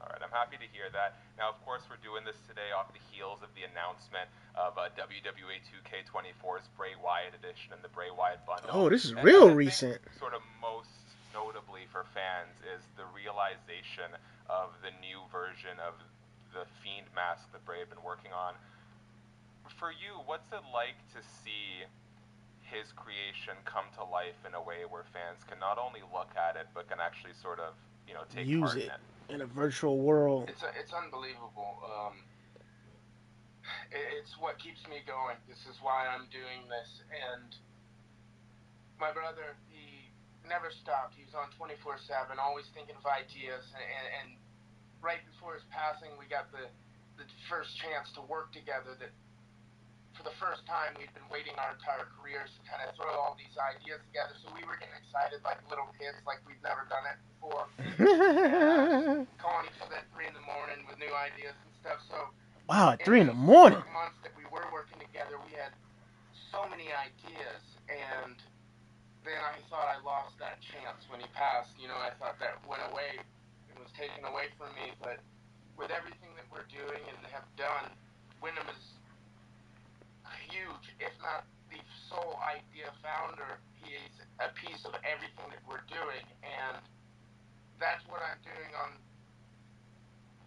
All right, I'm happy to hear that. Now, of course, we're doing this today off the heels of the announcement of WWE2K24's Bray Wyatt edition and the Bray Wyatt bundle. Oh, this is And real I think recent. sort of most notably for fans is the realization of the new version of the Fiend mask that Bray had been working on. For you, what's it like to see his creation come to life in a way where fans can not only look at it, but can actually sort of, take Use part it in it? in a virtual world. It's unbelievable. It's what keeps me going. This is why I'm doing this. And my brother, he never stopped. He was on 24/7, always thinking of ideas. And right before his passing, we got the first chance to work together. That for the first time, we'd been waiting our entire careers to kind of throw all these ideas together. So we were getting excited like little kids, like we'd never done it before. Calling each other at 3 in the morning with new ideas and stuff. So wow, at in 3 in the those morning. months that we were working together, we had so many ideas, and then I thought I lost that chance when he passed. I thought that went away. It was taken away from me. But with everything that we're doing and have done, Wyndham is huge, if not the sole idea founder. He is a piece of everything that we're doing, and that's what I'm doing on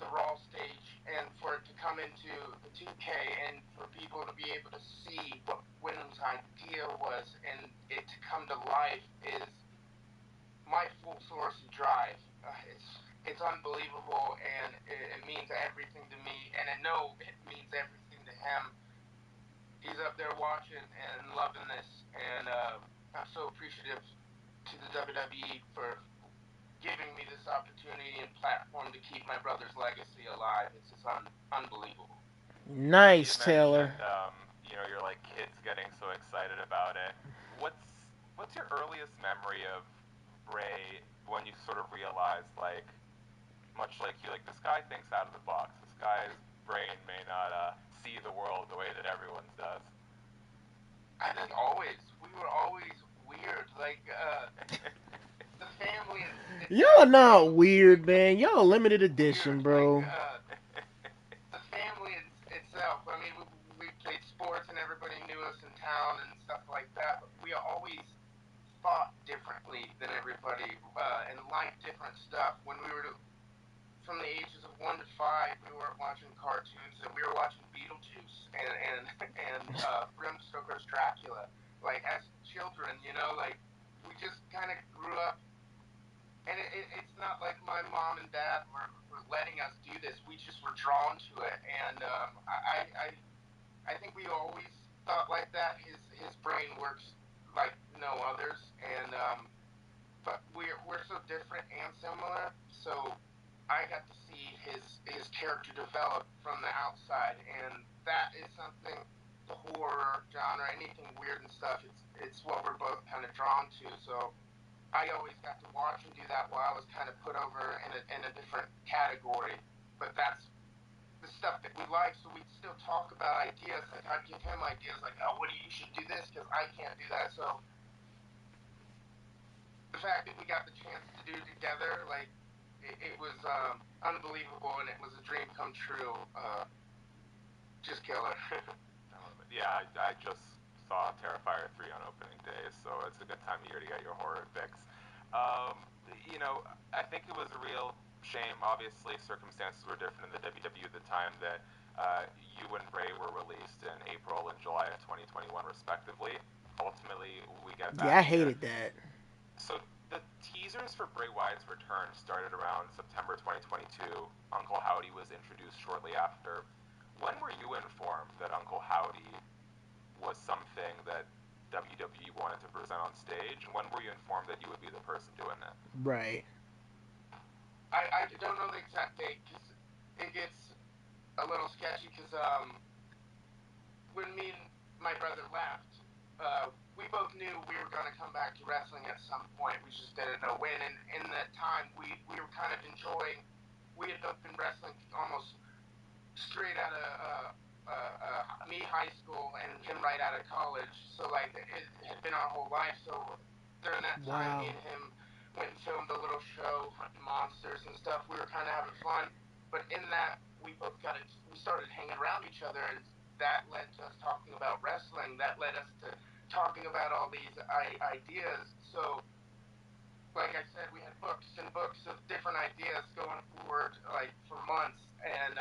the Raw stage, and for it to come into the 2K and for people to be able to see what Wyndham's idea was and it to come to life is my full source of drive. It's unbelievable, and it means everything to me, and I know it means everything to him. He's up there watching and loving this, and I'm so appreciative to the WWE for giving me this opportunity and platform to keep my brother's legacy alive. It's just unbelievable. Nice, Taylor. You're like kids getting so excited about it. What's your earliest memory of Bray when you sort of realized, like, much like you, like, this guy thinks out of the box. This guy's brain may not see the world the way that everyone's does. I think we were always weird. Like, the family. Y'all not weird, man. Y'all limited edition, bro. Like, the family itself. I mean, we played sports and everybody knew us in town and stuff like that. But we always thought differently than everybody and liked different stuff. When we were from the ages of 1 to 5, we weren't watching cartoons, and we were watching Beetlejuice and Bram Stoker's Dracula. Like, as children, like, we just kind of grew up. And it's not like my mom and dad were letting us do this. We just were drawn to it. And I think we always thought like that. His brain works like no others. And but we're so different and similar. So I got to see his character develop from the outside. And that is something, the horror genre, anything weird and stuff, it's what we're both kind of drawn to. So I always got to watch him do that while I was kind of put over in a different category. But that's the stuff that we like, so we'd still talk about ideas. Like, I'd give him ideas like, oh, you should do this, because I can't do that. So the fact that we got the chance to do it together, like, it was unbelievable, and it was a dream come true. Just killer. Yeah, I just saw Terrifier 3 on opening day, so it's a good time of year to get your horror fix. I think it was a real shame. Obviously, circumstances were different in the WWE at the time that you and Bray were released in April and July of 2021, respectively. Ultimately, we get back. Yeah, I hated that. So the teasers for Bray Wyatt's return started around September 2022. Uncle Howdy was introduced shortly after. When were you informed that Uncle Howdy was something that WWE wanted to present on stage? And when were you informed that you would be the person doing that? Right. I don't know the exact date, because it gets a little sketchy, because when me and my brother left, we both knew we were going to come back to wrestling at some point. We just didn't know when. And in that time, we were kind of enjoying. We had both been wrestling almost straight out of me high school and him right out of college. So, like, it had been our whole life. So during that time, me and him went and filmed a little show, hunting monsters and stuff. We were kind of having fun. But in that, we started hanging around each other, and that led to us talking about wrestling. That led us to talking about all these ideas. So like I said, we had books and books of different ideas going forward, like for months, and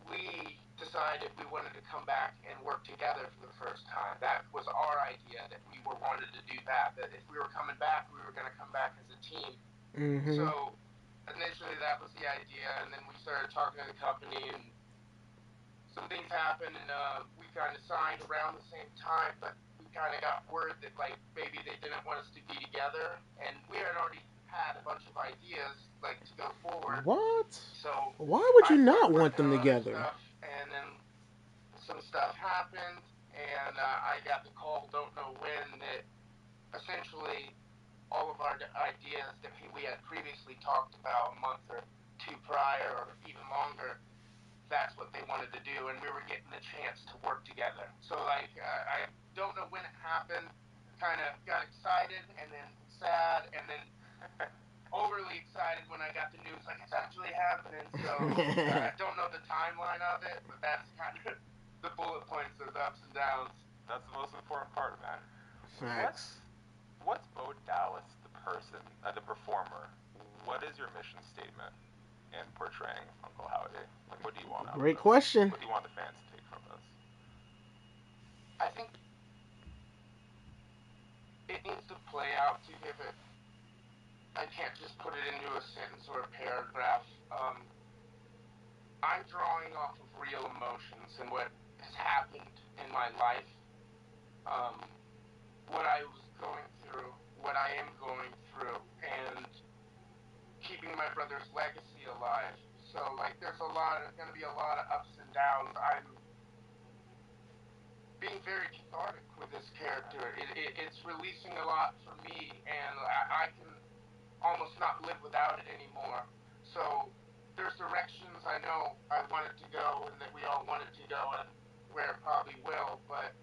we decided we wanted to come back and work together for the first time. That was our idea, that we were wanted to do that. That if we were coming back, we were going to come back as a team. Mm-hmm. So initially, that was the idea, and then we started talking to the company, and some things happened, and we kind of signed around the same time, but we kind of got word that like maybe they didn't want us to be together, and we had already had a bunch of ideas like to go forward. What? So Why would I you started not want working them on other together? stuff, and then some stuff happened, and I got the call, don't know when, that essentially all of our ideas that we had previously talked about a month or two prior, or even longer, that's what they wanted to do, and we were getting the chance to work together. So like I don't know when it happened. Kind of got excited and then sad and then overly excited when I got the news like it's actually happening. So I don't know the timeline of it, but that's kind of the bullet points of the ups and downs. That's the most important part, man. Facts. What's Bo Dallas, the person, the performer? What is your mission statement in portraying Uncle Howdy? Like, what do you want out of Great this? question. What do you want the fans to take from this? I think it needs to play out to give it. I can't just put it into a sentence or a paragraph. I'm drawing off of real emotions and what has happened in my life, what I was going through, what I am going through, and keeping my brother's legacy alive. So, like, there's going to be a lot of ups and downs. I'm being very cathartic with this character. It's releasing a lot for me, and I can almost not live without it anymore. So there's directions I know I want it to go and that we all want it to go and where it probably will, but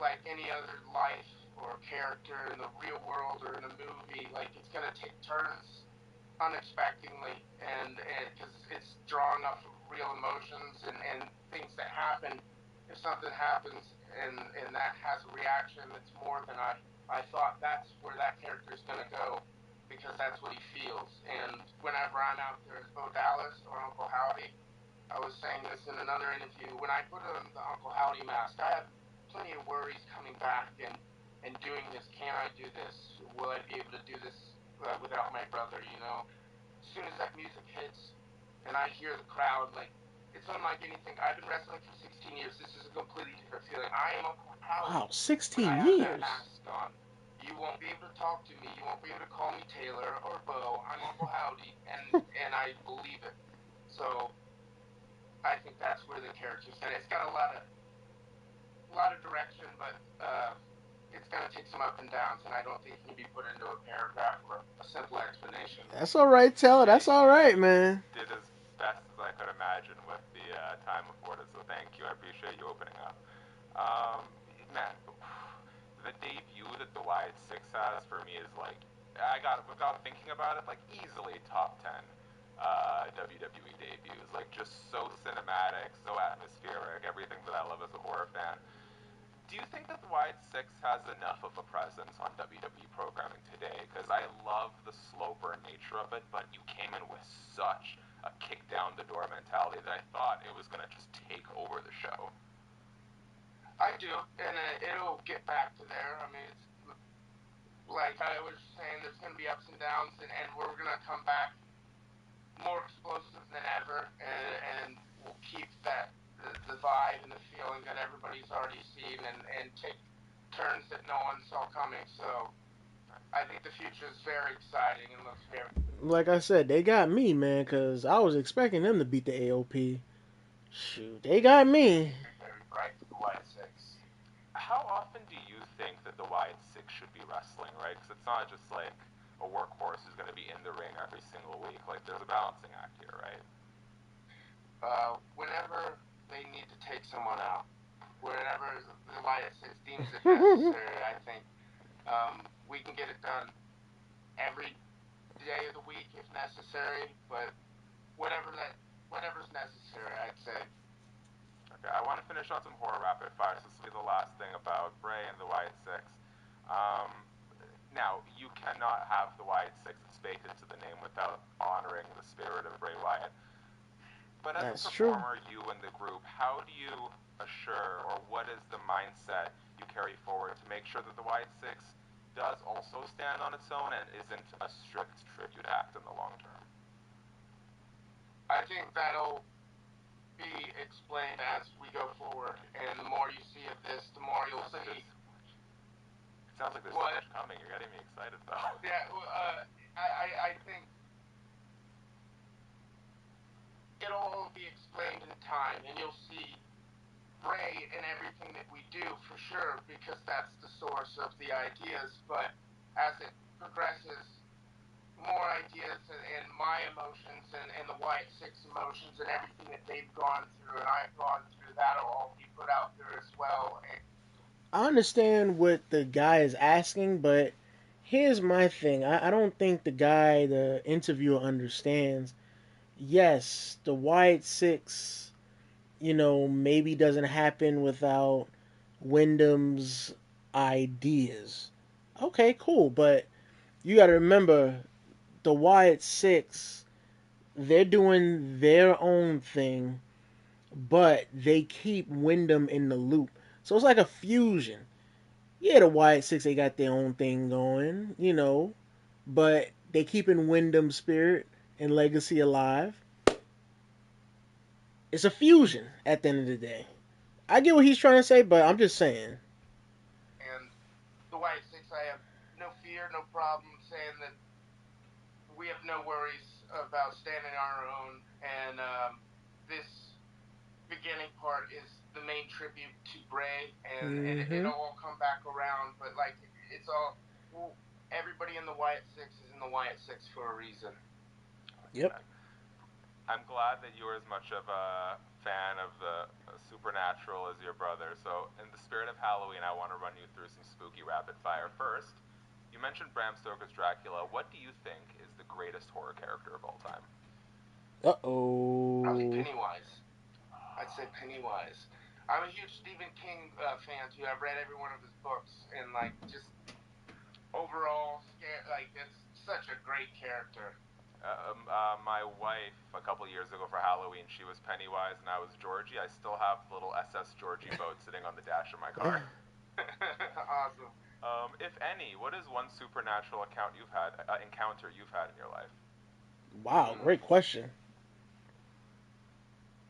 like any other life or character in the real world or in a movie, like it's going to take turns unexpectedly, and because it's drawing off of real emotions and things that happen. If something happens and that has a reaction that's more than I thought, that's where that character is going to go, because that's what he feels. And whenever I'm out there as Bo Dallas or Uncle Howdy, I was saying this in another interview, when I put on the Uncle Howdy mask, I have plenty of worries coming back and doing this. Can I do this? Will I be able to do this without my brother? You know, as soon as that music hits and I hear the crowd, like, it's unlike anything. I've been wrestling for 16 years. This is a completely different feeling. I am Uncle Howdy Wow, when I 16 have that years. mask on. You won't be able to talk to me. You won't be able to call me Taylor or Bo. I'm Uncle Howdy, and I believe it. So I think that's where the character's going. It's got a lot of direction, but it's going to take some up and downs, and I don't think it can be put into a paragraph or a simple explanation. That's all right, Taylor. That's all right, man. Did as best as I could imagine with the time afforded, so thank you. I appreciate you opening up. Um, Man, the debut that the Wyatt Six has for me is like, I got without thinking about it, like easily top 10 WWE debuts. Like just so cinematic, so atmospheric, everything that I love as a horror fan. Do you think that the Wyatt Six has enough of a presence on WWE programming today? Because I love the slow burn nature of it, but you came in with such a kick down the door mentality that I thought it was going to just take over the show. I do, and it'll get back to there. I mean, it's like I was saying, there's going to be ups and downs, and we're going to come back more explosive than ever, and we'll keep the vibe and the feeling that everybody's already seen, and take turns that no one saw coming. So I think the future is very exciting and looks very. Like I said, they got me, man, because I was expecting them to beat the AOP. Shoot, they got me. Very bright for the White Six. How often do you think that the Wyatt Six should be wrestling, right? Because it's not just like a workhorse who's going to be in the ring every single week. Like there's a balancing act here, right? Whenever they need to take someone out, whenever the White Six deems it necessary, I think we can get it done every day of the week if necessary. But whatever's necessary, I'd say. Okay, I want to finish on some horror rapid fire. So this will be the last thing about Bray and the Wyatt Six. Um, Now, you cannot have a That's true. performer, you and the group, how do you assure, or what is the mindset you carry forward to make sure that the Wyatt Six does also stand on its own and isn't a strict tribute act in the long term? I think that'll be explained as we go forward, and the more you see of this, the more you'll see. It sounds like there's so much coming. You're getting me excited, though. Yeah, I think it'll all be explained in time, and you'll see Bray in everything that we do for sure, because that's the source of the ideas. But as it progresses, more ideas and my emotions and the Wyatt Six emotions and everything that they've gone through and I've gone through, that'll all be put out there as well. And I understand what the guy is asking, but here's my thing. I don't think the interviewer, understands. Yes, the Wyatt Six, maybe doesn't happen without Wyndham's ideas. Okay, cool, but you got to remember the Wyatt Six, they're doing their own thing, but they keep Wyndham in the loop. So it's like a fusion. Yeah, the Wyatt Six, they got their own thing going, but they keeping Wyndham's spirit and legacy alive. It's a fusion at the end of the day. I get what he's trying to say, but I'm just saying. and the Wyatt Six, I have no fear, no problem saying that we have no worries about standing on our own, and this beginning part is the main tribute to Bray, and it'll all come back around. But like, it's all, everybody in the Wyatt Six is in the Wyatt Six for a reason. Yep. I'm glad that you're as much of a fan of the supernatural as your brother. So, in the spirit of Halloween, I want to run you through some spooky rapid fire. First, you mentioned Bram Stoker's Dracula. What do you think is the greatest horror character of all time? Probably Uh-oh. Pennywise. I'd say Pennywise. I'm a huge Stephen King fan too. I've read every one of his books, and like, just overall, like, it's such a great character. My wife, a couple years ago for Halloween, she was Pennywise and I was Georgie. I still have the little SS Georgie boat sitting on the dash of my car. Awesome. If any, what is one supernatural encounter you've had in your life? Wow, great question.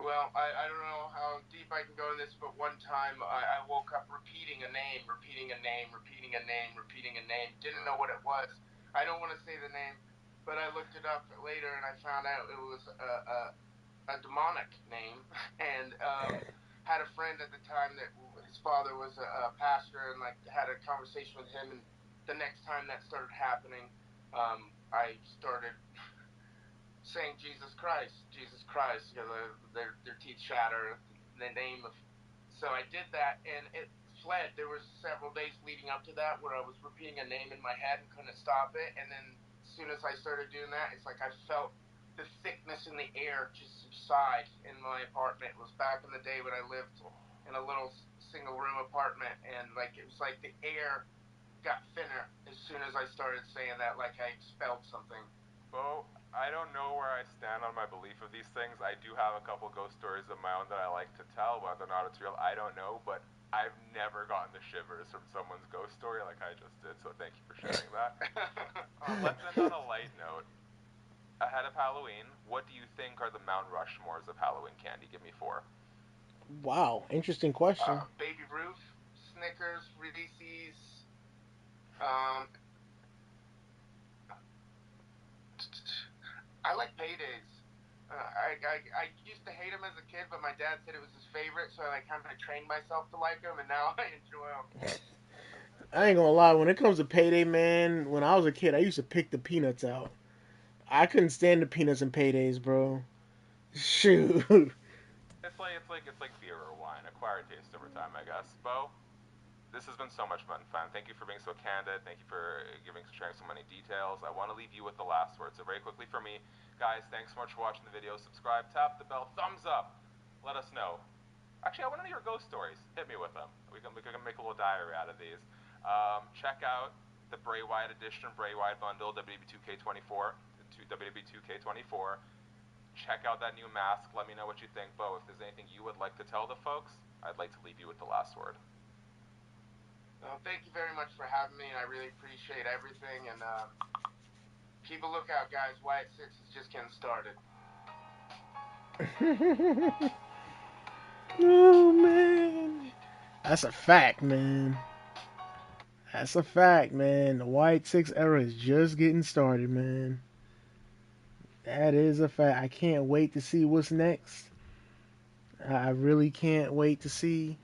Well, I don't know how deep I can go in this, but one time I woke up repeating a name, repeating a name, repeating a name, repeating a name. Didn't know what it was. I don't want to say the name, but I looked it up later and I found out it was a demonic name. And had a friend at the time that his father was a pastor, and like had a conversation with him. And the next time that started happening, I started saying Jesus Christ, Jesus Christ. You know, their teeth shatter. The name of. So I did that, and it fled. There was several days leading up to that where I was repeating a name in my head and couldn't stop it. And then as soon as I started doing that, it's like I felt the thickness in the air just subside in my apartment. It was back in the day when I lived in a little single room apartment, and like it was like the air got thinner as soon as I started saying that, like I expelled something. Bo, I don't know where I stand on my belief of these things. I do have a couple ghost stories of my own that I like to tell. Whether or not it's real, I don't know, but I've never gotten the shivers from someone's ghost story like I just did, so thank you for sharing that. Let's end on a light note. Ahead of Halloween, what do you think are the Mount Rushmores of Halloween candy? Give me 4. Wow, interesting question. Baby Ruth, Snickers, Reese's. I like paydays. I used to hate them as a kid, but my dad said it was his favorite, so I kind of trained myself to like them, and now I enjoy them. I ain't gonna lie, when it comes to payday, man, when I was a kid, I used to pick the peanuts out. I couldn't stand the peanuts and paydays, bro. Shoot. It's like beer or wine, acquired taste over time, I guess. Bo, this has been so much fun. Thank you for being so candid. Thank you for sharing so many details. I want to leave you with the last word. So very quickly for me, guys, thanks so much for watching the video. Subscribe, tap the bell, thumbs up. Let us know. Actually, I want to know your ghost stories. Hit me with them. We can make a little diary out of these. Check out the Bray Wyatt edition, Bray Wyatt bundle, WWE2K24, WWE2K24. check out that new mask. Let me know what you think, Bo. If there's anything you would like to tell the folks, I'd like to leave you with the last word. Well, thank you very much for having me, and I really appreciate everything. And keep a lookout, guys. Wyatt 6 is just getting started. Oh man, that's a fact, man. That's a fact, man. The White Six era is just getting started, man. That is a fact. I can't wait to see what's next. I really can't wait to see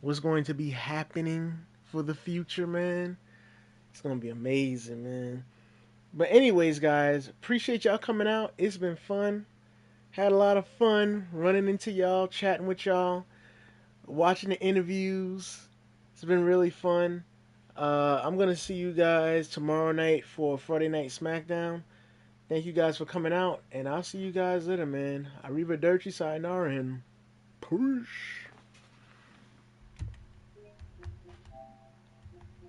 what's going to be happening for the future, man. It's gonna be amazing, man. But anyways, guys, appreciate y'all coming out. It's been fun. Had a lot of fun running into y'all, chatting with y'all, watching the interviews. It's been really fun. I'm gonna see you guys tomorrow night for Friday Night SmackDown. Thank you guys for coming out, and I'll see you guys later, man. Arrivederci, sayonara, and push.